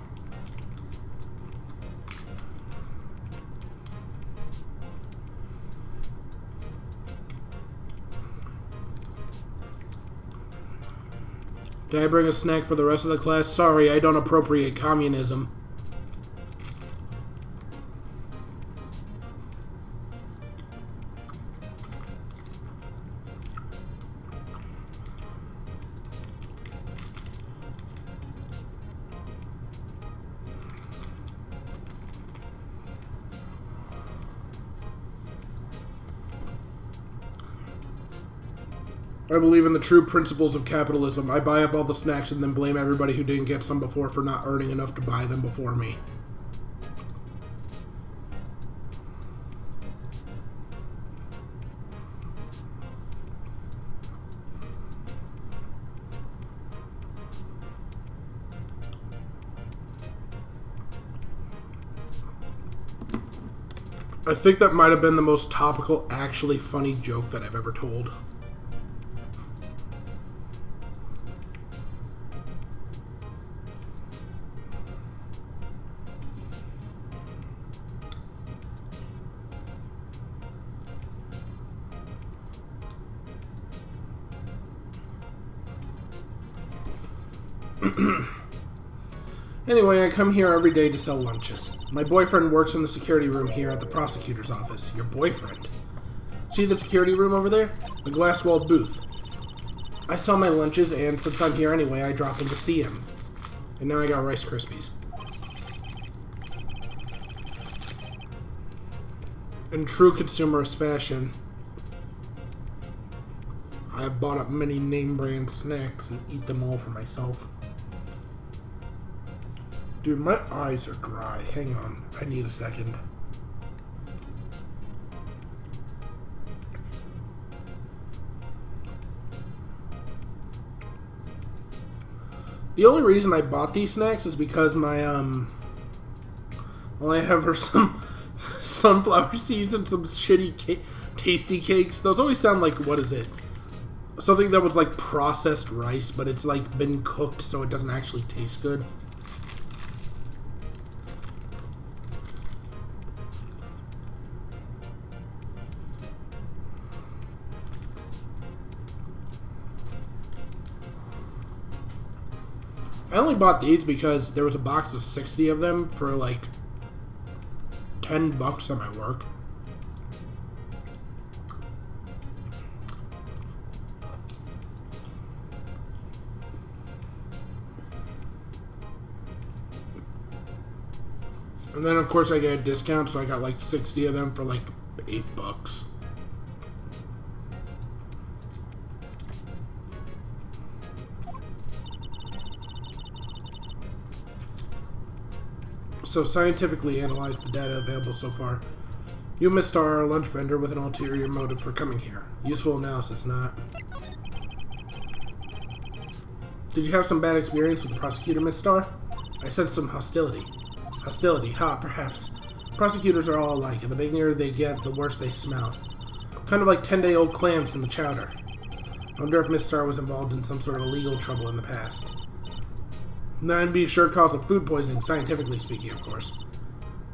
Did I bring a snack for the rest of the class? Sorry, I don't appropriate communism. I believe in the true principles of capitalism. I buy up all the snacks and then blame everybody who didn't get some before for not earning enough to buy them before me. I think that might have been the most topical, actually funny joke that I've ever told. Anyway, I come here every day to sell lunches. My boyfriend works in the security room here at the prosecutor's office. Your boyfriend? See the security room over there? The glass-walled booth. I sell my lunches, and since I'm here anyway, I drop in to see him. And now I got Rice Krispies. In true consumerist fashion, I have bought up many name-brand snacks and eat them all for myself. Dude, my eyes are dry. Hang on. I need a second. The only reason I bought these snacks is because my, well, I have her some sunflower seeds and some shitty tasty cakes. Those always sound like, what is it? Something that was like processed rice, but it's like been cooked so it doesn't actually taste good. I only bought these because there was a box of 60 of them for like $10 at my work. And then of course I get a discount, so I got like 60 of them for like $8. So scientifically analyze the data available so far. You, Miss Star, are a lunch vendor with an ulterior motive for coming here. Useful analysis, not. Did you have some bad experience with the prosecutor, Miss Star? I sense some hostility. Hostility, ha, perhaps. Prosecutors are all alike, and the bigger they get, the worse they smell. Kind of like 10-day-old clams from the chowder. I wonder if Miss Star was involved in some sort of illegal trouble in the past. That'd be a sure cause of food poisoning, scientifically speaking, of course.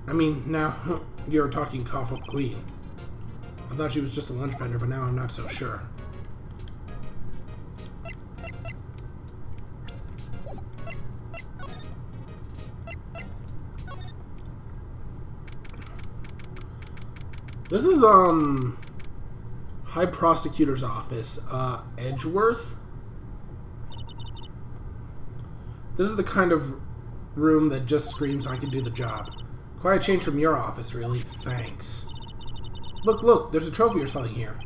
I mean, now, you're talking cough-up queen. I thought she was just a lunch vendor, but now I'm not so sure. This is, High Prosecutor's Office, Edgeworth? This is the kind of room that just screams I can do the job. Quite a change from your office, really. Thanks. Look, there's a trophy you're selling here.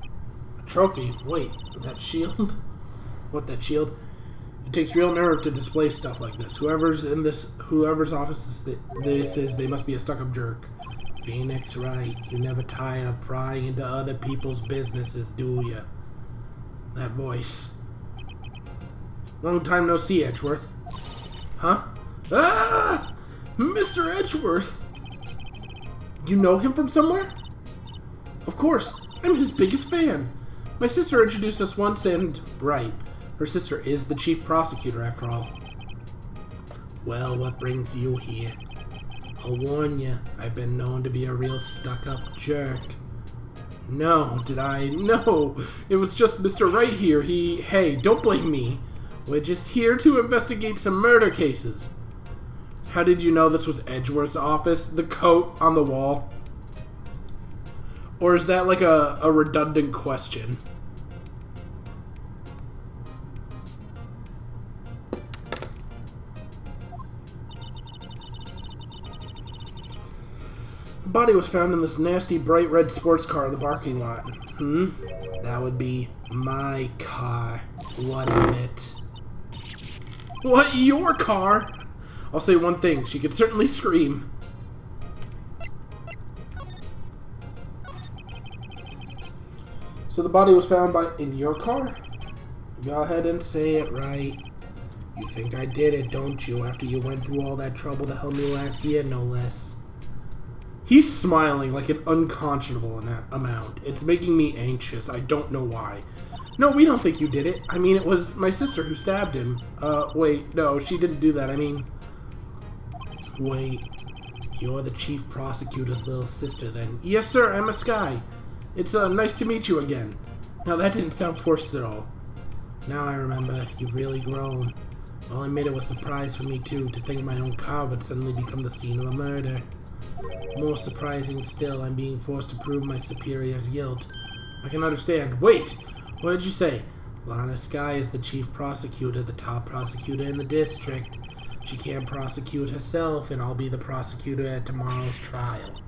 A trophy? Wait, that shield? What, that shield? It takes real nerve to display stuff like this. Whoever's office this is, they must be a stuck-up jerk. Phoenix Wright, you never tire of prying into other people's businesses, do ya? That voice. Long time no see, Edgeworth. Huh? Ah! Mr. Edgeworth! You know him from somewhere? Of course, I'm his biggest fan. My sister introduced us once and... Right. Her sister is the chief prosecutor, after all. Well, what brings you here? I'll warn you, I've been known to be a real stuck-up jerk. No, did I? No! It was just Mr. Wright here. Hey, don't blame me. We're just here to investigate some murder cases. How did you know this was Edgeworth's office? The coat on the wall? Or is that like a redundant question? The body was found in this nasty bright red sports car in the parking lot. That would be my car. What of it? What, your car? I'll say one thing, she could certainly scream. So the body was found in your car? Go ahead and say it, right. You think I did it, don't you, after you went through all that trouble to help me last year, no less. He's smiling like an unconscionable amount. It's making me anxious. I don't know why. No, we don't think you did it. I mean, it was my sister who stabbed him. Wait, no, she didn't do that. I mean... Wait, you're the chief prosecutor's little sister, then? Yes, sir, Emma Skye. It's, nice to meet you again. Now, that didn't sound forced at all. Now I remember, you've really grown. I'll admit it was a surprise for me, too, to think my own car would suddenly become the scene of a murder. More surprising still, I'm being forced to prove my superior's guilt. I can understand. Wait! What did you say? Lana Skye is the chief prosecutor, the top prosecutor in the district. She can't prosecute herself, and I'll be the prosecutor at tomorrow's trial.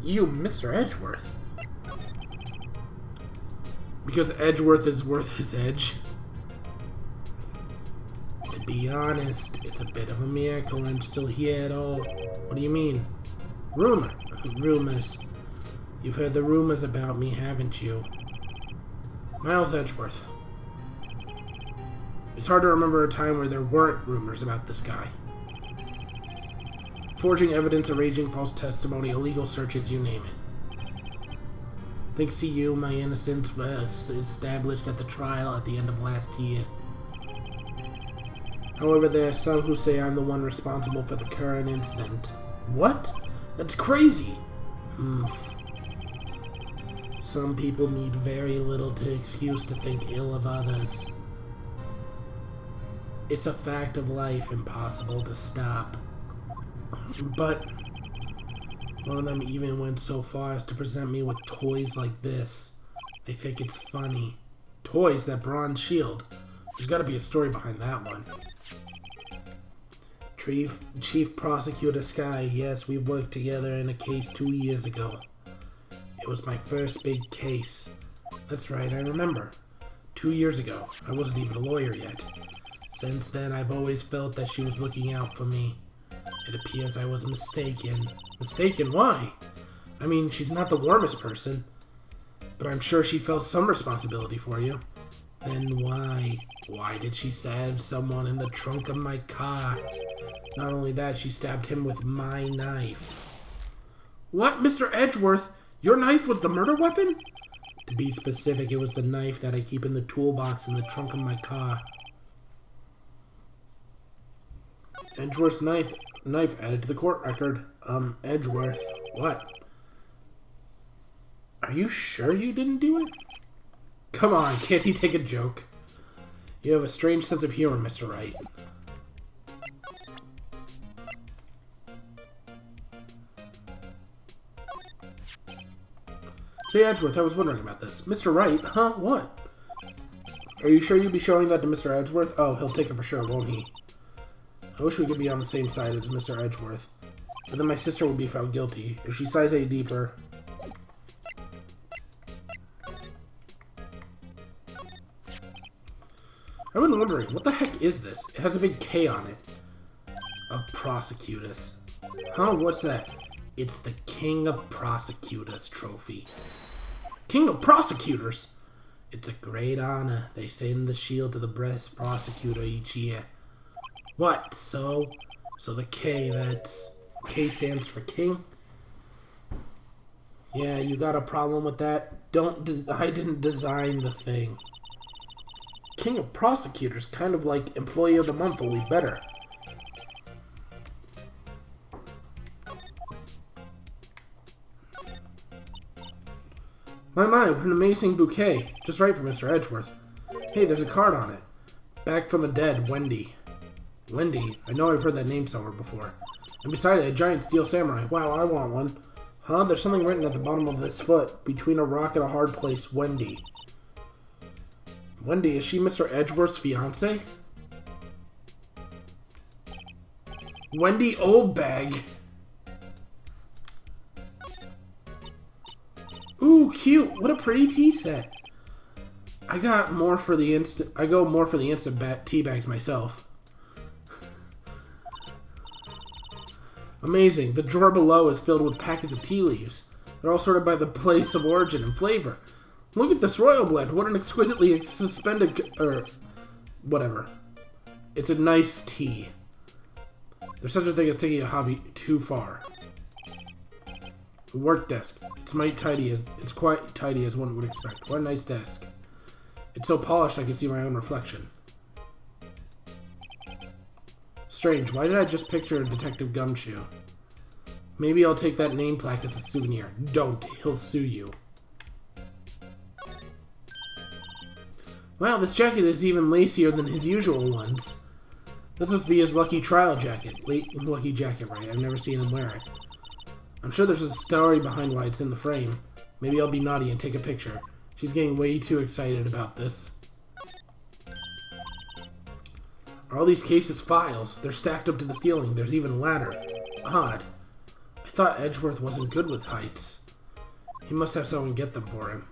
You, Mr. Edgeworth. Because Edgeworth is worth his edge. To be honest, it's a bit of a miracle I'm still here at all. What do you mean? Rumors. You've heard the rumors about me, haven't you? Miles Edgeworth. It's hard to remember a time where there weren't rumors about this guy. Forging evidence, arranging false testimony, illegal searches, you name it. Thanks to you, my innocence was established at the trial at the end of last year. However, there are some who say I'm the one responsible for the current incident. What? That's crazy! Some people need very little excuse to think ill of others. It's a fact of life, impossible to stop. But one of them even went so far as to present me with toys like this. They think it's funny. Toys, that bronze shield. There's gotta be a story behind that one. Chief Prosecutor Sky, yes, we worked together in a case 2 years ago. It was my first big case. That's right, I remember. 2 years ago. I wasn't even a lawyer yet. Since then, I've always felt that she was looking out for me. It appears I was mistaken. Mistaken? Why? I mean, she's not the warmest person. But I'm sure she felt some responsibility for you. Then why? Why did she stab someone in the trunk of my car? Not only that, she stabbed him with my knife. What, Mr. Edgeworth? Your knife was the murder weapon? To be specific, it was the knife that I keep in the toolbox in the trunk of my car. Edgeworth's knife added to the court record. Edgeworth. What? Are you sure you didn't do it? Come on, can't he take a joke? You have a strange sense of humor, Mr. Wright. Say, Edgeworth, I was wondering about this. Mr. Wright? Huh? What? Are you sure you'd be showing that to Mr. Edgeworth? Oh, he'll take it for sure, won't he? I wish we could be on the same side as Mr. Edgeworth. But then my sister would be found guilty. If she sighs A deeper... I've been wondering, what the heck is this? It has a big K on it. Of Prosecutors. Huh? What's that? It's the King of Prosecutors trophy. King of Prosecutors? It's a great honor. They send the shield to the best prosecutor each year. What? So the K, K stands for King? Yeah, you got a problem with that? I didn't design the thing. King of Prosecutors, kind of like Employee of the Month, only better. My, what an amazing bouquet. Just right for Mr. Edgeworth. Hey, there's a card on it. Back from the dead, Wendy. Wendy? I know I've heard that name somewhere before. And beside it, a giant steel samurai. Wow, I want one. Huh? There's something written at the bottom of this foot. Between a rock and a hard place, Wendy. Wendy, is she Mr. Edgeworth's fiancée? Wendy Oldbag. Ooh, cute. What a pretty tea set. I go more for the instant tea bags myself. Amazing. The drawer below is filled with packets of tea leaves. They're all sorted by the place of origin and flavor. Look at this royal blend. What an exquisitely suspended... whatever. It's a nice tea. There's such a thing as taking a hobby too far. Work desk. It's quite tidy as one would expect. What a nice desk. It's so polished I can see my own reflection. Strange. Why did I just picture a Detective Gumshoe? Maybe I'll take that name plaque as a souvenir. Don't. He'll sue you. Wow, this jacket is even lacier than his usual ones. This must be his lucky trial jacket. Lucky jacket, right? I've never seen him wear it. I'm sure there's a story behind why it's in the frame. Maybe I'll be naughty and take a picture. She's getting way too excited about this. Are all these cases files? They're stacked up to the ceiling. There's even a ladder. Odd. I thought Edgeworth wasn't good with heights. He must have someone get them for him.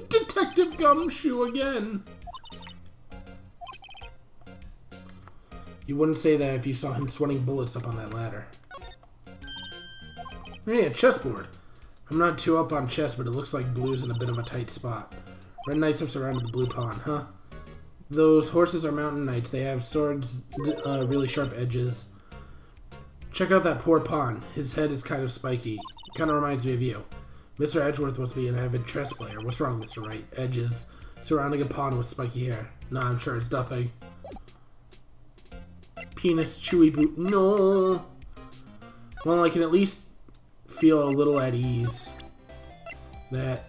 Detective Gumshoe again! You wouldn't say that if you saw him sweating bullets up on that ladder. Hey, a chessboard. I'm not too up on chess, but it looks like blue's in a bit of a tight spot. Red knights have surrounded the blue pawn, huh? Those horses are mountain knights. They have swords, really sharp edges. Check out that poor pawn. His head is kind of spiky. Kind of reminds me of you. Mr. Edgeworth must be an avid chess player. What's wrong, Mr. Wright? Edges surrounding a pawn with spiky hair. Nah, I'm sure it's nothing. Penis chewy boot. No. Well, I can at least feel a little at ease. That.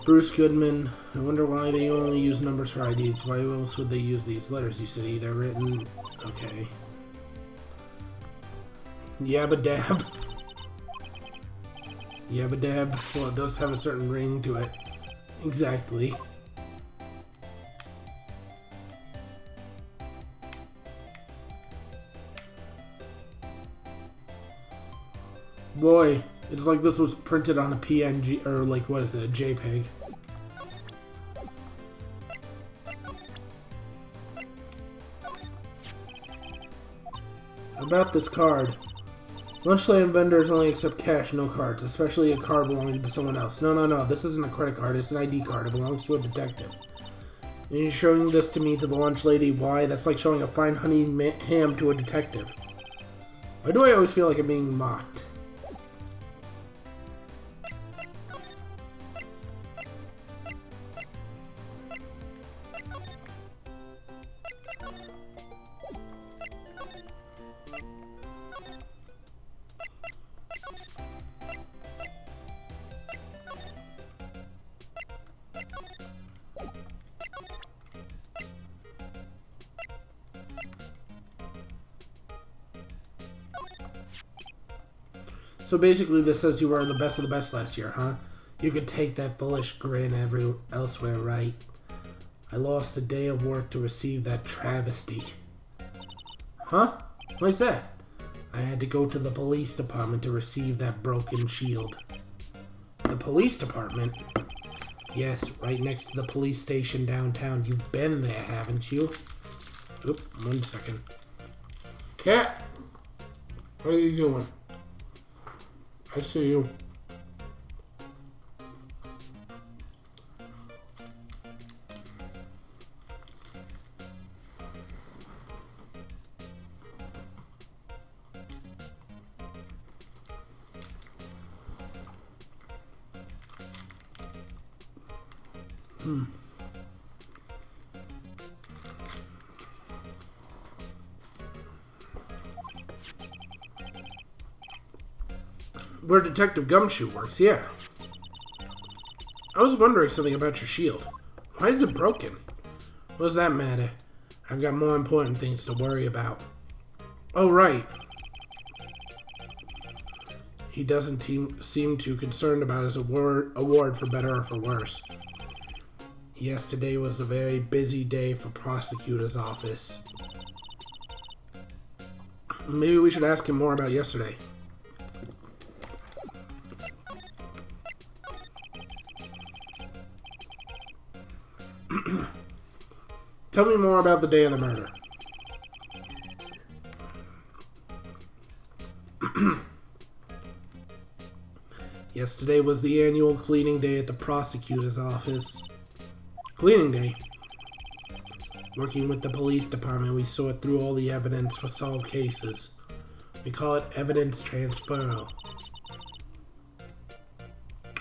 Bruce Goodman. I wonder why they only use numbers for IDs. Why else would they use these letters? You said either written. Okay. Yabba dab. Yabba dab. Well, it does have a certain ring to it. Exactly. Boy, it's like this was printed on a PNG, or like, what is it, a JPEG. About this card. Lunchland vendors only accept cash, no cards, especially a card belonging to someone else. No, this isn't a credit card, it's an ID card. It belongs to a detective. And you're showing this to me, to the lunch lady. Why? That's like showing a fine honey ham to a detective. Why do I always feel like I'm being mocked? So basically this says you were the best of the best last year, huh? You could take that foolish grin elsewhere, right? I lost a day of work to receive that travesty. Huh? Why's that? I had to go to the police department to receive that broken shield. The police department? Yes, right next to the police station downtown. You've been there, haven't you? Oop, 1 second. Cat! What are you doing? I see you. Where Detective Gumshoe works, yeah. I was wondering something about your shield. Why is it broken? What does that matter? I've got more important things to worry about. Oh, right. He doesn't seem too concerned about his award for better or for worse. Yesterday was a very busy day for prosecutor's office. Maybe we should ask him more about yesterday. Tell me more about the day of the murder. Yesterday was the annual cleaning day at the prosecutor's office. Cleaning day? Working with the police department, we sort through all the evidence for solved cases. We call it evidence transferal.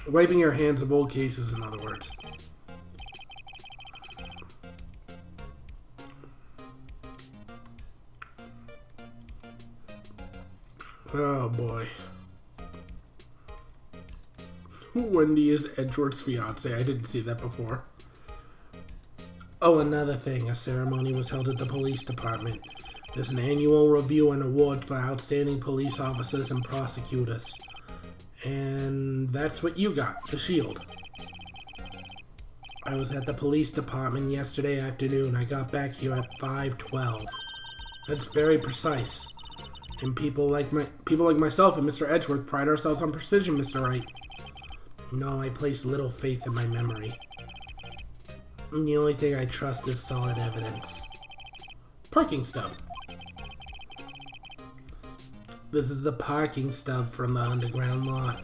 Wiping your hands of old cases, in other words. Oh boy. Wendy is Edgeworth's fiance. I didn't see that before. Oh, another thing. A ceremony was held at the police department. There's an annual review and award for outstanding police officers and prosecutors. And that's what you got, the shield. I was at the police department yesterday afternoon. I got back here at 5:12. That's very precise. And people like myself and Mr. Edgeworth pride ourselves on precision, Mr. Wright. No, I place little faith in my memory. And the only thing I trust is solid evidence. Parking stub. This is the parking stub from the underground lot.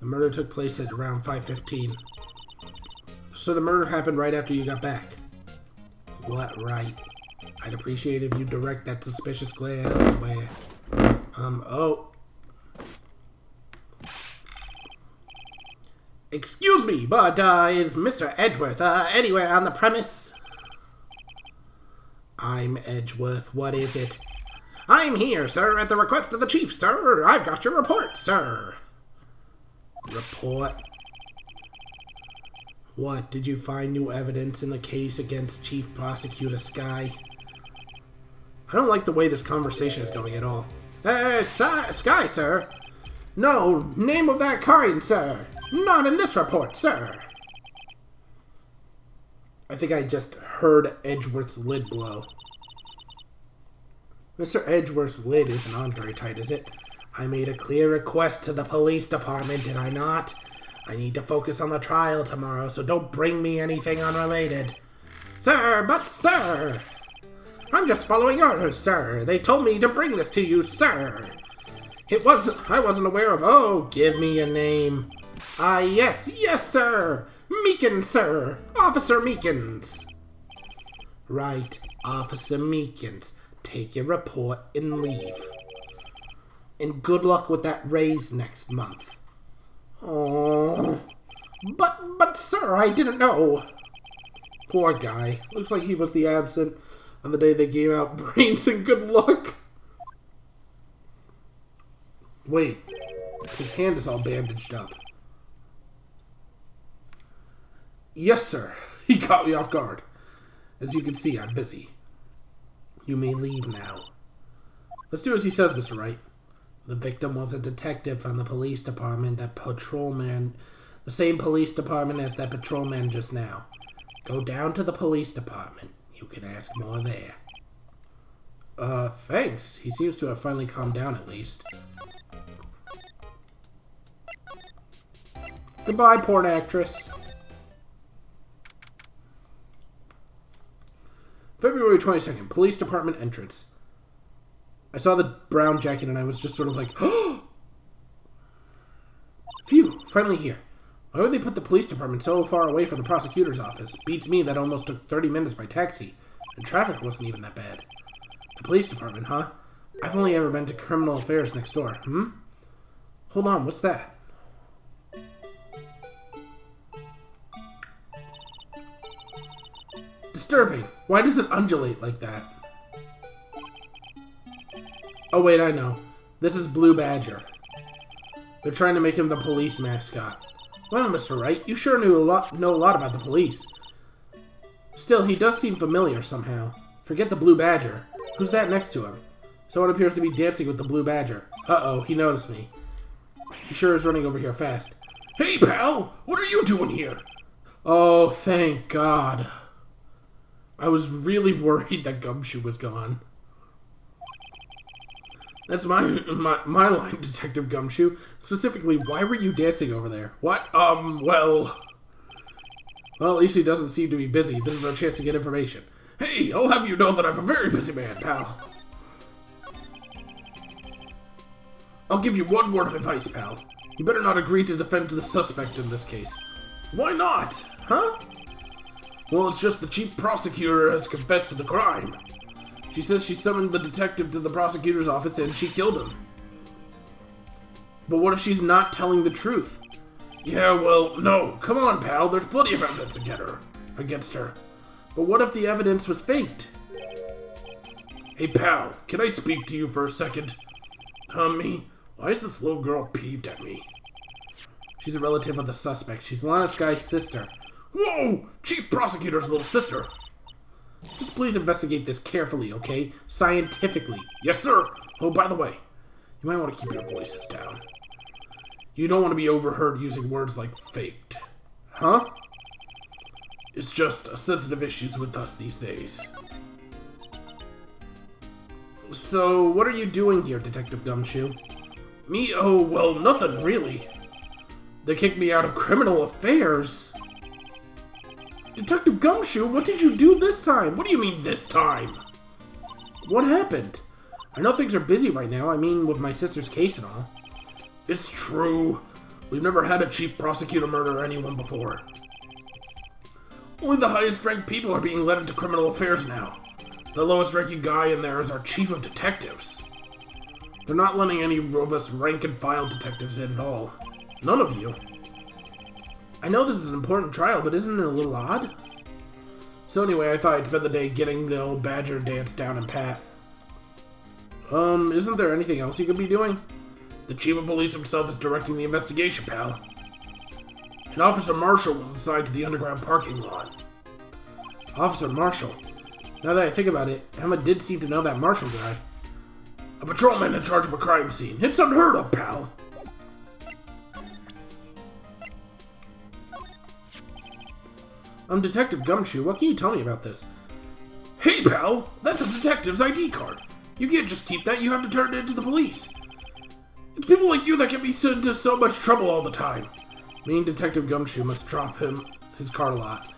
The murder took place at around 5:15. So the murder happened right after you got back. What, right? I'd appreciate if you direct that suspicious glare elsewhere. Oh. Excuse me, but, is Mr. Edgeworth, anywhere on the premise? I'm Edgeworth. What is it? I'm here, sir, at the request of the chief, sir. I've got your report, sir. Report? What, did you find new evidence in the case against Chief Prosecutor Sky? I don't like the way this conversation is going at all. Sky, sir? No, name of that kind, sir. Not in this report, sir. I think I just heard Edgeworth's lid blow. Mr. Edgeworth's lid isn't on very tight, is it? I made a clear request to the police department, did I not? I need to focus on the trial tomorrow, so don't bring me anything unrelated. Sir, but sir! I'm just following orders, sir. They told me to bring this to you, sir. I wasn't aware of... Oh, give me a name. Yes, sir. Meekins, sir. Officer Meekins. Right, Officer Meekins. Take your report and leave. And good luck with that raise next month. Oh, but sir, I didn't know. Poor guy. Looks like he was the absent on the day they gave out brains and good luck. Wait, his hand is all bandaged up. Yes, sir. He caught me off guard. As you can see, I'm busy. You may leave now. Let's do as he says, Mr. Wright. The victim was a detective from the police department, the same police department as that patrolman just now. Go down to the police department. You can ask more there. Thanks. He seems to have finally calmed down at least. Goodbye, porn actress. February 22nd, police department entrance. I saw the brown jacket and I was just sort of like, oh! Phew, finally here. Why would they put the police department so far away from the prosecutor's office? Beats me that almost took 30 minutes by taxi, and traffic wasn't even that bad. The police department, huh? I've only ever been to criminal affairs next door. Hold on, what's that? Disturbing. Why does it undulate like that? Oh wait, I know. This is Blue Badger. They're trying to make him the police mascot. Well, Mr. Wright, you sure know a lot about the police. Still, he does seem familiar somehow. Forget the Blue Badger. Who's that next to him? Someone appears to be dancing with the Blue Badger. Uh-oh, he noticed me. He sure is running over here fast. Hey, pal! What are you doing here? Oh, thank God. I was really worried that Gumshoe was gone. That's my line, Detective Gumshoe. Specifically, why were you dancing over there? What? Well, at least he doesn't seem to be busy. This is our chance to get information. Hey, I'll have you know that I'm a very busy man, pal. I'll give you one word of advice, pal. You better not agree to defend the suspect in this case. Why not? Huh? Well, it's just the chief prosecutor has confessed to the crime. She says she summoned the detective to the prosecutor's office and she killed him. But what if she's not telling the truth? Yeah, well, no. Come on, pal. There's plenty of evidence against her. But what if the evidence was faked? Hey, pal. Can I speak to you for a second? Me? Why is this little girl peeved at me? She's a relative of the suspect. She's Lana Sky's sister. Whoa! Chief Prosecutor's little sister! Just please investigate this carefully, okay? Scientifically. Yes, sir! Oh, by the way, you might want to keep your voices down. You don't want to be overheard using words like faked. Huh? It's just sensitive issues with us these days. So, what are you doing here, Detective Gumshoe? Me? Oh, well, nothing, really. They kicked me out of criminal affairs. Detective Gumshoe, what did you do this time? What do you mean, this time? What happened? I know things are busy right now. I mean, with my sister's case and all. It's true. We've never had a chief prosecutor murder anyone before. Only the highest ranked people are being led into criminal affairs now. The lowest ranking guy in there is our chief of detectives. They're not letting any of us rank and file detectives in at all. None of you. I know this is an important trial, but isn't it a little odd? So anyway, I thought I'd spend the day getting the old badger dance down and pat. Isn't there anything else you could be doing? The chief of police himself is directing the investigation, pal. And Officer Marshall was assigned to the underground parking lot. Officer Marshall? Now that I think about it, Emma did seem to know that Marshall guy. A patrolman in charge of a crime scene. It's unheard of, pal. Detective Gumshoe, what can you tell me about this? Hey, pal! That's a detective's ID card. You can't just keep that, you have to turn it into the police. It's people like you that get me into so much trouble all the time. Me and Detective Gumshoe must drop his card a lot.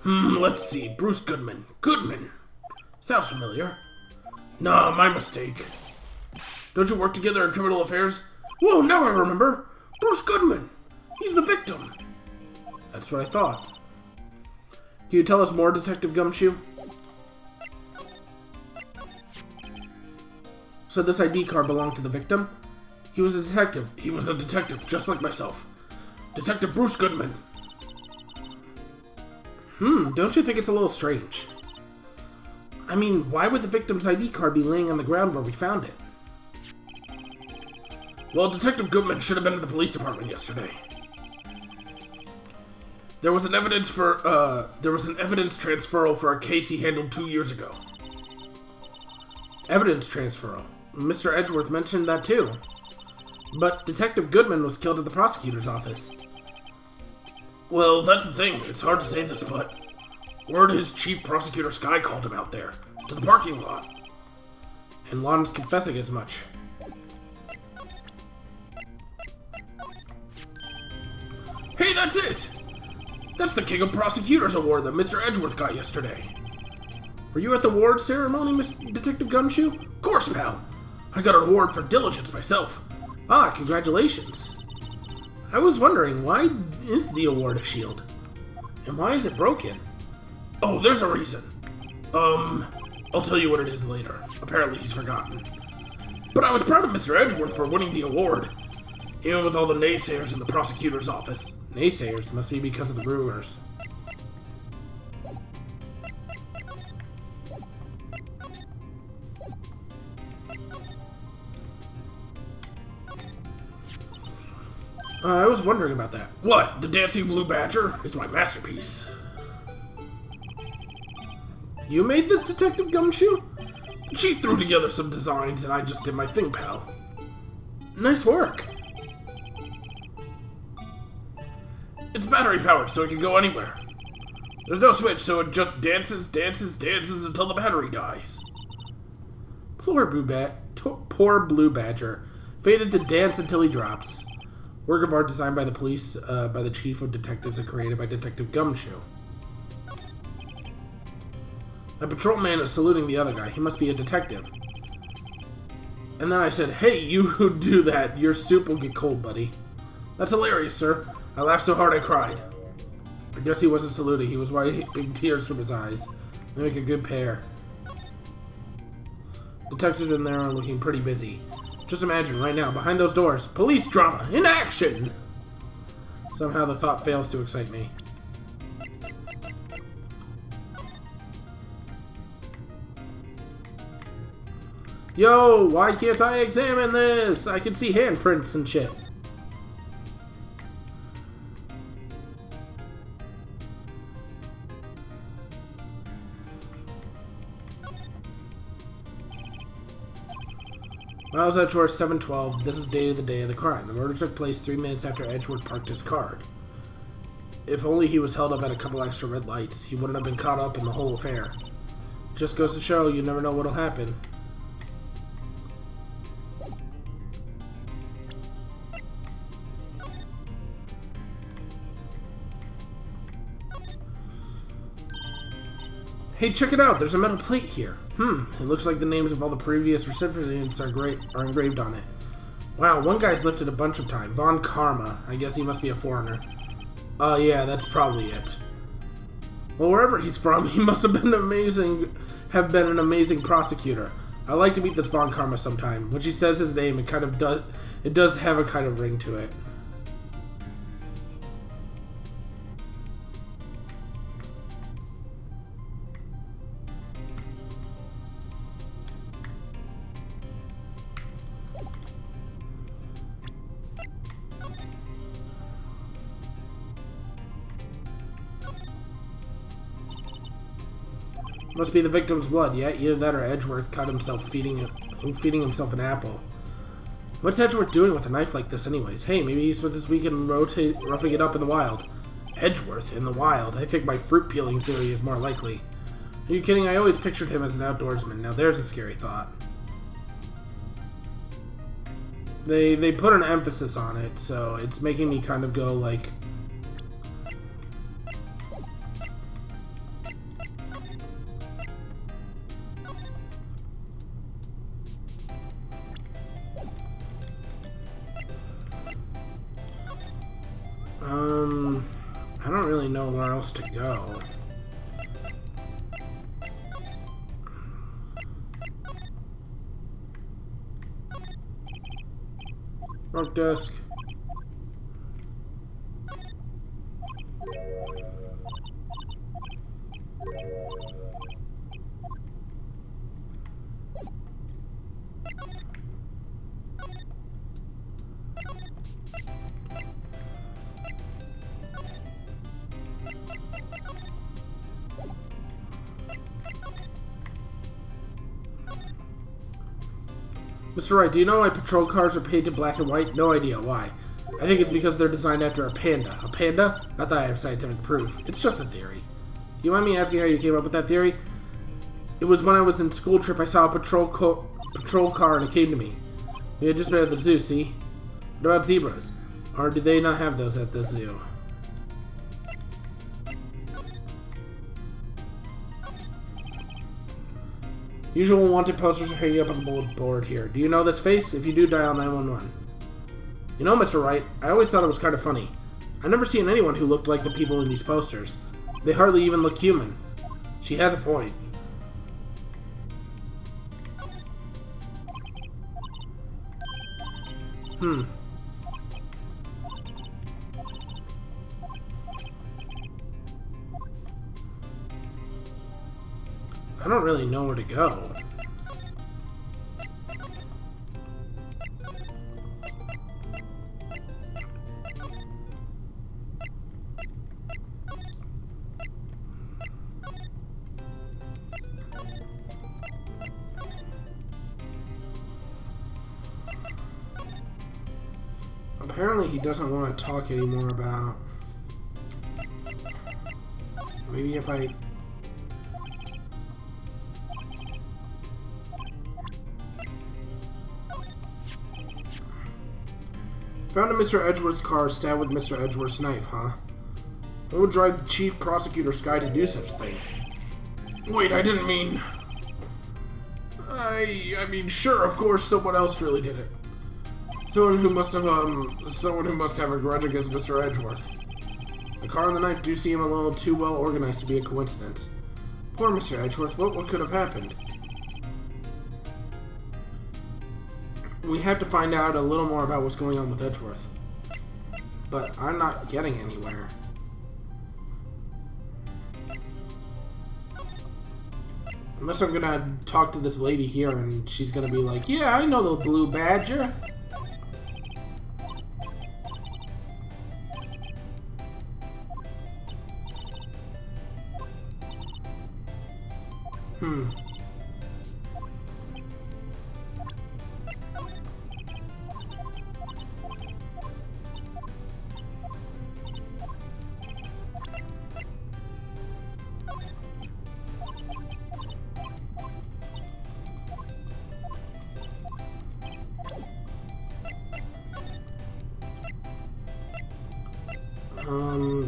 Let's see. Bruce Goodman. Goodman. Sounds familiar. Nah, my mistake. Don't you work together in criminal affairs? Whoa, now I remember. Bruce Goodman. He's the victim. That's what I thought. Can you tell us more, Detective Gumshoe? So this ID card belonged to the victim? He was a detective. He was a detective, just like myself. Detective Bruce Goodman. Don't you think it's a little strange? I mean, why would the victim's ID card be laying on the ground where we found it? Well, Detective Goodman should have been at the police department yesterday. There was an evidence transferal for a case he handled 2 years ago. Evidence transferal? Mr. Edgeworth mentioned that too. But Detective Goodman was killed at the prosecutor's office. Well, that's the thing. It's hard to say this, but word is Chief Prosecutor Sky called him out there, to the parking lot. And Lon's confessing as much. Hey, that's it! That's the King of Prosecutors Award that Mr. Edgeworth got yesterday. Were you at the award ceremony, Miss Detective Gumshoe? Of course, pal. I got an award for diligence myself. Ah, congratulations. I was wondering, why is the award a shield? And why is it broken? Oh, there's a reason. I'll tell you what it is later. Apparently he's forgotten. But I was proud of Mr. Edgeworth for winning the award. Even with all the naysayers in the prosecutor's office. Naysayers must be because of the rumors. I was wondering about that. What? The Dancing Blue Badger is my masterpiece. You made this, Detective Gumshoe? The chief threw together some designs and I just did my thing, pal. Nice work. It's battery powered, so it can go anywhere. There's no switch, so it just dances until the battery dies. Poor Blue Badger. Fated to dance until he drops. Work of art designed by the police, by the chief of detectives and created by Detective Gumshoe. The patrolman is saluting the other guy. He must be a detective. And then I said, "Hey, you who do that, your soup will get cold, buddy." That's hilarious, sir. I laughed so hard I cried. I guess he wasn't saluting. He was wiping tears from his eyes. They make a good pair. Detectives in there are looking pretty busy. Just imagine, right now, behind those doors, police drama in action! Somehow the thought fails to excite me. Yo, why can't I examine this? I can see handprints and shit. Miles Edgeworth, 712. This is dated the day of the crime. The murder took place 3 minutes after Edgeworth parked his car. If only he was held up at a couple extra red lights, he wouldn't have been caught up in the whole affair. Just goes to show, you never know what'll happen. Hey, check it out. There's a metal plate here. It looks like the names of all the previous recipients are engraved on it. Wow, one guy's lifted a bunch of time. Von Karma. I guess he must be a foreigner. Yeah, that's probably it. Well, wherever he's from, he must have been an amazing prosecutor. I'd like to meet this Von Karma sometime. When she says his name, it does have a kind of ring to it. Must be the victim's blood, yeah? Either that or Edgeworth cut himself feeding himself an apple. What's Edgeworth doing with a knife like this anyways? Hey, maybe he spent this weekend roughing it up in the wild. Edgeworth in the wild? I think my fruit peeling theory is more likely. Are you kidding? I always pictured him as an outdoorsman. Now there's a scary thought. They put an emphasis on it, so it's making me kind of go like... I don't really know where else to go. Front desk. Mr. Wright, do you know why patrol cars are painted black and white? No idea why. I think it's because they're designed after a panda. A panda? Not that I have scientific proof. It's just a theory. Do you mind me asking how you came up with that theory? It was when I was in school trip I saw a patrol car and it came to me. We had just been at the zoo, see? What about zebras? Or did they not have those at the zoo? Usual wanted posters are hanging up on the board here. Do you know this face? If you do, dial 911. You know, Mr. Wright, I always thought it was kind of funny. I've never seen anyone who looked like the people in these posters. They hardly even look human. She has a point. I don't really know where to go. Apparently he doesn't want to talk anymore about... Maybe if I... Found a Mr. Edgeworth's car stabbed with Mr. Edgeworth's knife, huh? What would drive the chief prosecutor Sky to do such a thing? Wait, I didn't mean... I mean, sure, of course, someone else really did it. Someone who must have a grudge against Mr. Edgeworth. The car and the knife do seem a little too well organized to be a coincidence. Poor Mr. Edgeworth, what could have happened? We have to find out a little more about what's going on with Edgeworth. But I'm not getting anywhere. Unless I'm gonna talk to this lady here and she's gonna be like, yeah, I know the Blue Badger.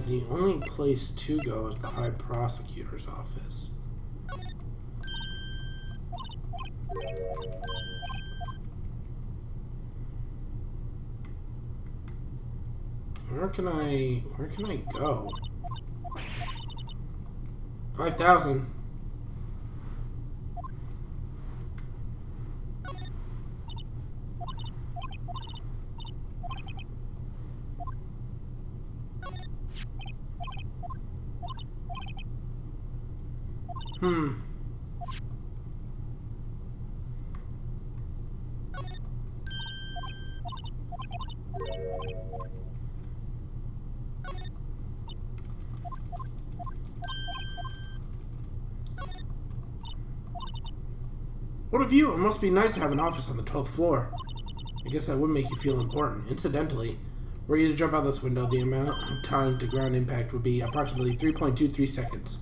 The only place to go is the High Prosecutor's office. Where can I go? 5,000. What a view! It must be nice to have an office on the 12th floor. I guess that would make you feel important. Incidentally, were you to jump out this window, the amount of time to ground impact would be approximately 3.23 seconds.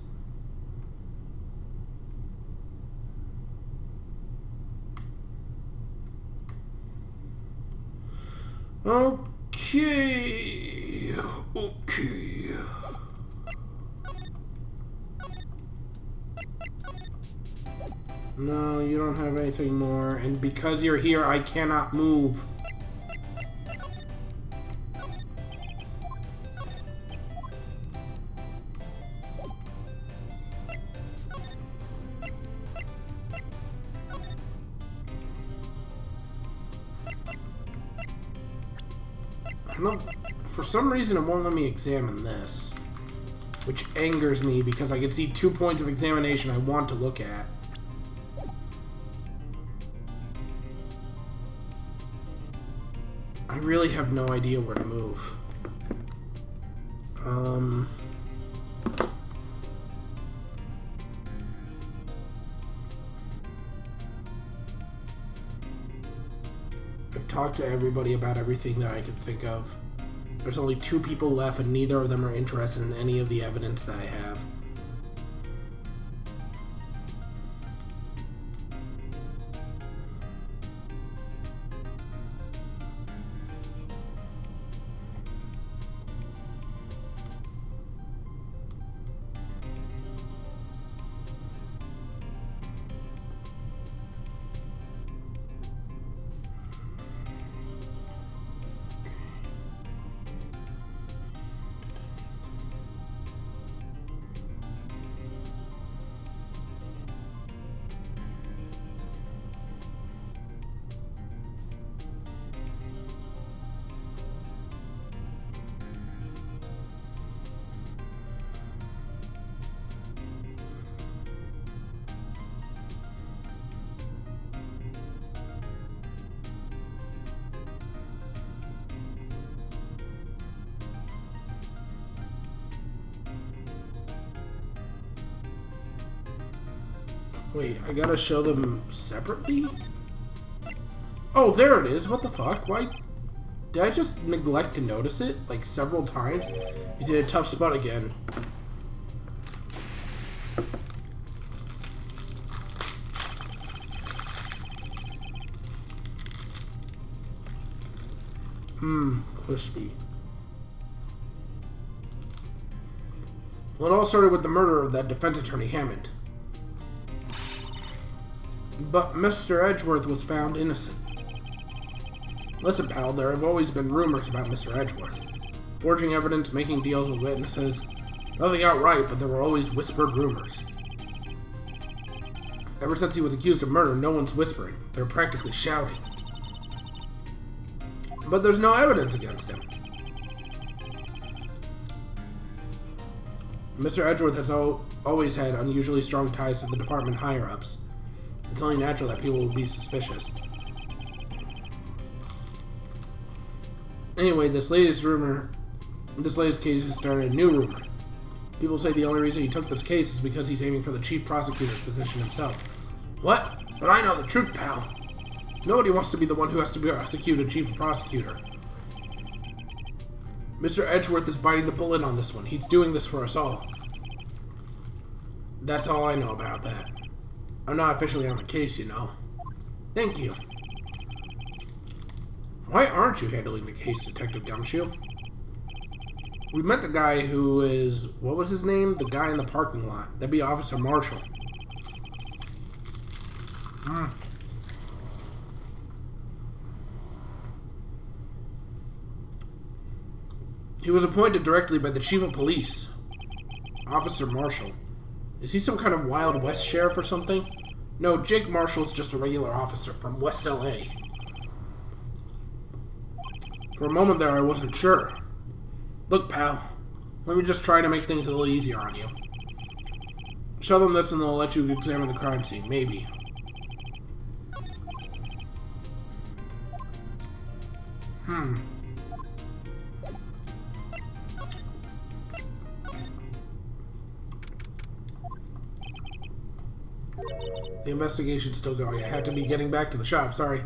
Okay. Okay. No, you don't have anything more, and because you're here, I cannot move. For some reason, it won't let me examine this, which angers me because I can see 2 points of examination I want to look at. I really have no idea where to move. I've talked to everybody about everything that I could think of. There's only 2 people left, and neither of them are interested in any of the evidence that I have. Wait, I gotta show them separately? Oh, there it is. What the fuck? Why? Did I just neglect to notice it? Like, several times? He's in a tough spot again. Crispy. Well, it all started with the murder of that defense attorney, Hammond. But Mr. Edgeworth was found innocent. Listen, pal, there have always been rumors about Mr. Edgeworth. Forging evidence, making deals with witnesses. Nothing outright, but there were always whispered rumors. Ever since he was accused of murder, no one's whispering. They're practically shouting. But there's no evidence against him. Mr. Edgeworth has always had unusually strong ties to the department higher-ups. It's only natural that people will be suspicious. Anyway, this latest case has started a new rumor. People say the only reason he took this case is because he's aiming for the chief prosecutor's position himself. What? But I know the truth, pal. Nobody wants to be the one who has to prosecute a chief prosecutor. Mr. Edgeworth is biting the bullet on this one. He's doing this for us all. That's all I know about that. I'm not officially on the case, you know. Thank you. Why aren't you handling the case, Detective Gumshoe? We met the guy who is... What was his name? The guy in the parking lot. That'd be Officer Marshall. He was appointed directly by the Chief of Police, Officer Marshall. Is he some kind of Wild West sheriff or something? No, Jake Marshall's just a regular officer from West LA. For a moment there, I wasn't sure. Look, pal, let me just try to make things a little easier on you. Show them this and they'll let you examine the crime scene, maybe. The investigation's still going. I have to be getting back to the shop, sorry.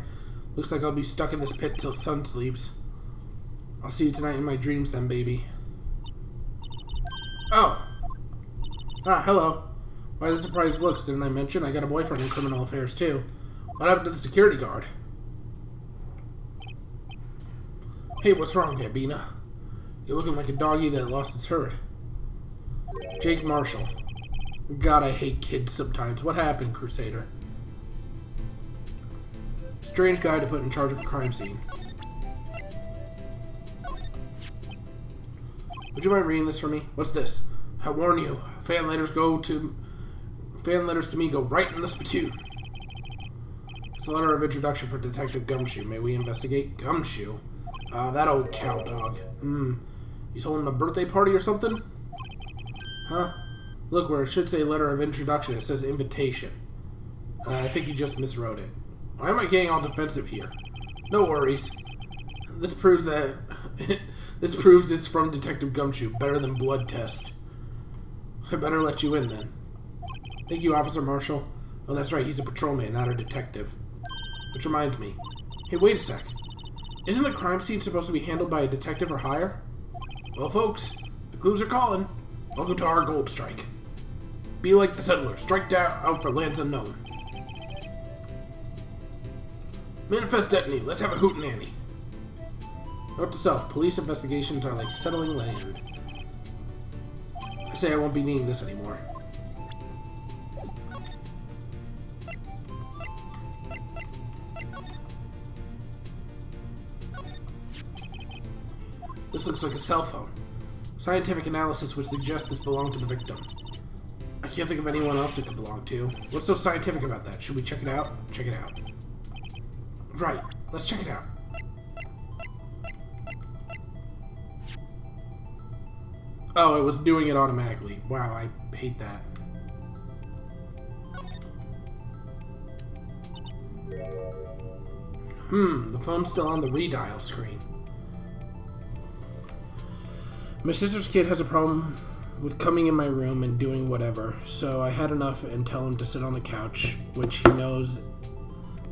Looks like I'll be stuck in this pit till sun sleeps. I'll see you tonight in my dreams then, baby. Oh. Ah, hello. Why the surprised looks? Didn't I mention I got a boyfriend in criminal affairs, too? What happened to the security guard? Hey, what's wrong, Bambina? You're looking like a doggy that lost its herd. Jake Marshall. God, I hate kids sometimes. What happened, Crusader? Strange guy to put in charge of a crime scene. Would you mind reading this for me? What's this? I warn you, fan letters to me go right in the spittoon. It's a letter of introduction for Detective Gumshoe. May we investigate? Gumshoe? That old cow dog. He's holding a birthday party or something? Huh? Look, where it should say letter of introduction, it says invitation. I think you just miswrote it. Why am I getting all defensive here? No worries. This proves that... this proves it's from Detective Gumshoe. Better than blood test. I better let you in, then. Thank you, Officer Marshall. Oh, that's right, he's a patrolman, not a detective. Which reminds me. Hey, wait a sec. Isn't the crime scene supposed to be handled by a detective or higher? Well, folks, the clues are calling. Welcome to our gold strike. Be like the settlers. Strike out for lands unknown. Manifest detonate. Let's have a hootenanny. Note to self. Police investigations are like settling land. I say I won't be needing this anymore. This looks like a cell phone. Scientific analysis would suggest this belonged to the victim. I can't think of anyone else it could belong to. What's so scientific about that? Should we check it out? Check it out. Right. Let's check it out. Oh, it was doing it automatically. Wow, I hate that. The phone's still on the redial screen. My sister's kid has a problem with coming in my room and doing whatever, so I had enough and tell him to sit on the couch, which he knows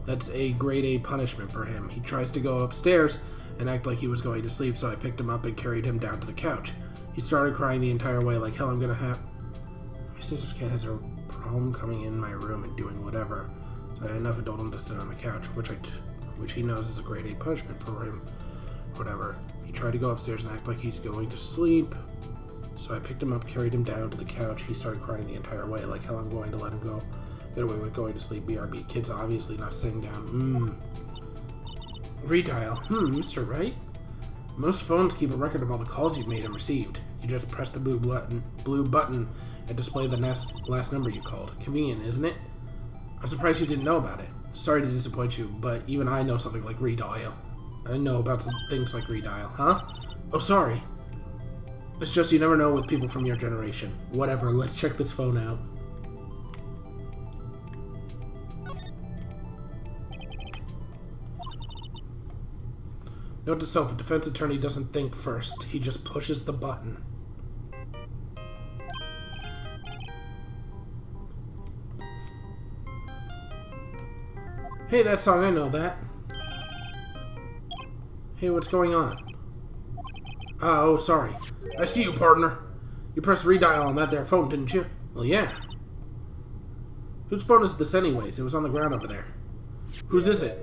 that's a grade A punishment for him. He tries to go upstairs and act like he was going to sleep, so I picked him up and carried him down to the couch. He started crying the entire way, like hell I'm gonna have... My sister's kid has a problem coming in my room and doing whatever, so I had enough and told him to sit on the couch, which he knows is a grade A punishment for him. Whatever. He tried to go upstairs and act like he's going to sleep. So I picked him up, carried him down to the couch. He started crying the entire way, like hell I'm going to let him go. Get away with going to sleep, BRB. Kid's obviously not sitting down. Redial. Mr. Wright? Most phones keep a record of all the calls you've made and received. You just press the blue button and display the last number you called. Convenient, isn't it? I'm surprised you didn't know about it. Sorry to disappoint you, but even I know something like redial. I know about some things like redial, huh? Oh, sorry. It's just you never know with people from your generation. Whatever, let's check this phone out. Note to self, a defense attorney doesn't think first. He just pushes the button. Hey, that song, I know that. Hey, what's going on? Oh, sorry. I see you, partner. You pressed redial on that there phone, didn't you? Well, yeah. Whose phone is this anyways? It was on the ground over there. Whose is it?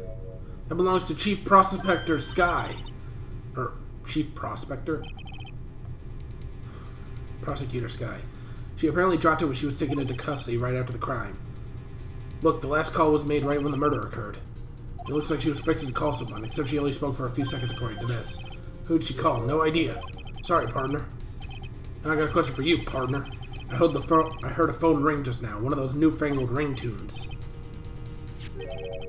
That belongs to Chief Prospector Sky. Or, Chief Prospector? Prosecutor Sky. She apparently dropped it when she was taken into custody right after the crime. Look, the last call was made right when the murder occurred. It looks like she was fixing to call someone, except she only spoke for a few seconds according to this. Who'd she call? No idea. Sorry, partner. Now I got a question for you, partner. I heard a phone ring just now. One of those newfangled ringtones.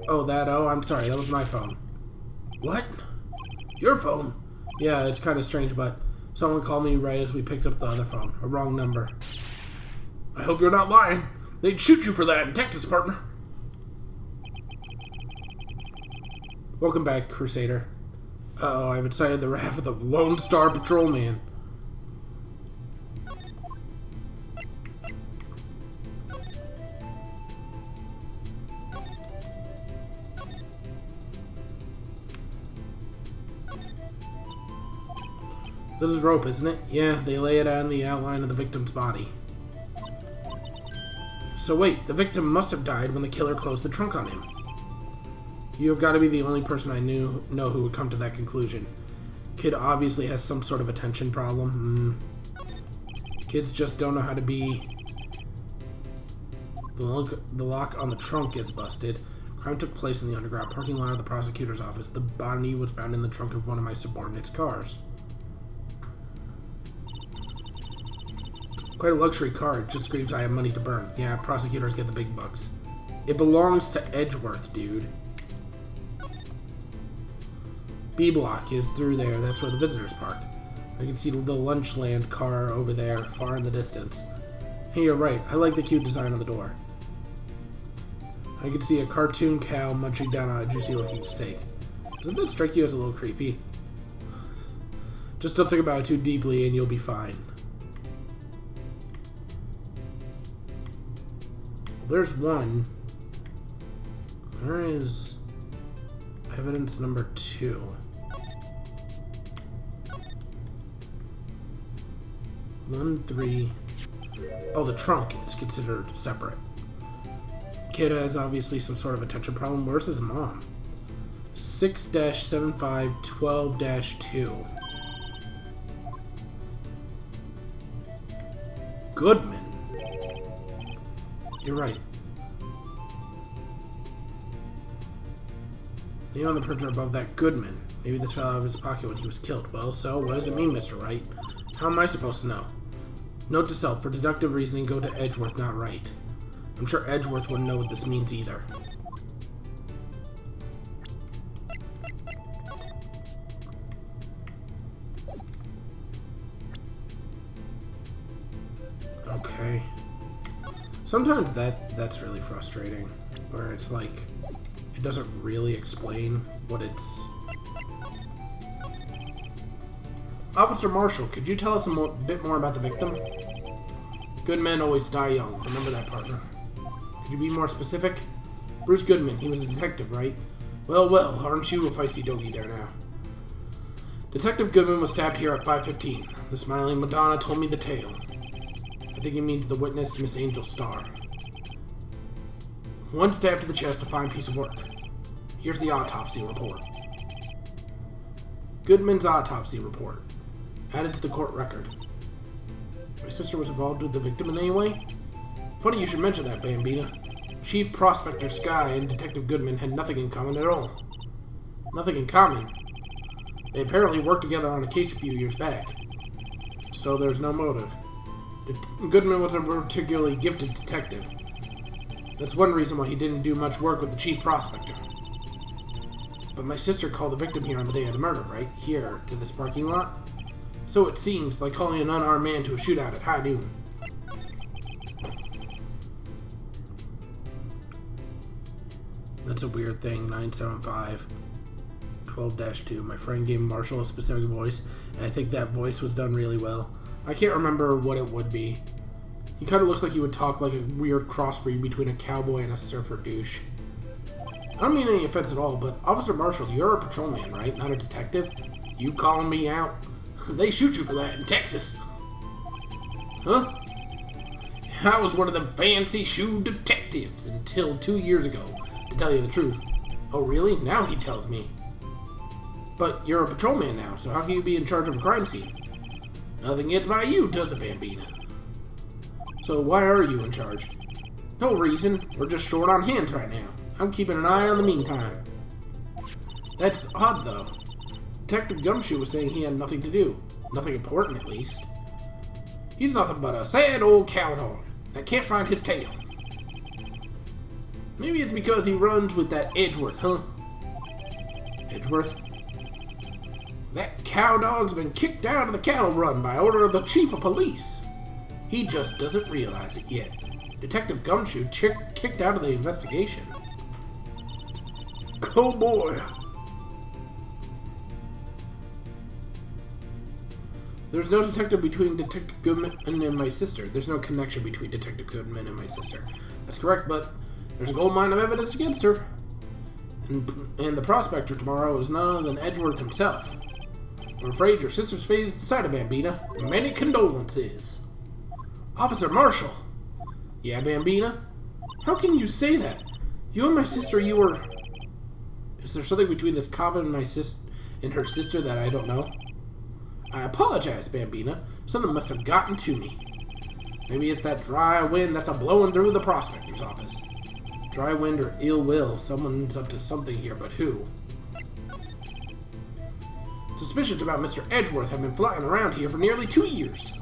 Oh, I'm sorry. That was my phone. What? Your phone? Yeah, it's kind of strange, but someone called me right as we picked up the other phone. A wrong number. I hope you're not lying. They'd shoot you for that in Texas, partner. Welcome back, Crusader. Uh-oh, I've incited the wrath of the Lone Star Patrolman. This is rope, isn't it? Yeah, they lay it on the outline of the victim's body. So wait, the victim must have died when the killer closed the trunk on him. You have got to be the only person I know who would come to that conclusion. Kid obviously has some sort of attention problem. Kids just don't know how to be... The lock on the trunk is busted. Crime took place in the underground parking lot of the prosecutor's office. The body was found in the trunk of one of my subordinates' cars. Quite a luxury car. It just screams I have money to burn. Yeah, prosecutors get the big bucks. It belongs to Edgeworth, dude. B block is through there. That's where the visitors park. I can see the Lunchland car over there, far in the distance. Hey, you're right. I like the cute design on the door. I can see a cartoon cow munching down on a juicy-looking steak. Doesn't that strike you as a little creepy? Just don't think about it too deeply and you'll be fine. There's one. Where is evidence number 2? 1, 3. Oh, the trunk is considered separate. Kid has obviously some sort of attention problem. Where's his mom? 6-75-12-2. Goodman. You're right. The name on the printer above that, Goodman. Maybe this fell out of his pocket when he was killed. Well, so, what does it mean, Mr. Wright? How am I supposed to know? Note to self, for deductive reasoning, go to Edgeworth, not Wright. I'm sure Edgeworth wouldn't know what this means either. Okay. Sometimes that's really frustrating, where it's like, it doesn't really explain what it's... Officer Marshall, could you tell us a bit more about the victim? Good men always die young, remember that, partner. Could you be more specific? Bruce Goodman, he was a detective, right? Well, aren't you a feisty doggy there now? Detective Goodman was stabbed here at 5:15. The smiling Madonna told me the tale. I think he means the witness, Miss Angel Starr. One stab to the chest, a fine piece of work. Here's the autopsy report. Goodman's autopsy report. Added to the court record. My sister was involved with the victim in any way? Funny you should mention that, Bambina. Chief Prospector Sky and Detective Goodman had nothing in common at all. Nothing in common? They apparently worked together on a case a few years back. So there's no motive. Goodman was a particularly gifted detective. That's one reason why he didn't do much work with the chief prospector. But my sister called the victim here on the day of the murder, right? Here, to this parking lot? So it seems, like calling an unarmed man to a shootout at high noon. That's a weird thing, 975-12-2. My friend gave Marshall a specific voice, and I think that voice was done really well. I can't remember what it would be. He kind of looks like he would talk like a weird crossbreed between a cowboy and a surfer douche. I don't mean any offense at all, but Officer Marshall, you're a patrolman, right? Not a detective? You calling me out? They shoot you for that in Texas. Huh? I was one of them fancy shoe detectives until 2 years ago, to tell you the truth. Oh, really? Now he tells me. But you're a patrolman now, so how can you be in charge of a crime scene? Nothing gets by you, does it, Bambina? So why are you in charge? No reason. We're just short on hands right now. I'm keeping an eye on the meantime. That's odd, though. Detective Gumshoe was saying he had nothing to do. Nothing important, at least. He's nothing but a sad old cowdog that can't find his tail. Maybe it's because he runs with that Edgeworth, huh? Edgeworth? That cowdog's been kicked out of the cattle run by order of the chief of police. He just doesn't realize it yet. Detective Gumshoe kicked out of the investigation. Oh boy. There's no detective between Detective Goodman and my sister. There's no connection between Detective Goodman and my sister. That's correct, but there's a gold mine of evidence against her. And the prospector tomorrow is none other than Edgeworth himself. I'm afraid your sister's fate is decided, Bambina. Many condolences. Officer Marshall! Yeah, Bambina? How can you say that? You and my sister, you were... Is there something between this cop and her sister that I don't know? I apologize, Bambina. Something must have gotten to me. Maybe it's that dry wind that's a-blowing through the prospector's office. Dry wind or ill will. Someone's up to something here, but who? Suspicions about Mr. Edgeworth have been flying around here for nearly 2 years.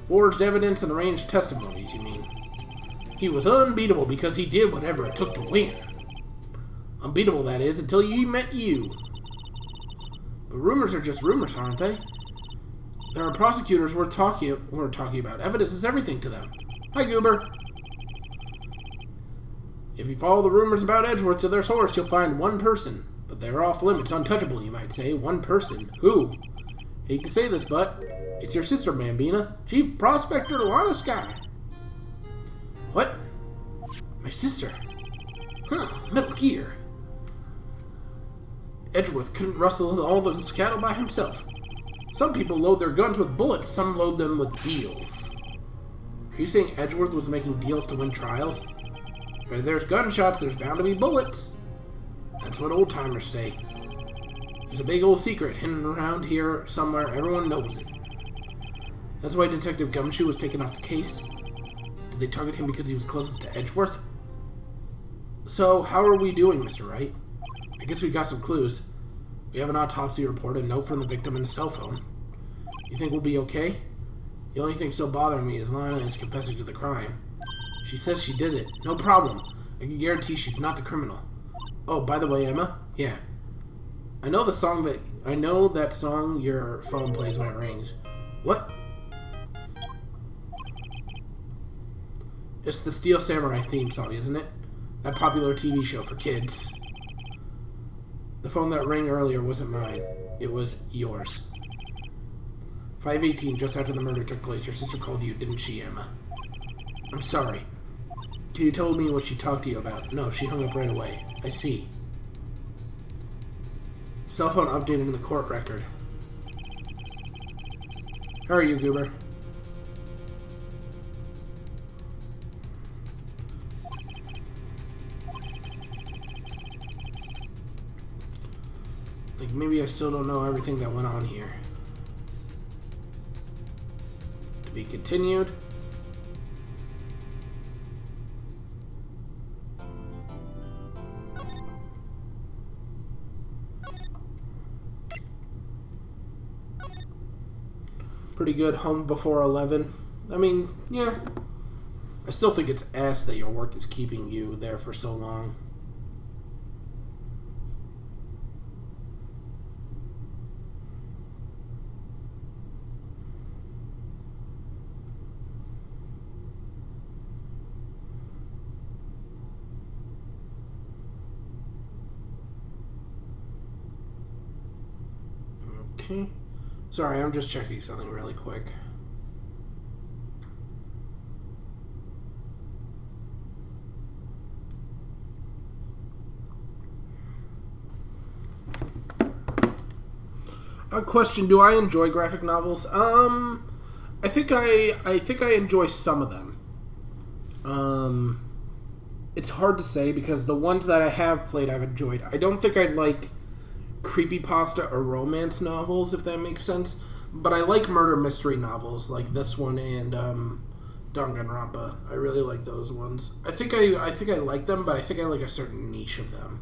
Forged evidence and arranged testimonies, you mean? He was unbeatable because he did whatever it took to win. Unbeatable, that is, until he met you. But rumors are just rumors, aren't they? There are prosecutors we're talking about. Evidence is everything to them. Hi, Goober. If you follow the rumors about Edgeworth to their source, you'll find one person. But they're off limits, untouchable, you might say. One person. Who? Hate to say this, but it's your sister, Bambina. Chief Prospector Luana Sky. What? My sister? Huh, Metal Gear. Edgeworth couldn't rustle all those cattle by himself. Some people load their guns with bullets, some load them with deals. Are you saying Edgeworth was making deals to win trials? Where there's gunshots, there's bound to be bullets. That's what old-timers say. There's a big old secret hidden around here somewhere. Everyone knows it. That's why Detective Gumshoe was taken off the case. Did they target him because he was closest to Edgeworth? So, how are we doing, Mr. Wright? I guess we got some clues. We have an autopsy report, a note from the victim, and a cell phone. You think we'll be okay? The only thing so bothering me is Lana is confessing to the crime. She says she did it. No problem. I can guarantee she's not the criminal. Oh, by the way, Emma? Yeah. I know that song your phone plays when it rings. What? It's the Steel Samurai theme song, isn't it? That popular TV show for kids. The phone that rang earlier wasn't mine. It was yours. 5:18, just after the murder took place, your sister called you, didn't she, Emma? I'm sorry. You told me what she talked to you about. No, she hung up right away. I see. Cell phone updated in the court record. How are you, Goober? Like, maybe I still don't know everything that went on here. To be continued. Pretty good. Home before 11. I mean, yeah. I still think it's ass that your work is keeping you there for so long. Okay. Sorry, I'm just checking something really quick. A question, do I enjoy graphic novels? I think I enjoy some of them. It's hard to say because the ones that I have played I've enjoyed. I don't think I'd like creepypasta or romance novels, if that makes sense. But I like murder mystery novels like this one and Danganronpa. I really like those ones. I think I like them, but I think I like a certain niche of them.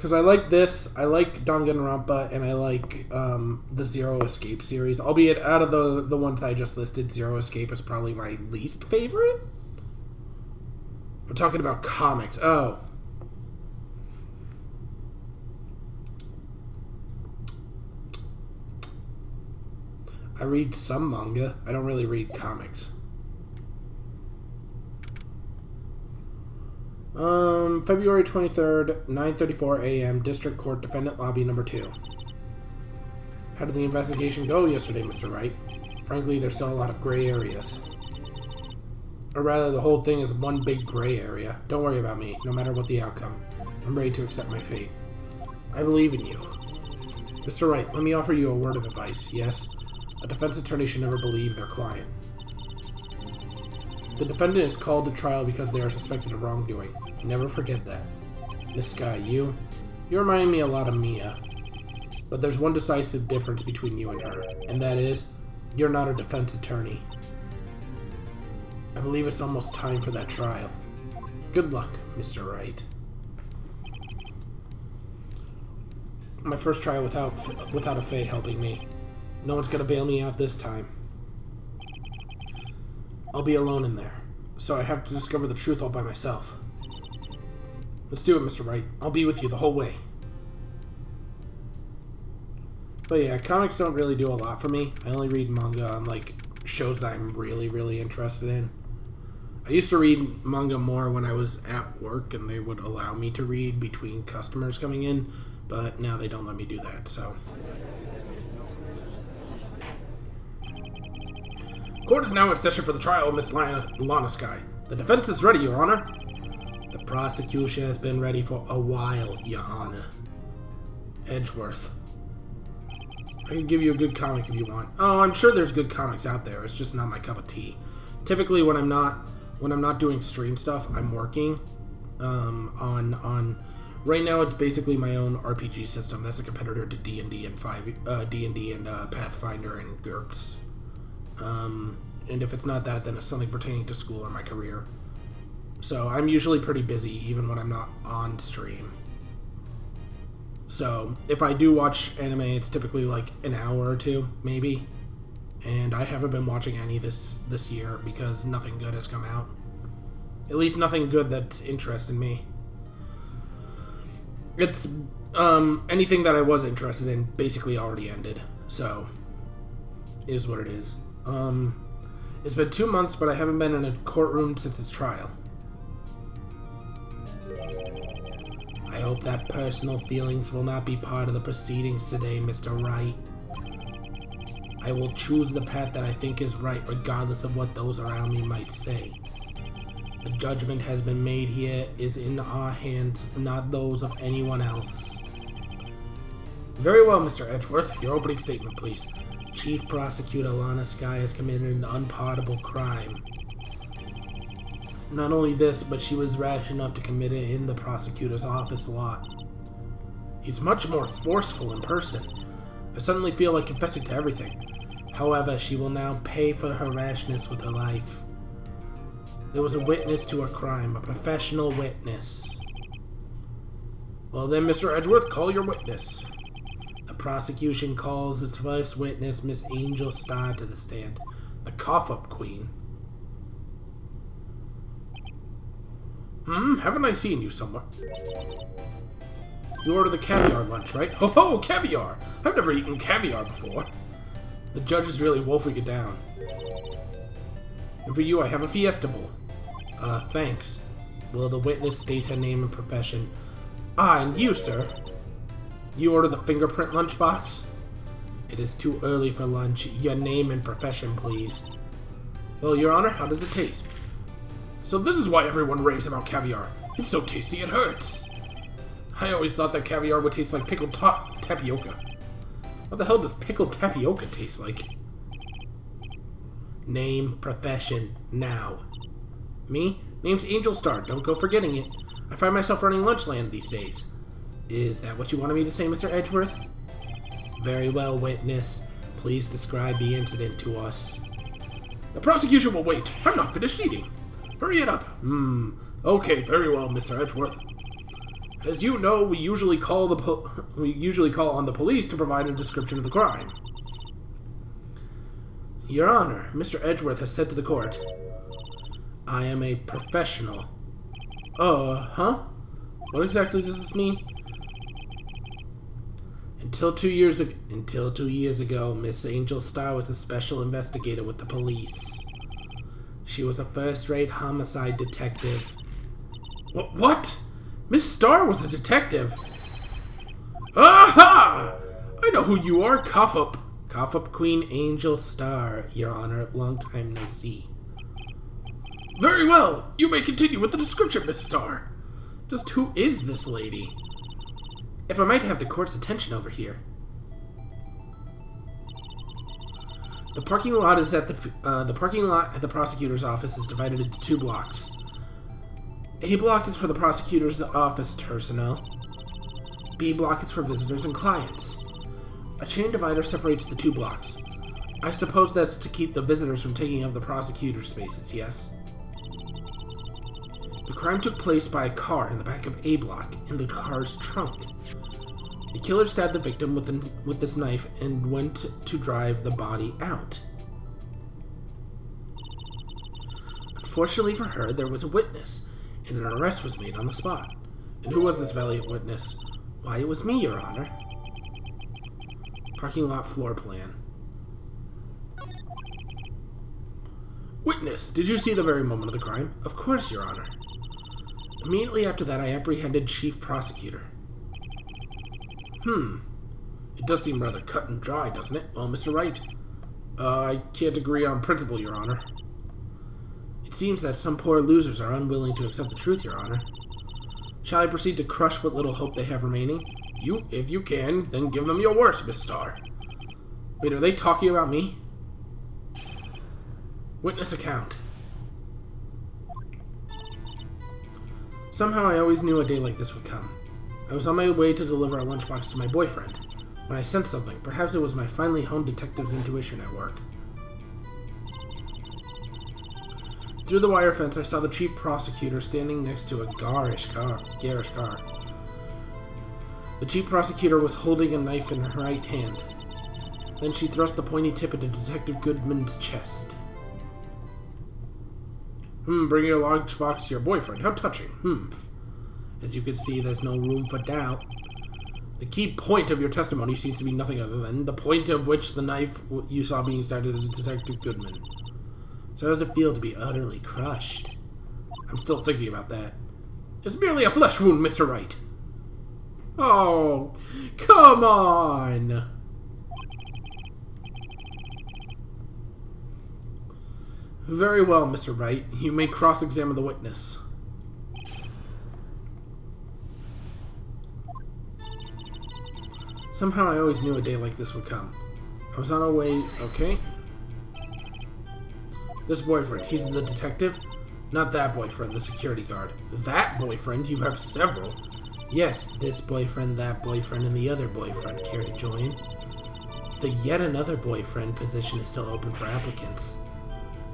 Because I like this, I like Danganronpa, and I like the Zero Escape series. Albeit, out of the ones that I just listed, Zero Escape is probably my least favorite. I'm talking about comics. Oh. I read some manga. I don't really read comics. February 23rd, 9:34 a.m., District Court, Defendant Lobby number 2. How did the investigation go yesterday, Mr. Wright? Frankly, there's still a lot of gray areas. Or rather, the whole thing is one big gray area. Don't worry about me, no matter what the outcome. I'm ready to accept my fate. I believe in you. Mr. Wright, let me offer you a word of advice. Yes, a defense attorney should never believe their client. The defendant is called to trial because they are suspected of wrongdoing. Never forget that. Miss Sky, you remind me a lot of Mia. But there's one decisive difference between you and her, and that is, you're not a defense attorney. I believe it's almost time for that trial. Good luck, Mr. Wright. My first trial without a Fae helping me. No one's gonna bail me out this time. I'll be alone in there, so I have to discover the truth all by myself. Let's do it, Mr. Wright. I'll be with you the whole way. But yeah, comics don't really do a lot for me. I only read manga on, like, shows that I'm really, really interested in. I used to read manga more when I was at work, and they would allow me to read between customers coming in, but now they don't let me do that, so... Court is now in session for the trial of Miss Lana Sky. The defense is ready, Your Honor. The prosecution has been ready for a while, Your Honor. Edgeworth. I can give you a good comic if you want. Oh, I'm sure there's good comics out there. It's just not my cup of tea. Typically, when I'm not doing stream stuff, I'm working on. Right now, it's basically my own RPG system. That's a competitor to D&D and Pathfinder and GURPS. And if it's not that, then it's something pertaining to school or my career. So I'm usually pretty busy, even when I'm not on stream. So if I do watch anime, it's typically like an hour or two, maybe. And I haven't been watching any this year because nothing good has come out. At least nothing good that's interested me. It's anything that I was interested in basically already ended. So it is what it is. It's been 2 months, but I haven't been in a courtroom since its trial. I hope that personal feelings will not be part of the proceedings today, Mr. Wright. I will choose the path that I think is right, regardless of what those around me might say. The judgment has been made here is in our hands, not those of anyone else. Very well, Mr. Edgeworth. Your opening statement, please. Chief Prosecutor Lana Sky has committed an unpardonable crime. Not only this, but she was rash enough to commit it in the prosecutor's office lot. He's much more forceful in person. I suddenly feel like confessing to everything. However, she will now pay for her rashness with her life. There was a witness to her crime, a professional witness. Well then, Mr. Edgeworth, call your witness. The prosecution calls its first witness, Miss Angel Star, to the stand. The cough-up queen. Haven't I seen you somewhere? You ordered the caviar lunch, right? Ho ho, caviar! I've never eaten caviar before. The judge is really wolfing it down. And for you, I have a Fiesta Bowl. Thanks. Will the witness state her name and profession? Ah, and you, sir? You order the fingerprint lunchbox? It is too early for lunch. Your name and profession, please. Well, Your Honor, how does it taste? So this is why everyone raves about caviar. It's so tasty it hurts. I always thought that caviar would taste like pickled tapioca. What the hell does pickled tapioca taste like? Name, profession, now. Me? Name's Angel Star. Don't go forgetting it. I find myself running Lunchland these days. Is that what you wanted me to say, Mr. Edgeworth? Very well, witness. Please describe the incident to us. The prosecution will wait. I'm not finished eating. Hurry it up. Okay, very well, Mr. Edgeworth. As you know, we usually call on the police to provide a description of the crime. Your Honor, Mr. Edgeworth has said to the court, I am a professional. Huh? What exactly does this mean? Until 2 years ago, Miss Angel Starr was a special investigator with the police. She was a first-rate homicide detective. What? Miss Starr was a detective? Aha! I know who you are, cough up. Cough up Queen Angel Starr, Your Honor. Long time no see. Very well. You may continue with the description, Miss Starr. Just who is this lady? If I might have the court's attention over here. The parking lot at the prosecutor's office is divided into 2 blocks. A block is for the prosecutor's office personnel. B block is for visitors and clients. A chain divider separates the 2 blocks. I suppose that's to keep the visitors from taking up the prosecutor's spaces, yes? The crime took place by a car in the back of A block, in the car's trunk. The killer stabbed the victim with this knife and went to drive the body out. Unfortunately for her, there was a witness, and an arrest was made on the spot. And who was this valiant witness? Why, it was me, Your Honor. Parking lot floor plan. Witness, did you see the very moment of the crime? Of course, Your Honor. Immediately after that, I apprehended Chief Prosecutor. It does seem rather cut and dry, doesn't it? Well, Mr. Wright, I can't agree on principle, Your Honor. It seems that some poor losers are unwilling to accept the truth, Your Honor. Shall I proceed to crush what little hope they have remaining? If you can, then give them your worst, Miss Starr. Wait, are they talking about me? Witness account. Somehow I always knew a day like this would come. I was on my way to deliver a lunchbox to my boyfriend, when I sensed something. Perhaps it was my finely honed detective's intuition at work. Through the wire fence, I saw the chief prosecutor standing next to a garish car. The chief prosecutor was holding a knife in her right hand. Then she thrust the pointy tip into Detective Goodman's chest. Bring your lunchbox to your boyfriend. How touching. As you can see, there's no room for doubt. The key point of your testimony seems to be nothing other than the point of which the knife you saw being stabbed at Detective Goodman. So how does it feel to be utterly crushed? I'm still thinking about that. It's merely a flesh wound, Mr. Wright. Oh, come on! Very well, Mr. Wright. You may cross-examine the witness. Somehow I always knew a day like this would come. I was on our way... Okay. This boyfriend, he's the detective? Not that boyfriend, the security guard. That boyfriend? You have several. Yes, this boyfriend, that boyfriend, and the other boyfriend. Care to join? The yet another boyfriend position is still open for applicants.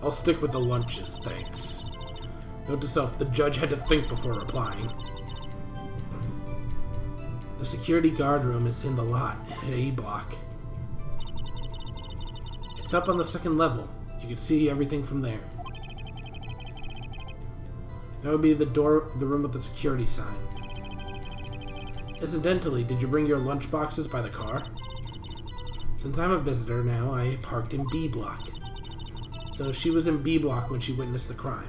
I'll stick with the lunches, thanks. Note to self, the judge had to think before replying. The security guard room is in the lot at A block. It's up on the 2nd level. You can see everything from there. That would be the room with the security sign. Incidentally, did you bring your lunch boxes by the car? Since I'm a visitor now, I parked in B block. So she was in B block when she witnessed the crime.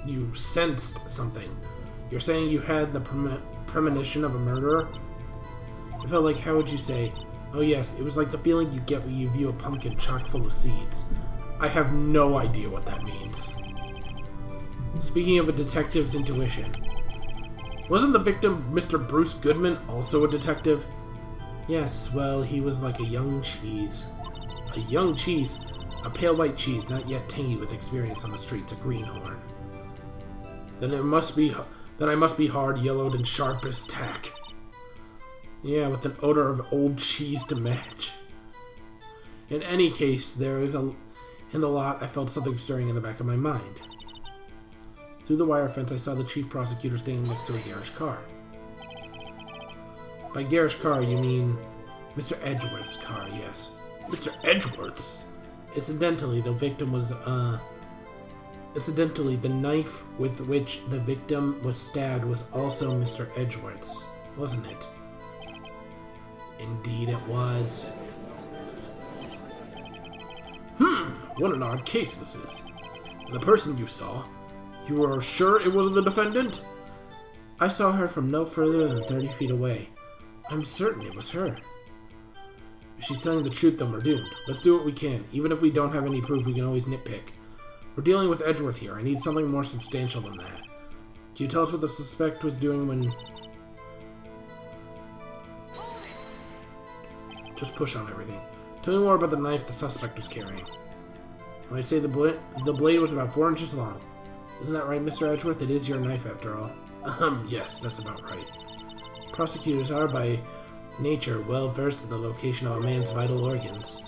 You sensed something. You're saying you had the premonition of a murderer? It felt like, how would you say? Oh yes, it was like the feeling you get when you view a pumpkin chock full of seeds. I have no idea what that means. Speaking of a detective's intuition, wasn't the victim Mr. Bruce Goodman also a detective? Yes, well, he was like a young cheese. A young cheese? A pale white cheese, not yet tangy with experience on the streets of Greenhorn. Then I must be hard, yellowed, and sharp as tack. Yeah, with an odor of old cheese to match. In any case, there is In the lot, I felt something stirring in the back of my mind. Through the wire fence, I saw the chief prosecutor standing next to a garish car. By garish car, you mean Mr. Edgeworth's car, yes. Mr. Edgeworth's? Incidentally, the knife with which the victim was stabbed was also Mr. Edgeworth's, wasn't it? Indeed it was. What an odd case this is. The person you saw, you were sure it wasn't the defendant? I saw her from no further than 30 feet away. I'm certain it was her. If she's telling the truth, then we're doomed. Let's do what we can. Even if we don't have any proof, we can always nitpick. We're dealing with Edgeworth here. I need something more substantial than that. Can you tell us what the suspect was doing when... Just push on everything. Tell me more about the knife the suspect was carrying. When I say the blade was about 4 inches long. Isn't that right, Mr. Edgeworth? It is your knife, after all. Yes, that's about right. Prosecutors are, by nature, well versed in the location of a man's vital organs.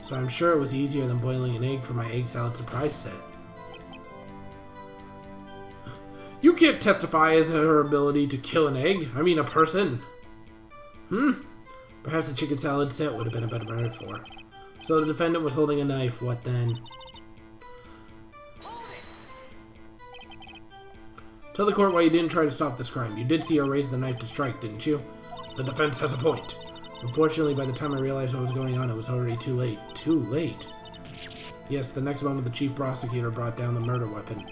So I'm sure it was easier than boiling an egg for my egg salad surprise set. You can't testify as to her ability to kill an egg. I mean, a person. Perhaps a chicken salad set would have been a better metaphor. So the defendant was holding a knife. What then? Tell the court why you didn't try to stop this crime. You did see her raise the knife to strike, didn't you? The defense has a point. Unfortunately, by the time I realized what was going on, it was already too late. Too late? Yes, the next moment the chief prosecutor brought down the murder weapon.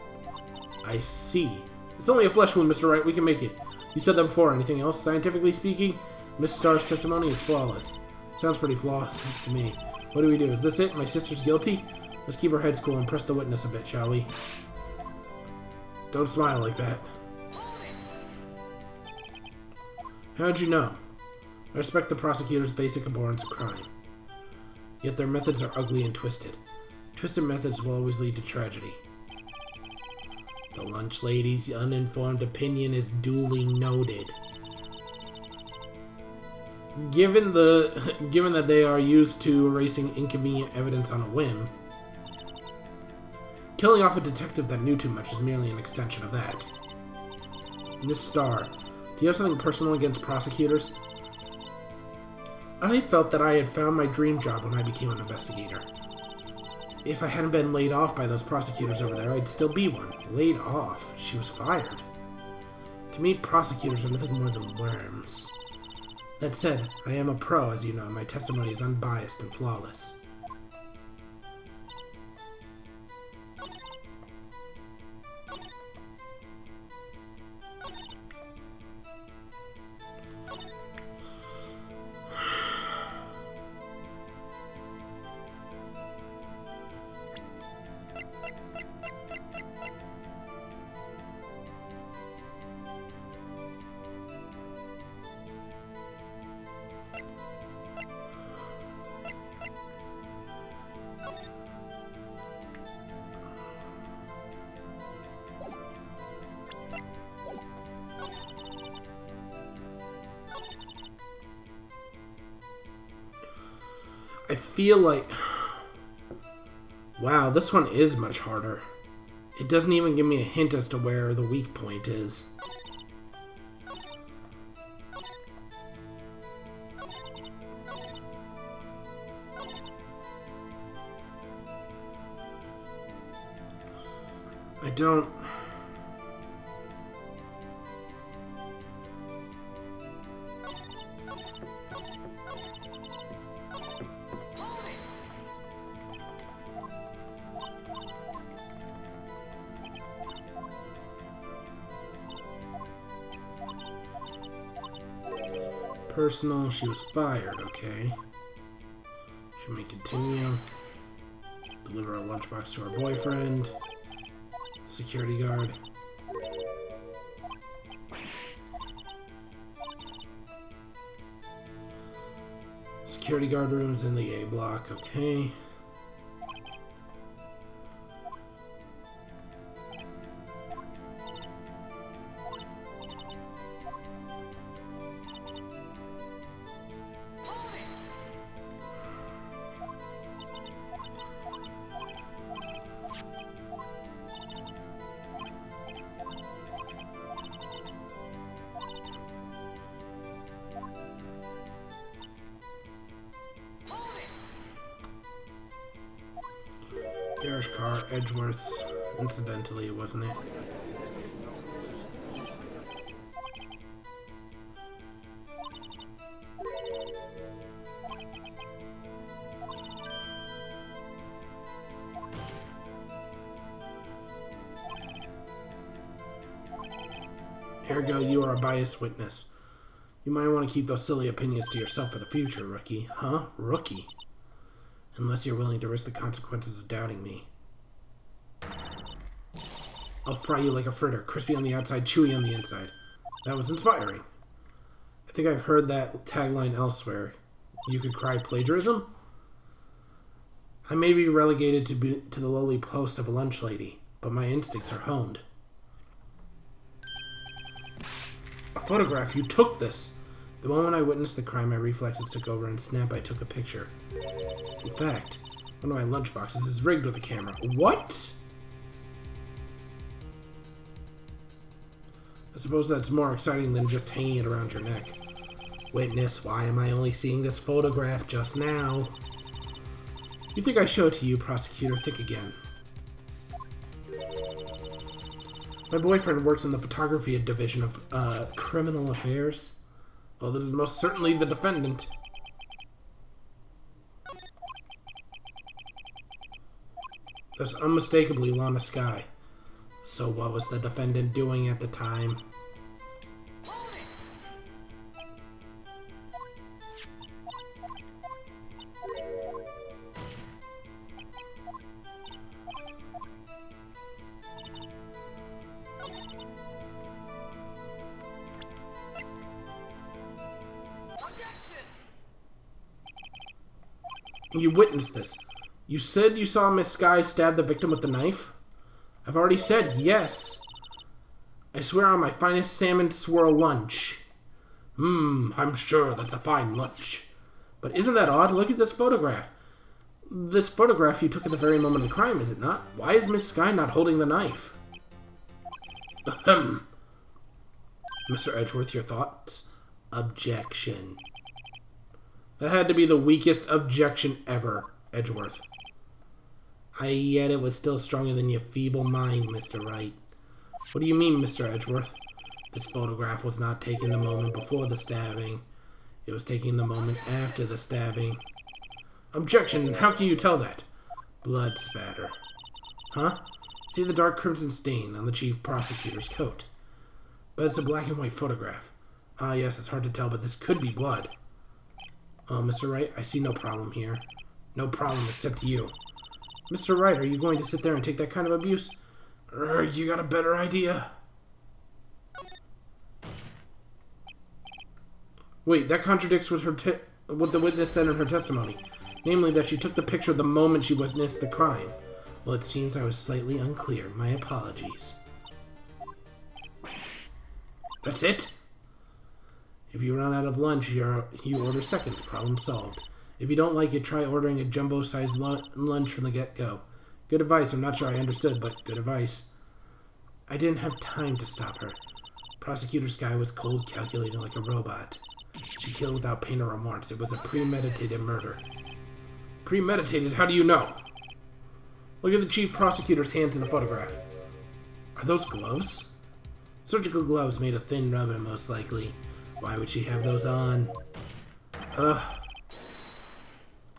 I see. It's only a flesh wound, Mr. Wright. We can make it. You said that before. Anything else? Scientifically speaking, Miss Starr's testimony is flawless. Sounds pretty flawless to me. What do we do? Is this it? My sister's guilty? Let's keep our heads cool and press the witness a bit, shall we? Don't smile like that. How'd you know? I respect the prosecutor's basic abhorrence of crime. Yet their methods are ugly and twisted. Twisted methods will always lead to tragedy. The lunch lady's uninformed opinion is duly noted. Given that they are used to erasing inconvenient evidence on a whim, killing off a detective that knew too much is merely an extension of that. Miss Starr, do you have something personal against prosecutors? I felt that I had found my dream job when I became an investigator. If I hadn't been laid off by those prosecutors over there, I'd still be one. Laid off? She was fired. To me, prosecutors are nothing more than worms. That said, I am a pro, as you know, and my testimony is unbiased and flawless. I feel like... Wow, this one is much harder. It doesn't even give me a hint as to where the weak point is. I don't... Personal, she was fired, okay. She may continue. Deliver a lunchbox to her boyfriend. Security guard. Security guard rooms in the A block, okay. garish car, Edgeworth's, incidentally, wasn't it? Ergo, you are a biased witness. You might want to keep those silly opinions to yourself for the future, rookie. Huh? Rookie? Unless you're willing to risk the consequences of doubting me. I'll fry you like a fritter, crispy on the outside, chewy on the inside. That was inspiring. I think I've heard that tagline elsewhere. You could cry plagiarism? I may be relegated to the lowly post of a lunch lady, but my instincts are honed. A photograph, you took this! The moment I witnessed the crime, my reflexes took over and snap, I took a picture. In fact, one of my lunchboxes is rigged with a camera. What? I suppose that's more exciting than just hanging it around your neck. Witness, why am I only seeing this photograph just now? You think I show it to you, prosecutor? Think again. My boyfriend works in the photography division of criminal affairs. Well, this is most certainly the defendant. That's unmistakably Lana Skye. So what was the defendant doing at the time? You witnessed this. You said you saw Miss Skye stab the victim with the knife? I've already said yes. I swear on my finest salmon swirl lunch. I'm sure that's a fine lunch. But isn't that odd? Look at this photograph. This photograph you took at the very moment of the crime, is it not? Why is Miss Skye not holding the knife? Ahem. Mr. Edgeworth, your thoughts? Objection. That had to be the weakest objection ever, Edgeworth. Yet it was still stronger than your feeble mind, Mr. Wright. What do you mean, Mr. Edgeworth? This photograph was not taken the moment before the stabbing. It was taken the moment after the stabbing. Objection! How can you tell that? Blood spatter. Huh? See the dark crimson stain on the chief prosecutor's coat. But it's a black and white photograph. Ah, yes, it's hard to tell, but this could be blood. Oh, Mr. Wright, I see no problem here. No problem except you. Mr. Wright, are you going to sit there and take that kind of abuse? You got a better idea? Wait, that contradicts with what the witness said in her testimony. Namely, that she took the picture the moment she witnessed the crime. Well, it seems I was slightly unclear. My apologies. That's it? If you run out of lunch, you order seconds. Problem solved. If you don't like it, try ordering a jumbo-sized lunch from the get-go. Good advice. I'm not sure I understood, but good advice. I didn't have time to stop her. Prosecutor Skye was cold, calculating like a robot. She killed without pain or remorse. It was a premeditated murder. Premeditated? How do you know? Look at the chief prosecutor's hands in the photograph. Are those gloves? Surgical gloves made of thin rubber, most likely. Why would she have those on?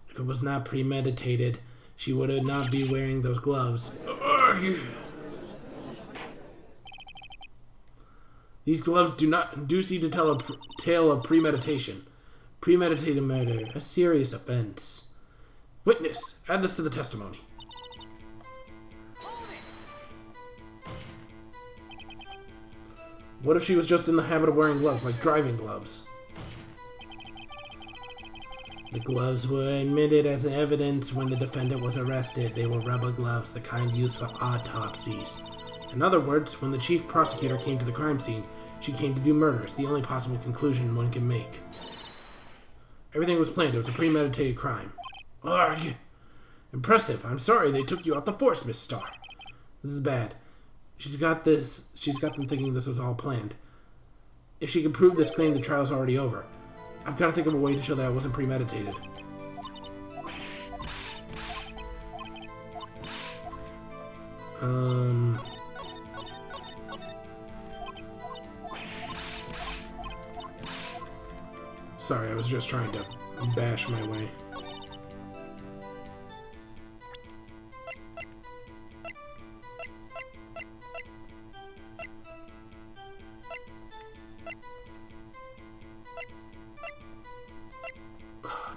If it was not premeditated, she would not be wearing those gloves. These gloves do seem to tell a tale of premeditation. Premeditated murder, a serious offense. Witness, add this to the testimony. What if she was just in the habit of wearing gloves, like driving gloves? The gloves were admitted as evidence when the defendant was arrested. They were rubber gloves, the kind used for autopsies. In other words, when the chief prosecutor came to the crime scene, she came to do murder. It's the only possible conclusion one can make. Everything was planned. It was a premeditated crime. Arg! Impressive. I'm sorry they took you out the force, Miss Starr. This is bad. She's got them thinking this was all planned. If she can prove this claim, the trial's already over. I've got to think of a way to show that it wasn't premeditated. Sorry, I was just trying to bash my way.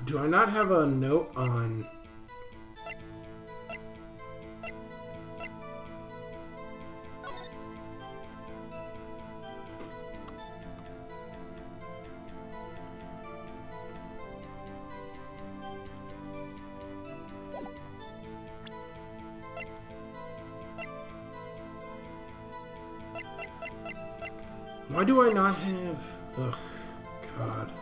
Do I not have a note on... Why do I not have... Ugh, God.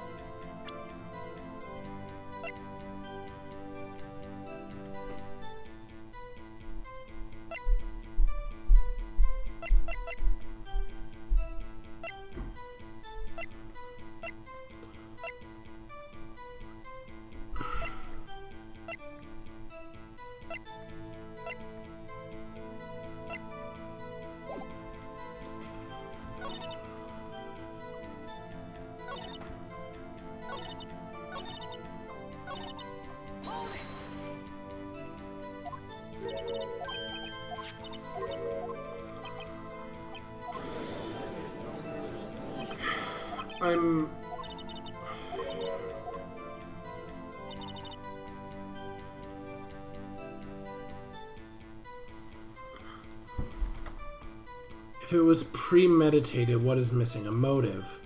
If it was premeditated, what is missing? A motive.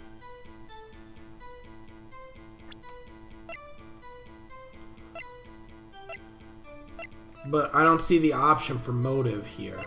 But I don't see the option for motive here.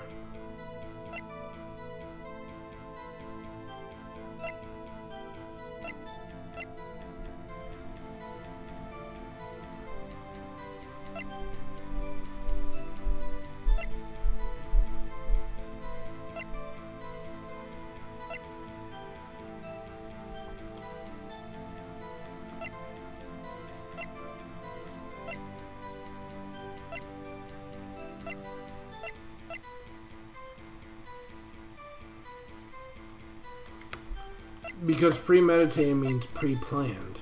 Because premeditated means pre-planned.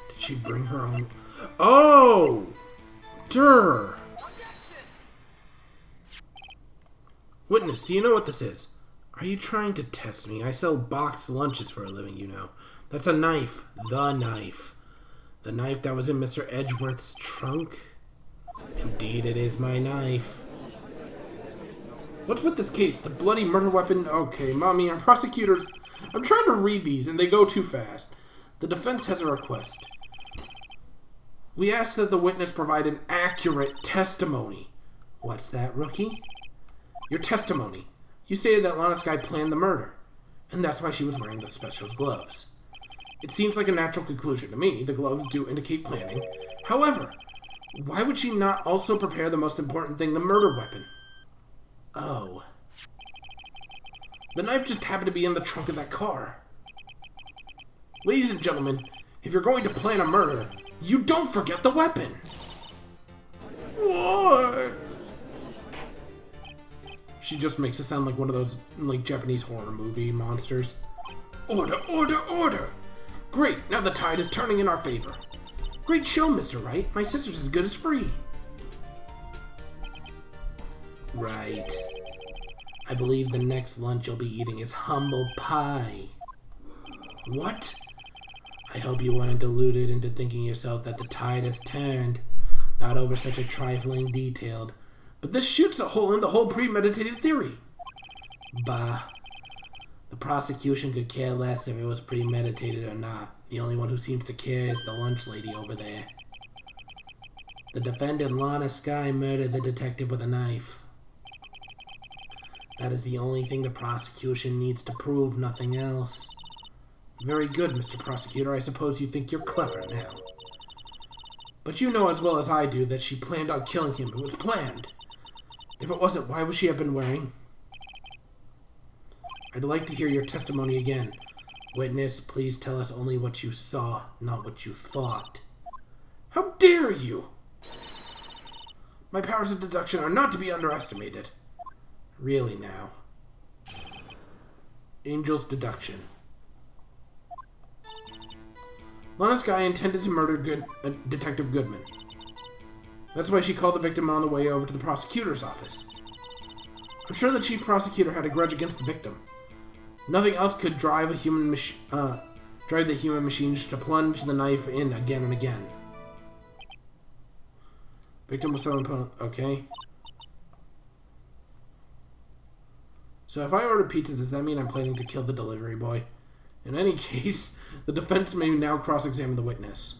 Did she bring her own... Oh! Durr! Witness, do you know what this is? Are you trying to test me? I sell boxed lunches for a living, you know. That's a knife. The knife. The knife that was in Mr. Edgeworth's trunk? Indeed, it is my knife. What's with this case? The bloody murder weapon? Okay, Mommy, our prosecutors... I'm trying to read these, and they go too fast. The defense has a request. We ask that the witness provide an accurate testimony. What's that, rookie? Your testimony. You stated that Lana Skye planned the murder, and that's why she was wearing the special gloves. It seems like a natural conclusion to me. The gloves do indicate planning. However, why would she not also prepare the most important thing, the murder weapon? Oh. The knife just happened to be in the trunk of that car. Ladies and gentlemen, if you're going to plan a murder, you don't forget the weapon. What? She just makes it sound like one of those, like, Japanese horror movie monsters. Order, order, order! Great, now the tide is turning in our favor. Great show, Mr. Wright. My sister's as good as free. Right. I believe the next lunch you'll be eating is humble pie. What? I hope you weren't deluded into thinking yourself that the tide has turned. Not over such a trifling detail. But this shoots a hole in the whole premeditated theory. Bah. The prosecution could care less if it was premeditated or not. The only one who seems to care is the lunch lady over there. The defendant, Lana Skye, murdered the detective with a knife. That is the only thing the prosecution needs to prove, nothing else. Very good, Mr. Prosecutor. I suppose you think you're clever now. But you know as well as I do that she planned on killing him. It was planned. If it wasn't, why would she have been wearing? I'd like to hear your testimony again. Witness, please tell us only what you saw, not what you thought. How dare you! My powers of deduction are not to be underestimated. Really now. Angel's deduction. Lana Skye intended to murder Detective Goodman. That's why she called the victim on the way over to the prosecutor's office. I'm sure the chief prosecutor had a grudge against the victim. Nothing else could drive the human machines to plunge the knife in again and again. Victim was so imposed. Okay. So if I order pizza, does that mean I'm planning to kill the delivery boy? In any case, the defense may now cross-examine the witness.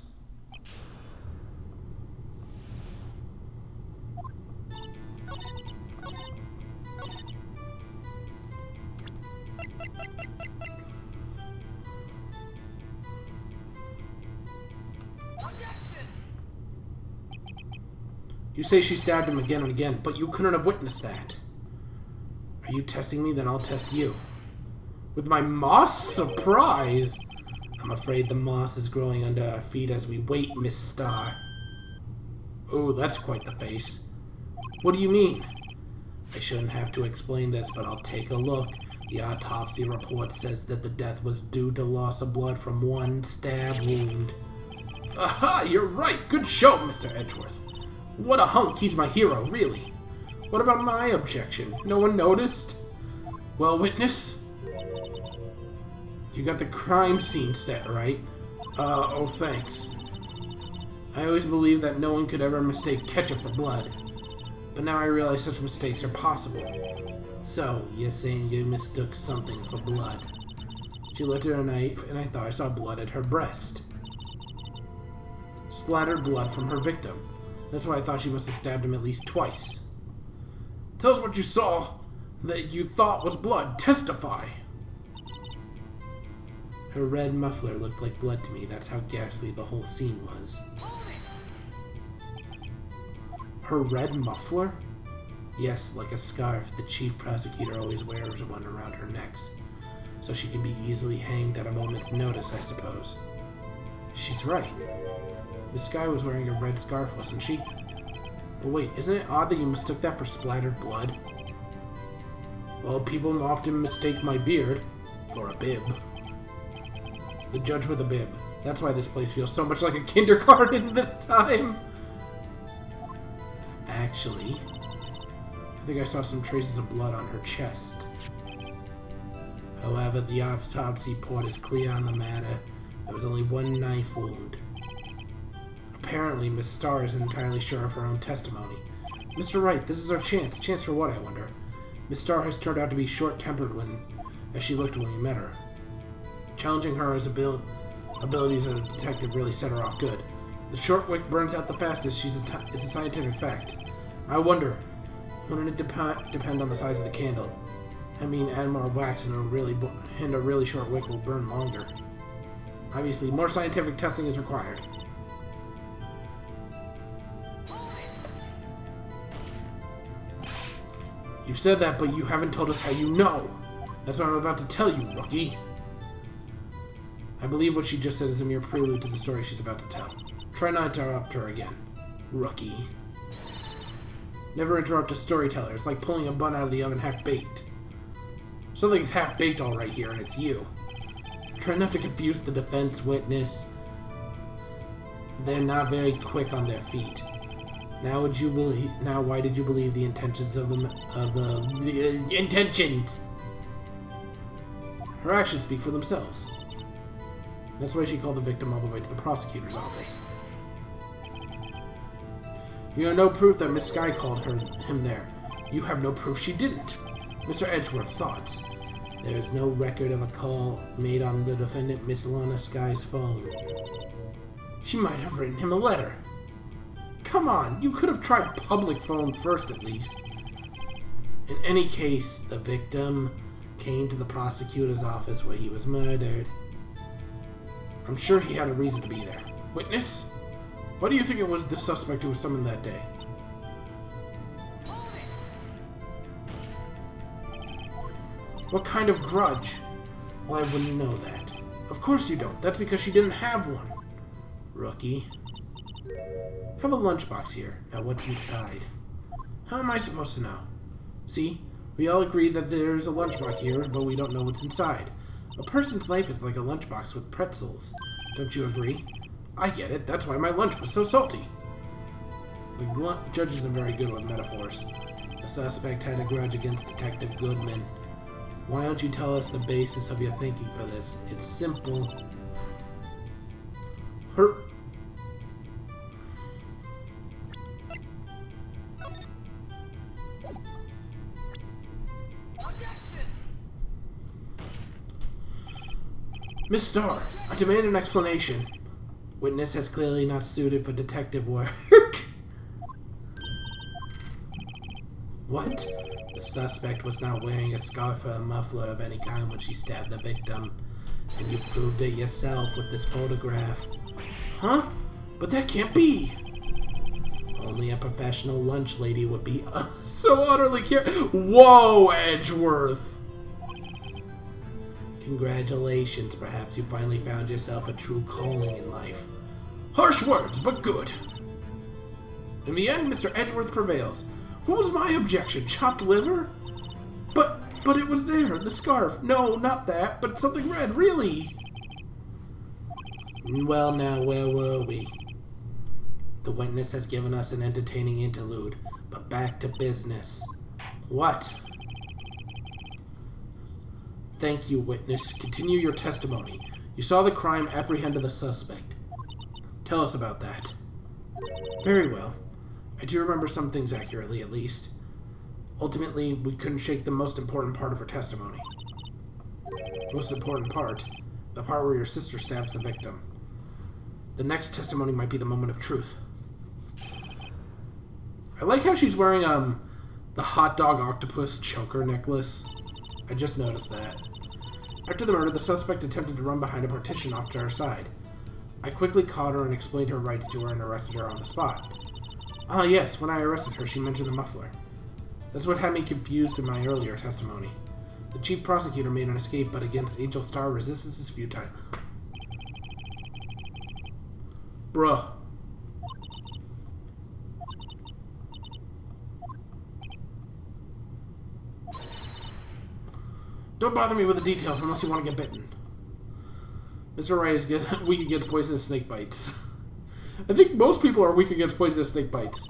You say she stabbed him again and again, but you couldn't have witnessed that. Are you testing me? Then I'll test you. With my moss? Surprise! I'm afraid the moss is growing under our feet as we wait, Miss Starr. Oh, that's quite the face. What do you mean? I shouldn't have to explain this, but I'll take a look. The autopsy report says that the death was due to loss of blood from one stab wound. Aha! You're right! Good show, Mr. Edgeworth. What a hunk, he's my hero, really. What about my objection? No one noticed? Well, witness? You got the crime scene set, right? Oh, thanks. I always believed that no one could ever mistake ketchup for blood. But now I realize such mistakes are possible. So, you're saying you mistook something for blood. She lifted her knife, and I thought I saw blood at her breast. Splattered blood from her victim. That's why I thought she must have stabbed him at least twice. Tell us what you saw that you thought was blood. Testify! Her red muffler looked like blood to me. That's how ghastly the whole scene was. Her red muffler? Yes, like a scarf. The chief prosecutor always wears one around her neck, so she can be easily hanged at a moment's notice, I suppose. She's right. Miss Skye was wearing a red scarf, wasn't she? But wait, isn't it odd that you mistook that for splattered blood? Well, people often mistake my beard for a bib. The judge with a bib. That's why this place feels so much like a kindergarten this time. Actually, I think I saw some traces of blood on her chest. However, the autopsy report is clear on the matter. There was only one knife wound. Apparently, Miss Starr isn't entirely sure of her own testimony. Mr. Wright, this is our chance. Chance for what, I wonder? Miss Starr has turned out to be short-tempered as she looked when we met her. Challenging her abilities as a detective really set her off good. The short wick burns out the fastest. It's a scientific fact. I wonder, wouldn't it depend on the size of the candle? I mean, add more wax and a really short wick will burn longer. Obviously, more scientific testing is required. You've said that, but you haven't told us how you know. That's what I'm about to tell you, rookie. I believe what she just said is a mere prelude to the story she's about to tell. Try not to interrupt her again, rookie. Never interrupt a storyteller. It's like pulling a bun out of the oven half-baked. Something's half-baked all right here, and it's you. Try not to confuse the defense witness. They're not very quick on their feet. Now, why did you believe the intentions of the intentions? Her actions speak for themselves. That's why she called the victim all the way to the prosecutor's office. You have no proof that Miss Skye called him there. You have no proof she didn't. Mr. Edgeworth, thoughts. There is no record of a call made on the defendant Miss Lana Skye's phone. She might have written him a letter. Come on, you could have tried public phone first at least. In any case, the victim came to the prosecutor's office where he was murdered. I'm sure he had a reason to be there. Witness? Why do you think it was the suspect who was summoned that day? What kind of grudge? Well, I wouldn't know that. Of course you don't. That's because she didn't have one. Rookie. I have a lunchbox here. Now what's inside? How am I supposed to know? See, we all agree that there's a lunchbox here, but we don't know what's inside. A person's life is like a lunchbox with pretzels. Don't you agree? I get it. That's why my lunch was so salty. The judge isn't very good with metaphors. The suspect had a grudge against Detective Goodman. Why don't you tell us the basis of your thinking for this? It's simple. Miss Starr, I demand an explanation. Witness has clearly not suited for detective work. What? The suspect was not wearing a scarf or a muffler of any kind when she stabbed the victim. And you proved it yourself with this photograph. Huh? But that can't be! Only a professional lunch lady would be so utterly Whoa, Edgeworth! Congratulations, perhaps you finally found yourself a true calling in life. Harsh words, but good. In the end, Mr. Edgeworth prevails. What was my objection? Chopped liver? But it was there, the scarf. No, not that, but something red, really. Well now, where were we? The witness has given us an entertaining interlude, but back to business. What? Thank you, witness. Continue your testimony. You saw the crime, apprehended the suspect. Tell us about that. Very well. I do remember some things accurately, at least. Ultimately, we couldn't shake the most important part of her testimony. Most important part? The part where your sister stabs the victim. The next testimony might be the moment of truth. I like how she's wearing, the hot dog octopus choker necklace. I just noticed that. After the murder, the suspect attempted to run behind a partition off to her side. I quickly caught her and explained her rights to her and arrested her on the spot. Ah, yes, when I arrested her, she mentioned the muffler. That's what had me confused in my earlier testimony. The chief prosecutor made an escape, but against Angel Star, resistance is futile. Bruh. Don't bother me with the details unless you want to get bitten. Mr. Wright is weak against poisonous snake bites. I think most people are weak against poisonous snake bites.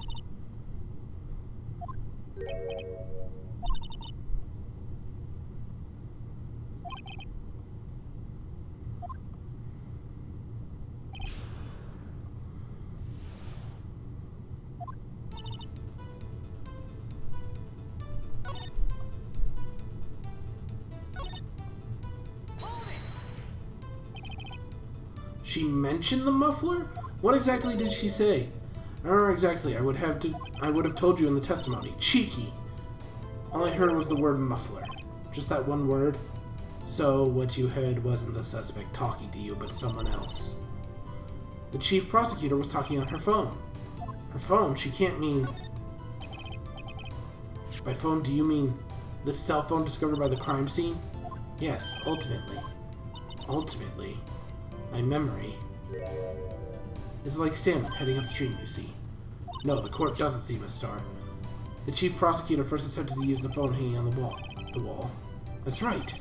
She mentioned the muffler? What exactly did she say? I don't remember exactly. I would have told you in the testimony. Cheeky. All I heard was the word muffler. Just that one word. So what you heard wasn't the suspect talking to you, but someone else. The chief prosecutor was talking on her phone. Her phone? She can't mean... By phone, do you mean the cell phone discovered by the crime scene? Yes, ultimately. Ultimately. My memory is like salmon heading upstream, you see. No, the court doesn't see Miss Starr. The chief prosecutor first attempted to use the phone hanging on the wall. The wall? That's right.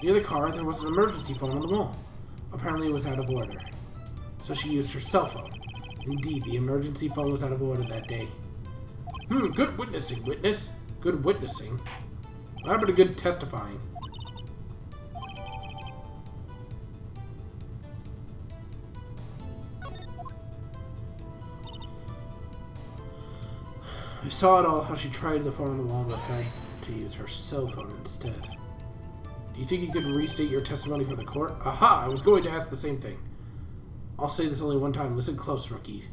Near the car, there was an emergency phone on the wall. Apparently it was out of order. So she used her cell phone. Indeed, the emergency phone was out of order that day. Good witnessing, witness. Good witnessing. What happened to good testifying? I saw it all, how she tried the phone on the wall but had to use her cell phone instead. Do you think you could restate your testimony for the court? Aha! I was going to ask the same thing. I'll say this only one time. Listen close, rookie.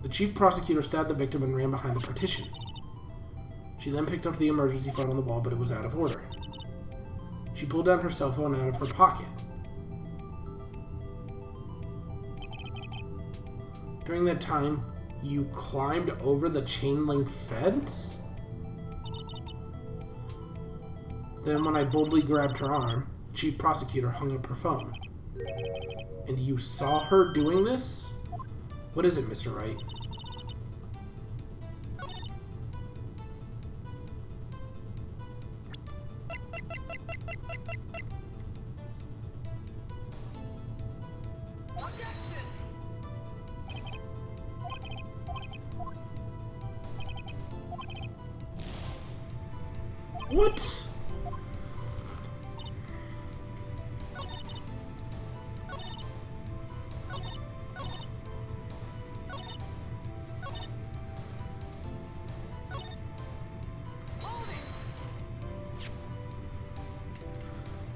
The chief prosecutor stabbed the victim and ran behind the partition. She then picked up the emergency phone on the wall, but it was out of order. She pulled down her cell phone out of her pocket. During that time, you climbed over the chain-link fence? Then when I boldly grabbed her arm, the chief prosecutor hung up her phone. And you saw her doing this? What is it, Mr. Wright? What?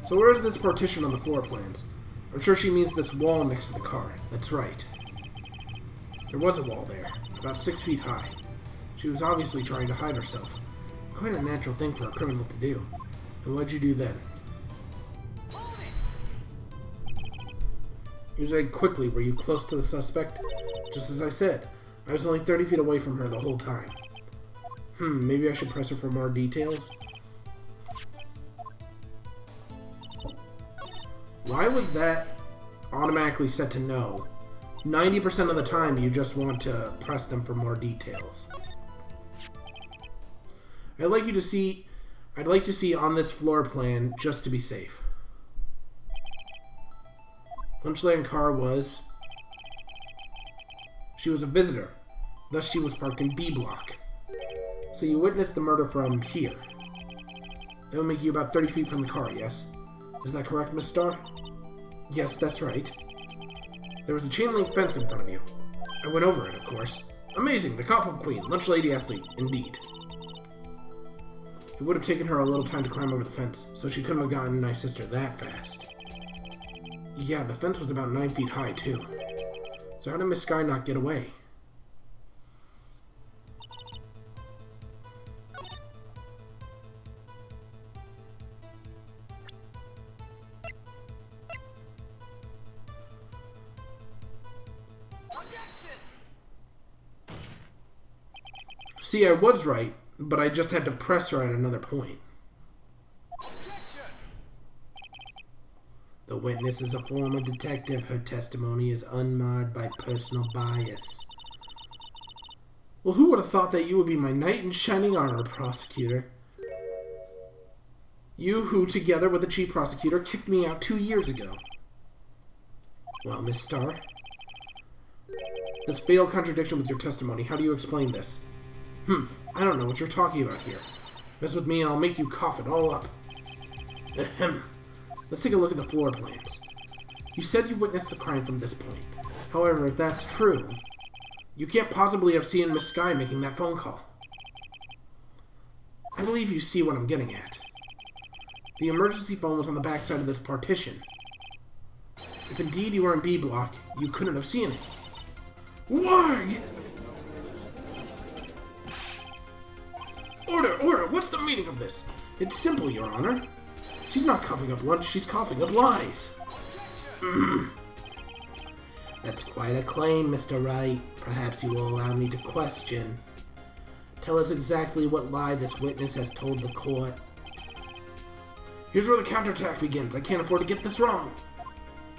So where's this partition on the floor plans? I'm sure she means this wall next to the car. That's right. There was a wall there, about 6 feet high. She was obviously trying to hide herself. Quite a natural thing for a criminal to do. And what'd you do then? You said quickly, were you close to the suspect? Just as I said, I was only 30 feet away from her the whole time. Maybe I should press her for more details? Why was that automatically set to no? 90% of the time you just want to press them for more details. I'd like to see on this floor plan just to be safe. Lunchland car was... She was a visitor. Thus she was parked in B block. So you witnessed the murder from here. That would make you about 30 feet from the car, yes? Is that correct, Miss Starr? Yes, that's right. There was a chain link fence in front of you. I went over it, of course. Amazing, the Coffin Queen, lunch lady athlete, indeed. It would have taken her a little time to climb over the fence, so she couldn't have gotten my sister that fast. Yeah, the fence was about 9 feet high, too. So how did Miss Sky not get away? See, I was right, but I just had to press her at another point. The witness is a former detective. Her testimony is unmarred by personal bias. Well, who would have thought that you would be my knight in shining armor, prosecutor? You who, together with the chief prosecutor, kicked me out 2 years ago. Well, Miss Starr, this fatal contradiction with your testimony, how do you explain this? I don't know what you're talking about here. Mess with me and I'll make you cough it all up. Ahem. Let's take a look at the floor plans. You said you witnessed the crime from this point. However, if that's true, you can't possibly have seen Miss Sky making that phone call. I believe you see what I'm getting at. The emergency phone was on the back side of this partition. If indeed you were in B block, you couldn't have seen it. Why? Order! What's the meaning of this? It's simple, Your Honor. She's not coughing up lunch, she's coughing up lies. That's quite a claim, Mr. Wright. Perhaps you will allow me to question. Tell us exactly what lie this witness has told the court. Here's where the counterattack begins. I can't afford to get this wrong.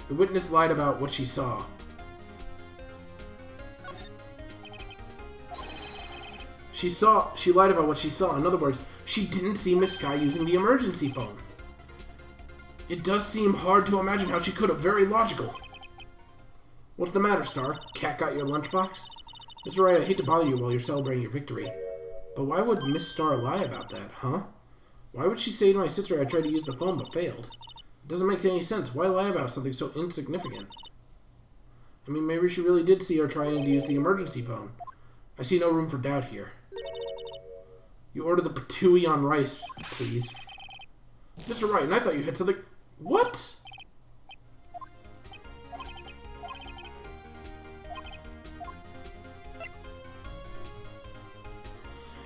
The witness lied about what she saw. She lied about what she saw. In other words, she didn't see Miss Sky using the emergency phone. It does seem hard to imagine how she could have. Very logical. What's the matter, Star? Cat got your lunchbox? Mr. Wright, I hate to bother you while you're celebrating your victory, but why would Miss Star lie about that, huh? Why would she say to my sister I tried to use the phone but failed? It doesn't make any sense. Why lie about something so insignificant? I mean, maybe she really did see her trying to use the emergency phone. I see no room for doubt here. You order the patooey on rice, please. Mr. Wright, and I thought you had something... What?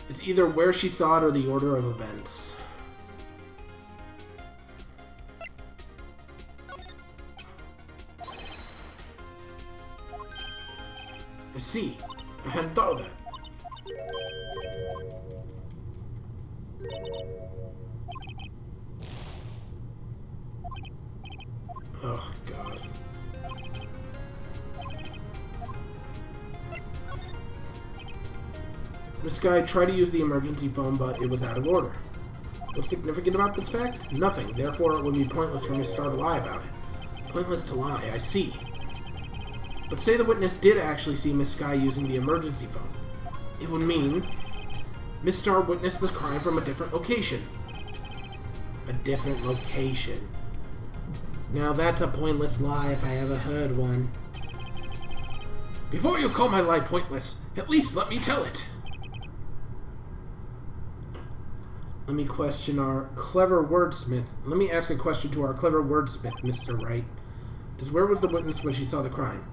It's either where she saw it or the order of events. I see. I hadn't thought of that. Oh, God. Miss Sky tried to use the emergency phone, but it was out of order. What's significant about this fact? Nothing. Therefore, it would be pointless for Miss Star to lie about it. Pointless to lie, I see. But say the witness did actually see Miss Sky using the emergency phone. It would mean Miss Star witnessed the crime from a different location. A different location. Now that's a pointless lie if I ever heard one. Before you call my lie pointless, at least let me tell it. Let me question our clever wordsmith. Let me ask a question to our clever wordsmith, Mr. Wright. Just where was the witness when she saw the crime?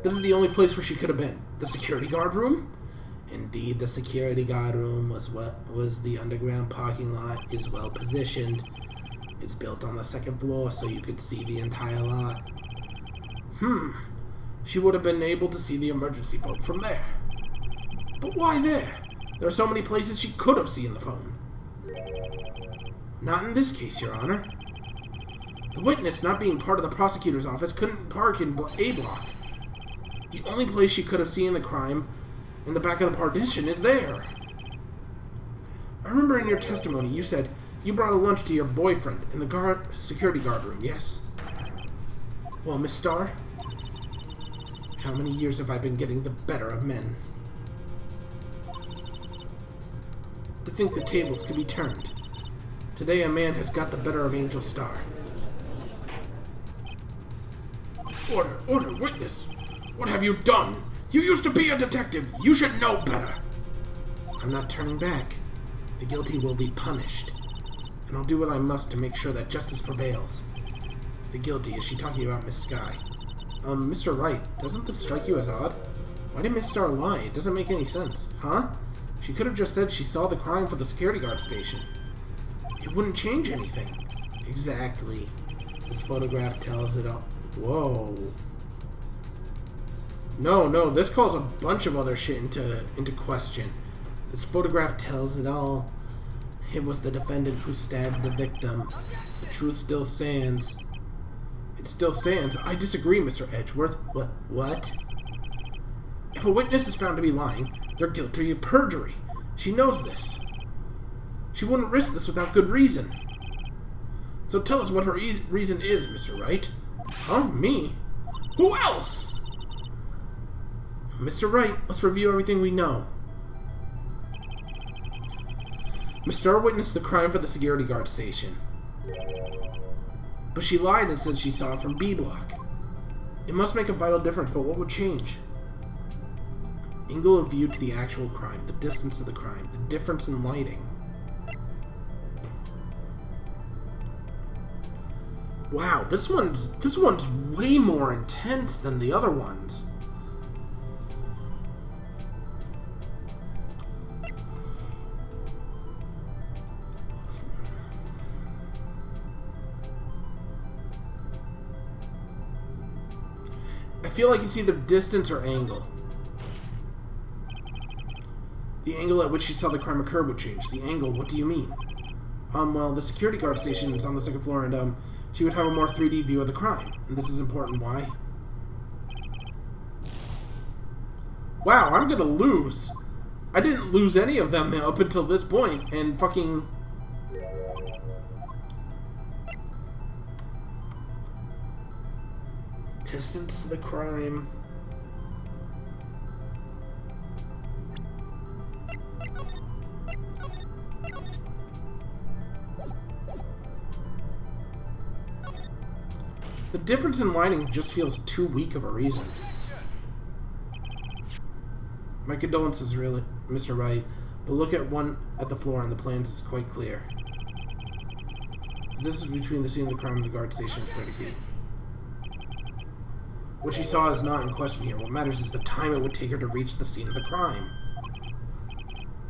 This is the only place where she could have been. The security guard room? Indeed, the security guard room was the underground parking lot, is well positioned. It's built on the second floor so you could see the entire lot. She would have been able to see the emergency phone from there. But why there? There are so many places she could have seen the phone. Not in this case, Your Honor. The witness, not being part of the prosecutor's office, couldn't park in A block. The only place she could have seen the crime in the back of the partition is there. I remember in your testimony you said you brought a lunch to your boyfriend in the security guard room, yes? Well, Miss Starr, how many years have I been getting the better of men? To think the tables could be turned. Today a man has got the better of Angel Starr. Order, witness! What have you done? You used to be a detective. You should know better. I'm not turning back. The guilty will be punished. And I'll do what I must to make sure that justice prevails. The guilty, is she talking about Miss Sky? Mr. Wright, doesn't this strike you as odd? Why did Miss Star lie? It doesn't make any sense. Huh? She could have just said she saw the crime for the security guard station. It wouldn't change anything. Exactly. This photograph tells it all. Whoa. No, this calls a bunch of other shit into question. This photograph tells it all. It was the defendant who stabbed the victim. The truth still stands. It still stands. I disagree, Mr. Edgeworth. What? If a witness is found to be lying, they're guilty of perjury. She knows this. She wouldn't risk this without good reason. So tell us what her reason is, Mr. Wright. Huh? Me? Who else? Mr. Wright, let's review everything we know. Miss Starr witnessed the crime for the security guard station. But she lied and said she saw it from B block. It must make a vital difference, but what would change? Angle of view to the actual crime, the distance of the crime, the difference in lighting. Wow, this one's way more intense than the other ones. I feel like it's either distance or angle. The angle at which she saw the crime occur would change. The angle, what do you mean? Well, the security guard station is on the second floor, and, she would have a more 3D view of the crime. And this is important. Why? Wow, I'm gonna lose. I didn't lose any of them up until this point, and fucking... Distance to the crime. The difference in lighting just feels too weak of a reason. My condolences, really, Mr. Wright, but look at the floor on the plans, it's quite clear. The distance between the scene of the crime and the guard station is 30 feet. What she saw is not in question here. What matters is the time it would take her to reach the scene of the crime.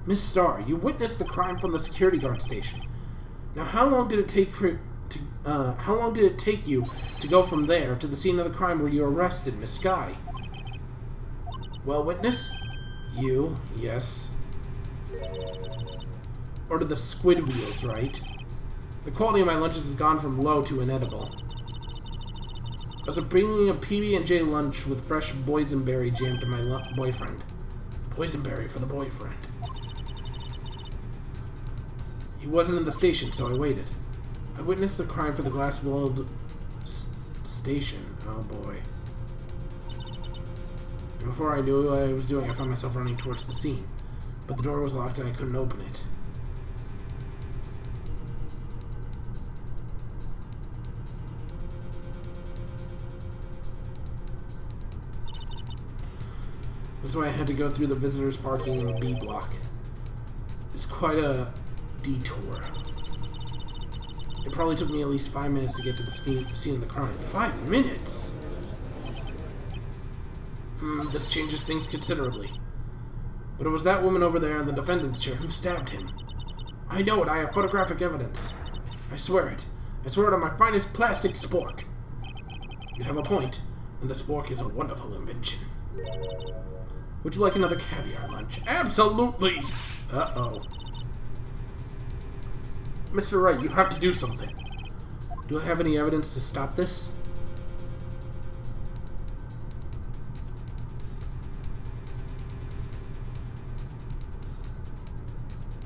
Miss Starr, you witnessed the crime from the security guard station. Now, how long did it take you to go from there to the scene of the crime where you arrested Miss Sky? Well, witness? You, yes. Or to the squid wheels, right? The quality of my lunches has gone from low to inedible. I was bringing a PB&J lunch with fresh boysenberry jam to my boyfriend. Boysenberry for the boyfriend. He wasn't in the station, so I waited. I witnessed the crime for the glass-walled station. Oh boy. And before I knew what I was doing, I found myself running towards the scene. But the door was locked and I couldn't open it. That's why I had to go through the visitors' parking in the B block. It's quite a detour. It probably took me at least 5 minutes to get to the scene of the crime. 5 minutes?! This changes things considerably. But it was that woman over there in the defendant's chair who stabbed him. I know it. I have photographic evidence. I swear it. I swear it on my finest plastic spork. You have a point, and the spork is a wonderful invention. Would you like another caviar lunch? Absolutely! Uh-oh. Mr. Wright, you have to do something. Do I have any evidence to stop this?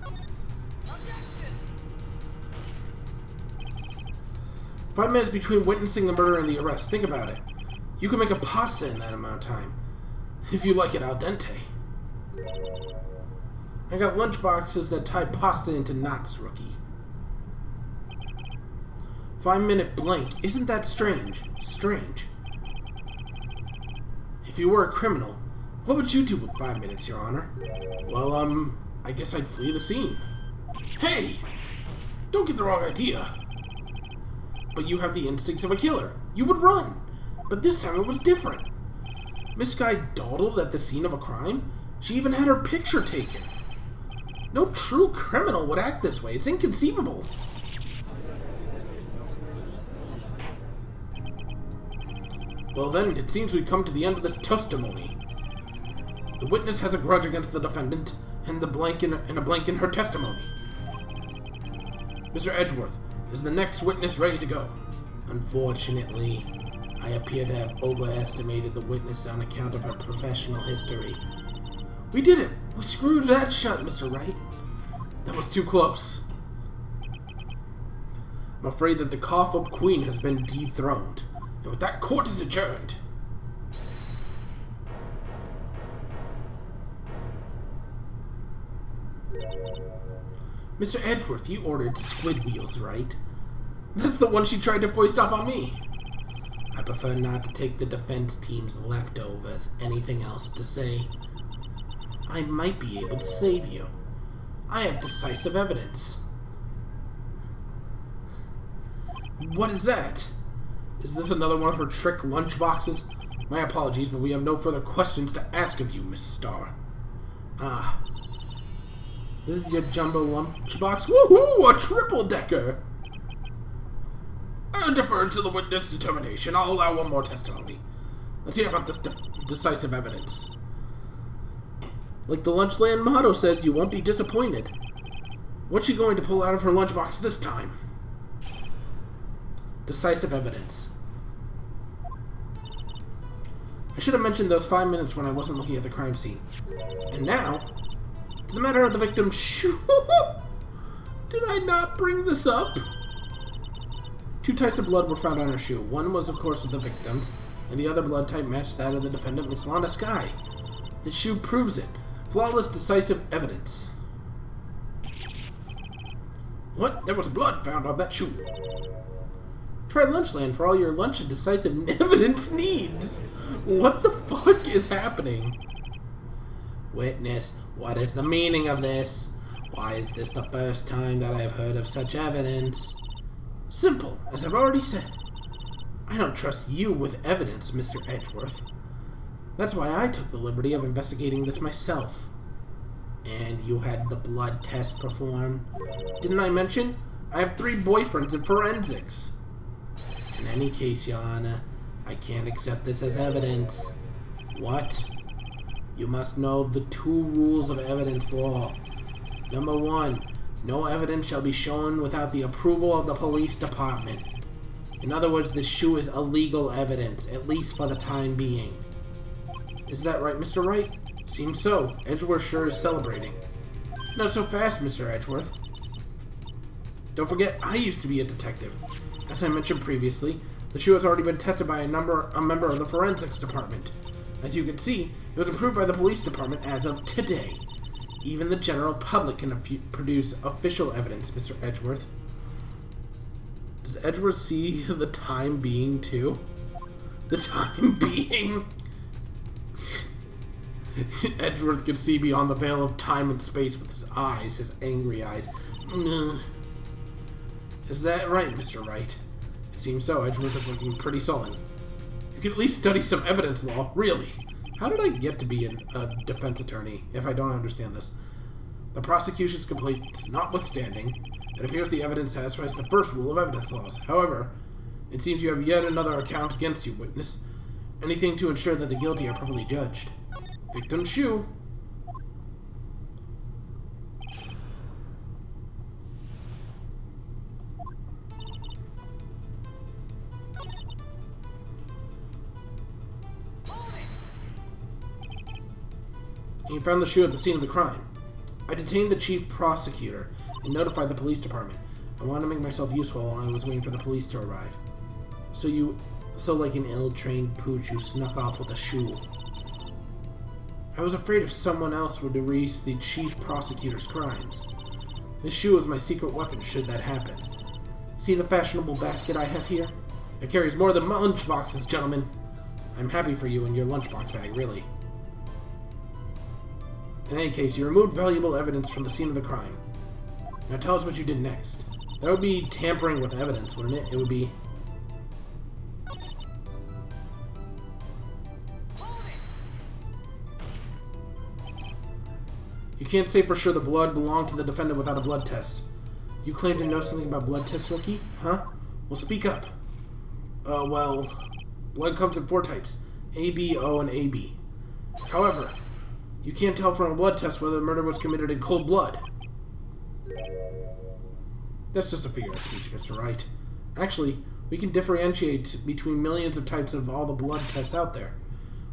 Objection! 5 minutes between witnessing the murder and the arrest. Think about it. You can make a pasta in that amount of time. If you like it al dente. I got lunch boxes that tie pasta into knots, rookie. 5-minute blank. Isn't that strange? Strange. If you were a criminal, what would you do with 5 minutes, Your Honor? Well, I guess I'd flee the scene. Hey! Don't get the wrong idea. But you have the instincts of a killer. You would run. But this time it was different. Miss Guy dawdled at the scene of a crime? She even had her picture taken. No true criminal would act this way. It's inconceivable. Well then, it seems we've come to the end of this testimony. The witness has a grudge against the defendant, and a blank in her testimony. Mr. Edgeworth, is the next witness ready to go? Unfortunately, I appear to have overestimated the witness on account of her professional history. We did it! We screwed that shut, Mr. Wright. That was too close. I'm afraid that the cough-up queen has been dethroned. And with that, court is adjourned. Mr. Edgeworth, you ordered squid wheels, right? That's the one she tried to foist off on me. I prefer not to take the defense team's leftovers. Anything else to say? I might be able to save you. I have decisive evidence. What is that? Is this another one of her trick lunchboxes? My apologies, but we have no further questions to ask of you, Miss Starr. Ah. This is your jumbo lunchbox? Woohoo! A triple-decker! I defer to the witness determination. I'll allow one more testimony. Let's hear about this decisive evidence. Like the Lunchland motto says, you won't be disappointed. What's she going to pull out of her lunchbox this time? Decisive evidence. I should have mentioned those 5 minutes when I wasn't looking at the crime scene. And now, to the matter of the victim's shoe. Did I not bring this up? 2 types of blood were found on her shoe. One was, of course, with the victim's, and the other blood type matched that of the defendant, Miss Lana Skye. The shoe proves it. Flawless, decisive evidence. What? There was blood found on that shoe. Try Lunchland for all your lunch and decisive evidence needs. What the fuck is happening? Witness, what is the meaning of this? Why is this the first time that I've heard of such evidence? Simple, as I've already said. I don't trust you with evidence, Mr. Edgeworth. That's why I took the liberty of investigating this myself. And you had the blood test performed. Didn't I mention? I have 3 boyfriends in forensics. In any case, Your Honor, I can't accept this as evidence. What? You must know the 2 rules of evidence law. Number 1, No evidence shall be shown without the approval of the police department. In other words, this shoe is illegal evidence, at least for the time being. Is that right, Mr. Wright? Seems so. Edgeworth sure is celebrating. Not so fast, Mr. Edgeworth. Don't forget, I used to be a detective. As I mentioned previously, the shoe has already been tested by a member of the forensics department. As you can see, it was approved by the police department as of today. Even the general public can produce official evidence, Mr. Edgeworth. Does Edgeworth see the time being, too? The time being? Edgeworth could see beyond the veil of time and space with his eyes, his angry eyes. Is that right, Mr. Wright? It seems so. Edgeworth is looking pretty sullen. You can at least study some evidence law, really. How did I get to be a defense attorney, if I don't understand this? The prosecution's complaints notwithstanding, it appears the evidence satisfies the first rule of evidence laws. However, it seems you have yet another account against you, witness. Anything to ensure that the guilty are properly judged. Victim's shoe. You found the shoe at the scene of the crime. I detained the chief prosecutor and notified the police department. I wanted to make myself useful while I was waiting for the police to arrive. So like an ill-trained pooch, you snuck off with a shoe. I was afraid if someone else would erase the chief prosecutor's crimes. This shoe is my secret weapon should that happen. See the fashionable basket I have here? It carries more than lunch boxes, gentlemen. I'm happy for you and your lunchbox bag, really. In any case, you removed valuable evidence from the scene of the crime. Now tell us what you did next. That would be tampering with evidence, wouldn't it? It would be... You can't say for sure the blood belonged to the defendant without a blood test. You claim to know something about blood tests, rookie? Huh? Well, speak up. Well, blood comes in 4 types. A, B, O, and AB. However, you can't tell from a blood test whether the murder was committed in cold blood. That's just a figure of speech, Mr. Wright. Actually, we can differentiate between millions of types of all the blood tests out there,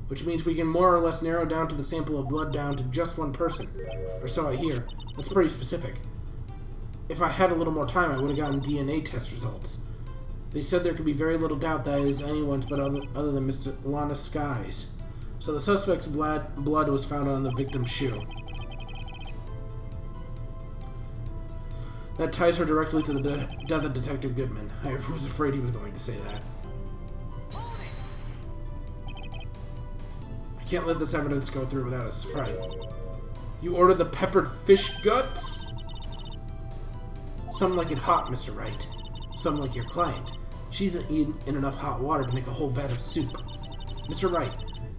which means we can more or less narrow down to the sample of blood down to just one person. Or so I hear. That's pretty specific. If I had a little more time, I would have gotten DNA test results. They said there could be very little doubt that it is anyone's but other than Mr. Lana Sky's. So the suspect's blood was found on the victim's shoe. That ties her directly to the death of Detective Goodman. I was afraid he was going to say that. I can't let this evidence go through without a fight. You ordered the peppered fish guts? Some like it hot, Mr. Wright. Some like your client. She's in enough hot water to make a whole vat of soup. Mr. Wright,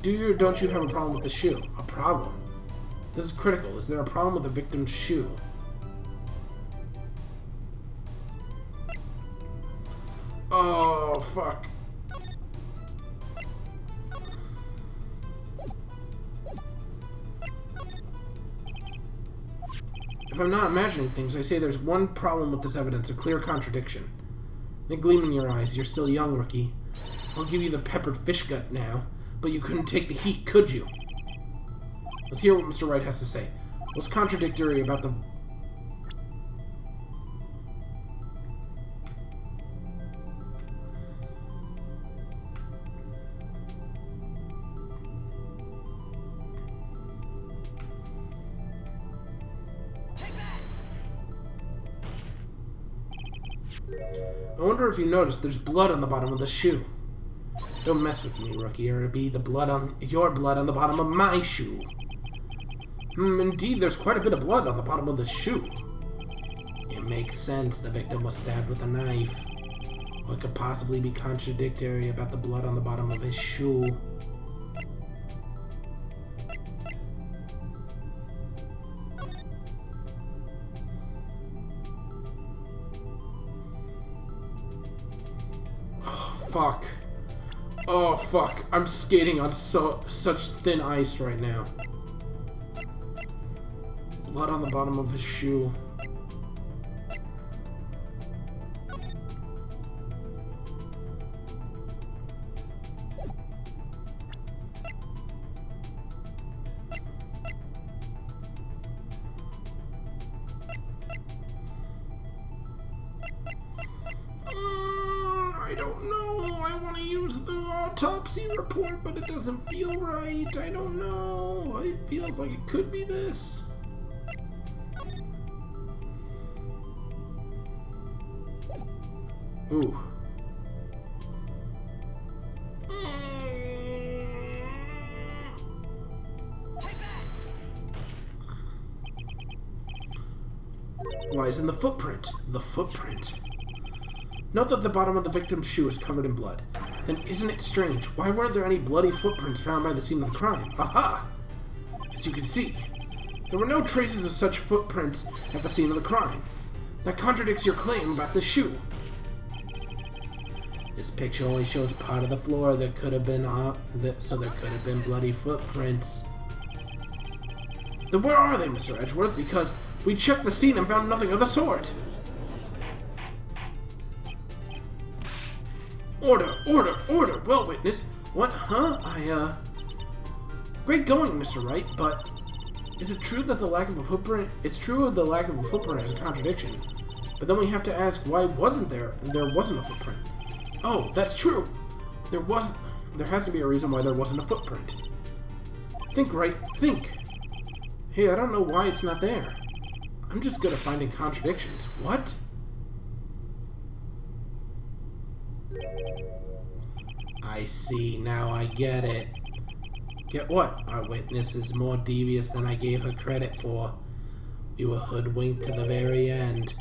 do you or don't you have a problem with the shoe? A problem? This is critical. Is there a problem with the victim's shoe? Oh, fuck. If I'm not imagining things, I say there's one problem with this evidence, a clear contradiction. The gleam in your eyes, you're still young, rookie. I'll give you the peppered fish gut now, but you couldn't take the heat, could you? Let's hear what Mr. Wright has to say. What's contradictory about the... I wonder if you noticed there's blood on the bottom of the shoe. Don't mess with me, rookie, or it'll be the blood on your blood on the bottom of my shoe. Indeed, there's quite a bit of blood on the bottom of the shoe. It makes sense. The victim was stabbed with a knife. What could possibly be contradictory about the blood on the bottom of his shoe? Fuck. Oh, fuck. I'm skating on such thin ice right now. Blood on the bottom of his shoe. I don't know. I want to use the autopsy report, but it doesn't feel right. I don't know. It feels like it could be this. Ooh. Lies in the footprint. The footprint. Note that the bottom of the victim's shoe is covered in blood. Then isn't it strange? Why weren't there any bloody footprints found by the scene of the crime? Aha! As you can see, there were no traces of such footprints at the scene of the crime. That contradicts your claim about the shoe. This picture only shows part of the floor. There could have been so there could have been bloody footprints. Then where are they, Mr. Edgeworth? Because we checked the scene and found nothing of the sort. Order, order, order! Well, witness. What, huh? Great going, Mr. Wright, but is it true that the lack of a footprint... It's true the lack of a footprint is a contradiction. But then we have to ask, why wasn't a footprint? Oh, that's true! There has to be a reason why there wasn't a footprint. Think, Wright, think! Hey, I don't know why it's not there. I'm just good at finding contradictions. What? I see, now I get it. Get what? Our witness is more devious than I gave her credit for. We were hoodwinked to the very end,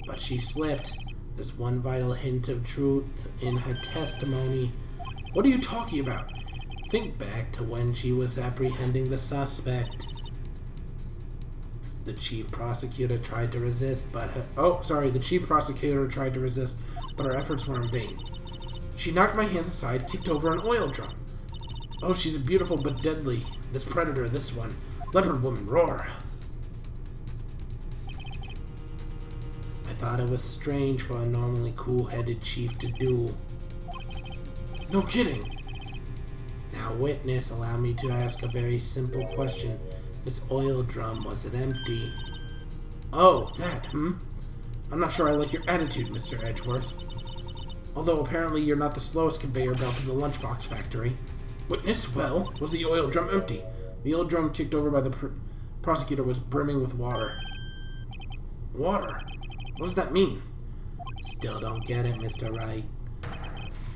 but she slipped. There's one vital hint of truth in her testimony. What are you talking about? Think back to when she was apprehending the suspect. The chief prosecutor tried to resist, but the chief prosecutor tried to resist, but her efforts were in vain. She knocked my hands aside, kicked over an oil drum. Oh, she's beautiful but deadly. This predator, this one. Leopard woman, roar. I thought it was strange for a normally cool-headed chief to do. No kidding. Now, witness, allow me to ask a very simple question. This oil drum, was it empty? Oh, that, I'm not sure I like your attitude, Mr. Edgeworth. Although apparently you're not the slowest conveyor belt in the lunchbox factory. Witness, well, was the oil drum empty? The oil drum kicked over by the prosecutor was brimming with water. Water? What does that mean? Still don't get it, Mr. Wright.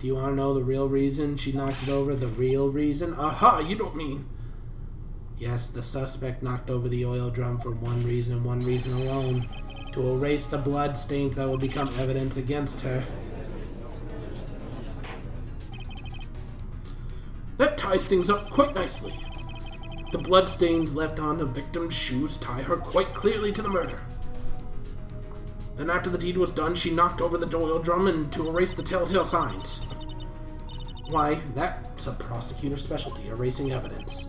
Do you want to know the real reason she knocked it over? The real reason? Aha, you don't mean... Yes, the suspect knocked over the oil drum for one reason alone. To erase the blood stains that will become evidence against her. That ties things up quite nicely. The blood stains left on the victim's shoes tie her quite clearly to the murder. Then after the deed was done, she knocked over the oil drum and to erase the telltale signs. Why, that's a prosecutor's specialty, erasing evidence.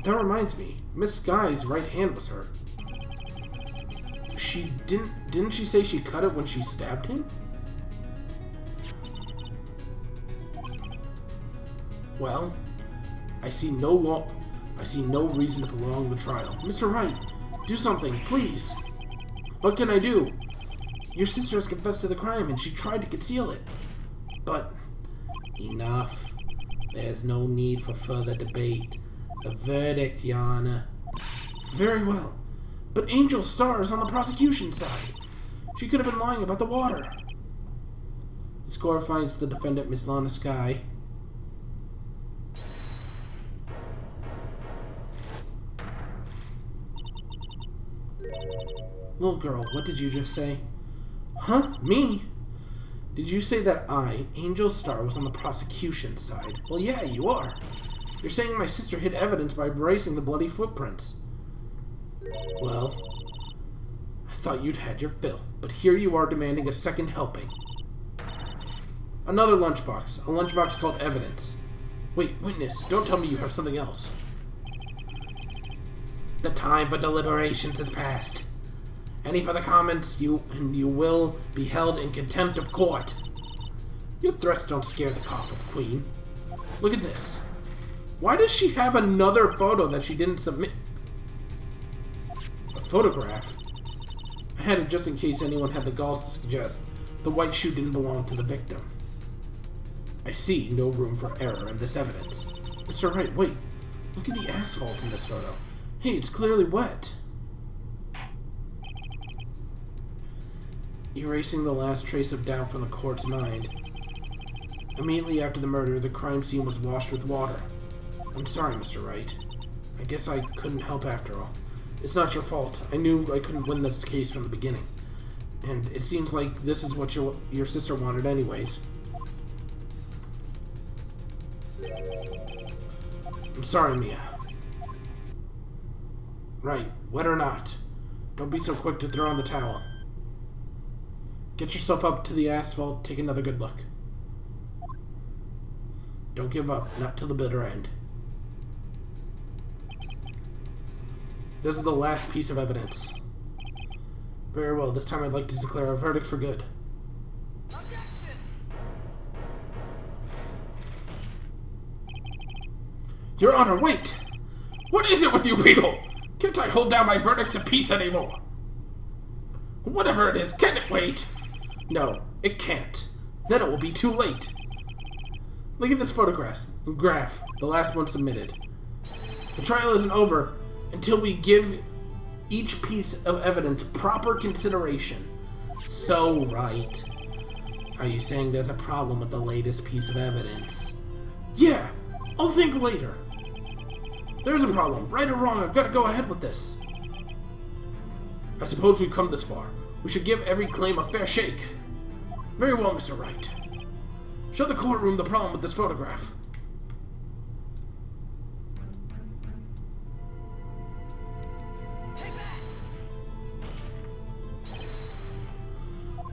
That reminds me, Miss Skye's right hand was hurt. Didn't she say she cut it when she stabbed him? Well, I see no reason to prolong the trial. Mr. Wright, do something, please. What can I do? Your sister has confessed to the crime and she tried to conceal it. But enough. There's no need for further debate. The verdict, Your Honor. Very well. But Angel Star is on the prosecution side. She could have been lying about the water. The score finds the defendant, Miss Lana Skye. Little girl, what did you just say? Huh? Me? Did you say that I, Angel Star, was on the prosecution side? Well, yeah, you are. You're saying my sister hid evidence by erasing the bloody footprints. Well, I thought you'd had your fill, but here you are demanding a second helping. Another lunchbox. A lunchbox called evidence. Wait, witness, don't tell me you have something else. The time for deliberations has passed. Any further comments, you will be held in contempt of court. Your threats don't scare the coffin queen. Look at this. Why does she have another photo that she didn't submit? A photograph? I had it just in case anyone had the gall to suggest. The white shoe didn't belong to the victim. I see no room for error in this evidence. Mr. Wright, wait. Look at the asphalt in this photo. Hey, it's clearly wet. Erasing the last trace of doubt from the court's mind. Immediately after the murder, the crime scene was washed with water. I'm sorry, Mr. Wright. I guess I couldn't help after all. It's not your fault. I knew I couldn't win this case from the beginning. And it seems like this is what your sister wanted anyways. I'm sorry, Mia. Right, wet or not. Don't be so quick to throw on the towel. Get yourself up to the asphalt, take another good look. Don't give up, not till the bitter end. This is the last piece of evidence. Very well, this time I'd like to declare a verdict for good. Your Honor, wait! What is it with you people? Can't I hold down my verdicts in peace anymore? Whatever it is, can it wait? No, it can't. Then it will be too late. Look at this photograph, the last one submitted. The trial isn't over until we give each piece of evidence proper consideration. So, Wright. Are you saying there's a problem with the latest piece of evidence? Yeah, I'll think later. There's a problem. Right or wrong, I've got to go ahead with this. I suppose we've come this far. We should give every claim a fair shake. Very well, Mr. Wright. Show the courtroom the problem with this photograph.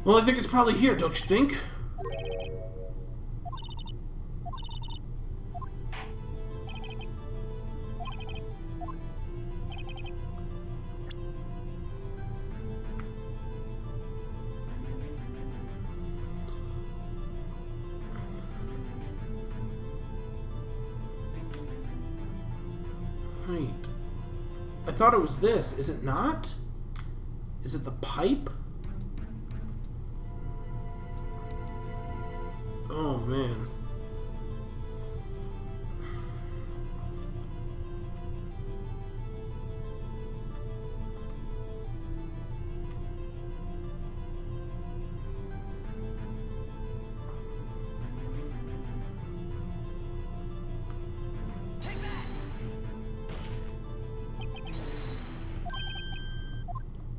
Well, I think it's probably here, don't you think? Wait. I thought it was this. Is it not? Is it the pipe? Oh, man.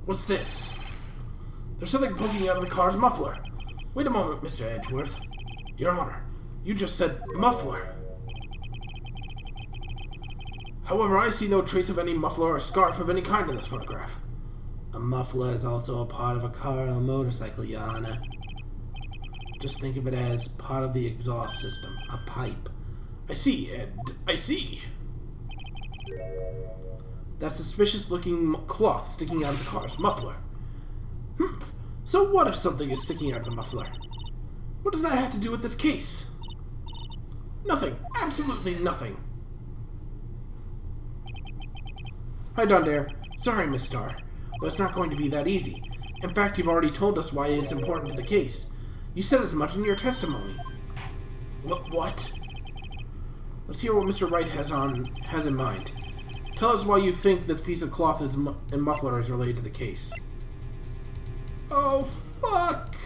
What's this? There's something poking out of the car's muffler. Wait a moment, Mr. Edgeworth. Your Honor, you just said muffler. However, I see no trace of any muffler or scarf of any kind in this photograph. A muffler is also a part of a car or motorcycle, Your Honor. Just think of it as part of the exhaust system, a pipe. I see, Ed. I see. That suspicious-looking cloth sticking out of the car's muffler. So what if something is sticking out of the muffler? What does that have to do with this case? Nothing. Absolutely nothing. Hi, Dondare. Sorry, Miss Starr, but it's not going to be that easy. In fact, you've already told us why it's important to the case. You said as much in your testimony. What? Let's hear what Mr. Wright has in mind. Tell us why you think this piece of cloth and muffler is related to the case. Oh, fuck!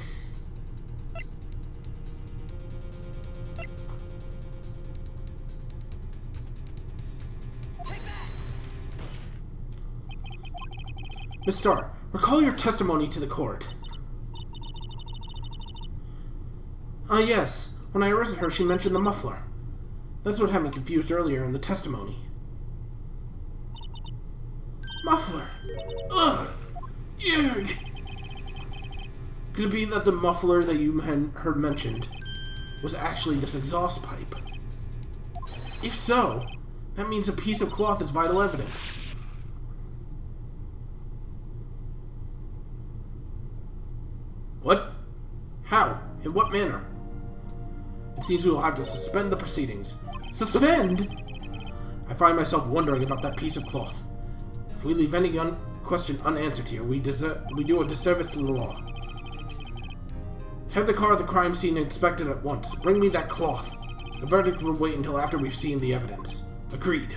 Miss Starr, recall your testimony to the court. Ah, yes. When I arrested her, she mentioned the muffler. That's what had me confused earlier in the testimony. Muffler! Ugh! Yuck! Could it be that the muffler that you had heard mentioned was actually this exhaust pipe? If so, that means a piece of cloth is vital evidence. What? How? In what manner? It seems we will have to suspend the proceedings. Suspend? I find myself wondering about that piece of cloth. If we leave any question unanswered here, we do a disservice to the law. Have the car at the crime scene inspected at once. Bring me that cloth. The verdict will wait until after we've seen the evidence. Agreed.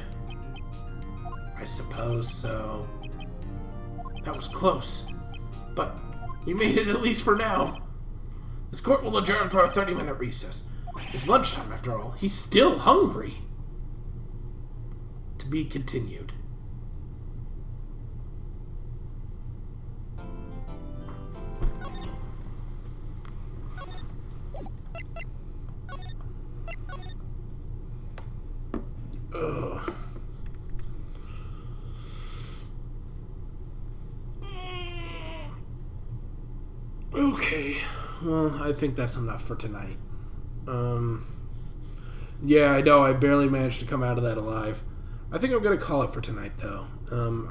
I suppose so. That was close. But we made it at least for now. This court will adjourn for a 30-minute recess. It's lunchtime, after all. He's still hungry. To be continued. Ugh. Okay. Well, I think that's enough for tonight. Yeah, I know, I barely managed to come out of that alive. I think I'm going to call it for tonight, though.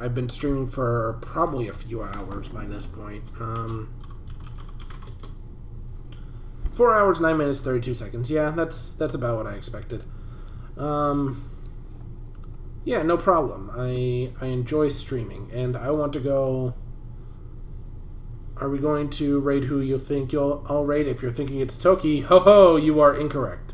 I've been streaming for probably a few hours by this point. 4 hours, 9 minutes, 32 seconds. Yeah, that's about what I expected. Yeah, no problem. I enjoy streaming, and I want to go... Are we going to rate who you think I'll rate? If you're thinking it's Toki, ho ho, you are incorrect.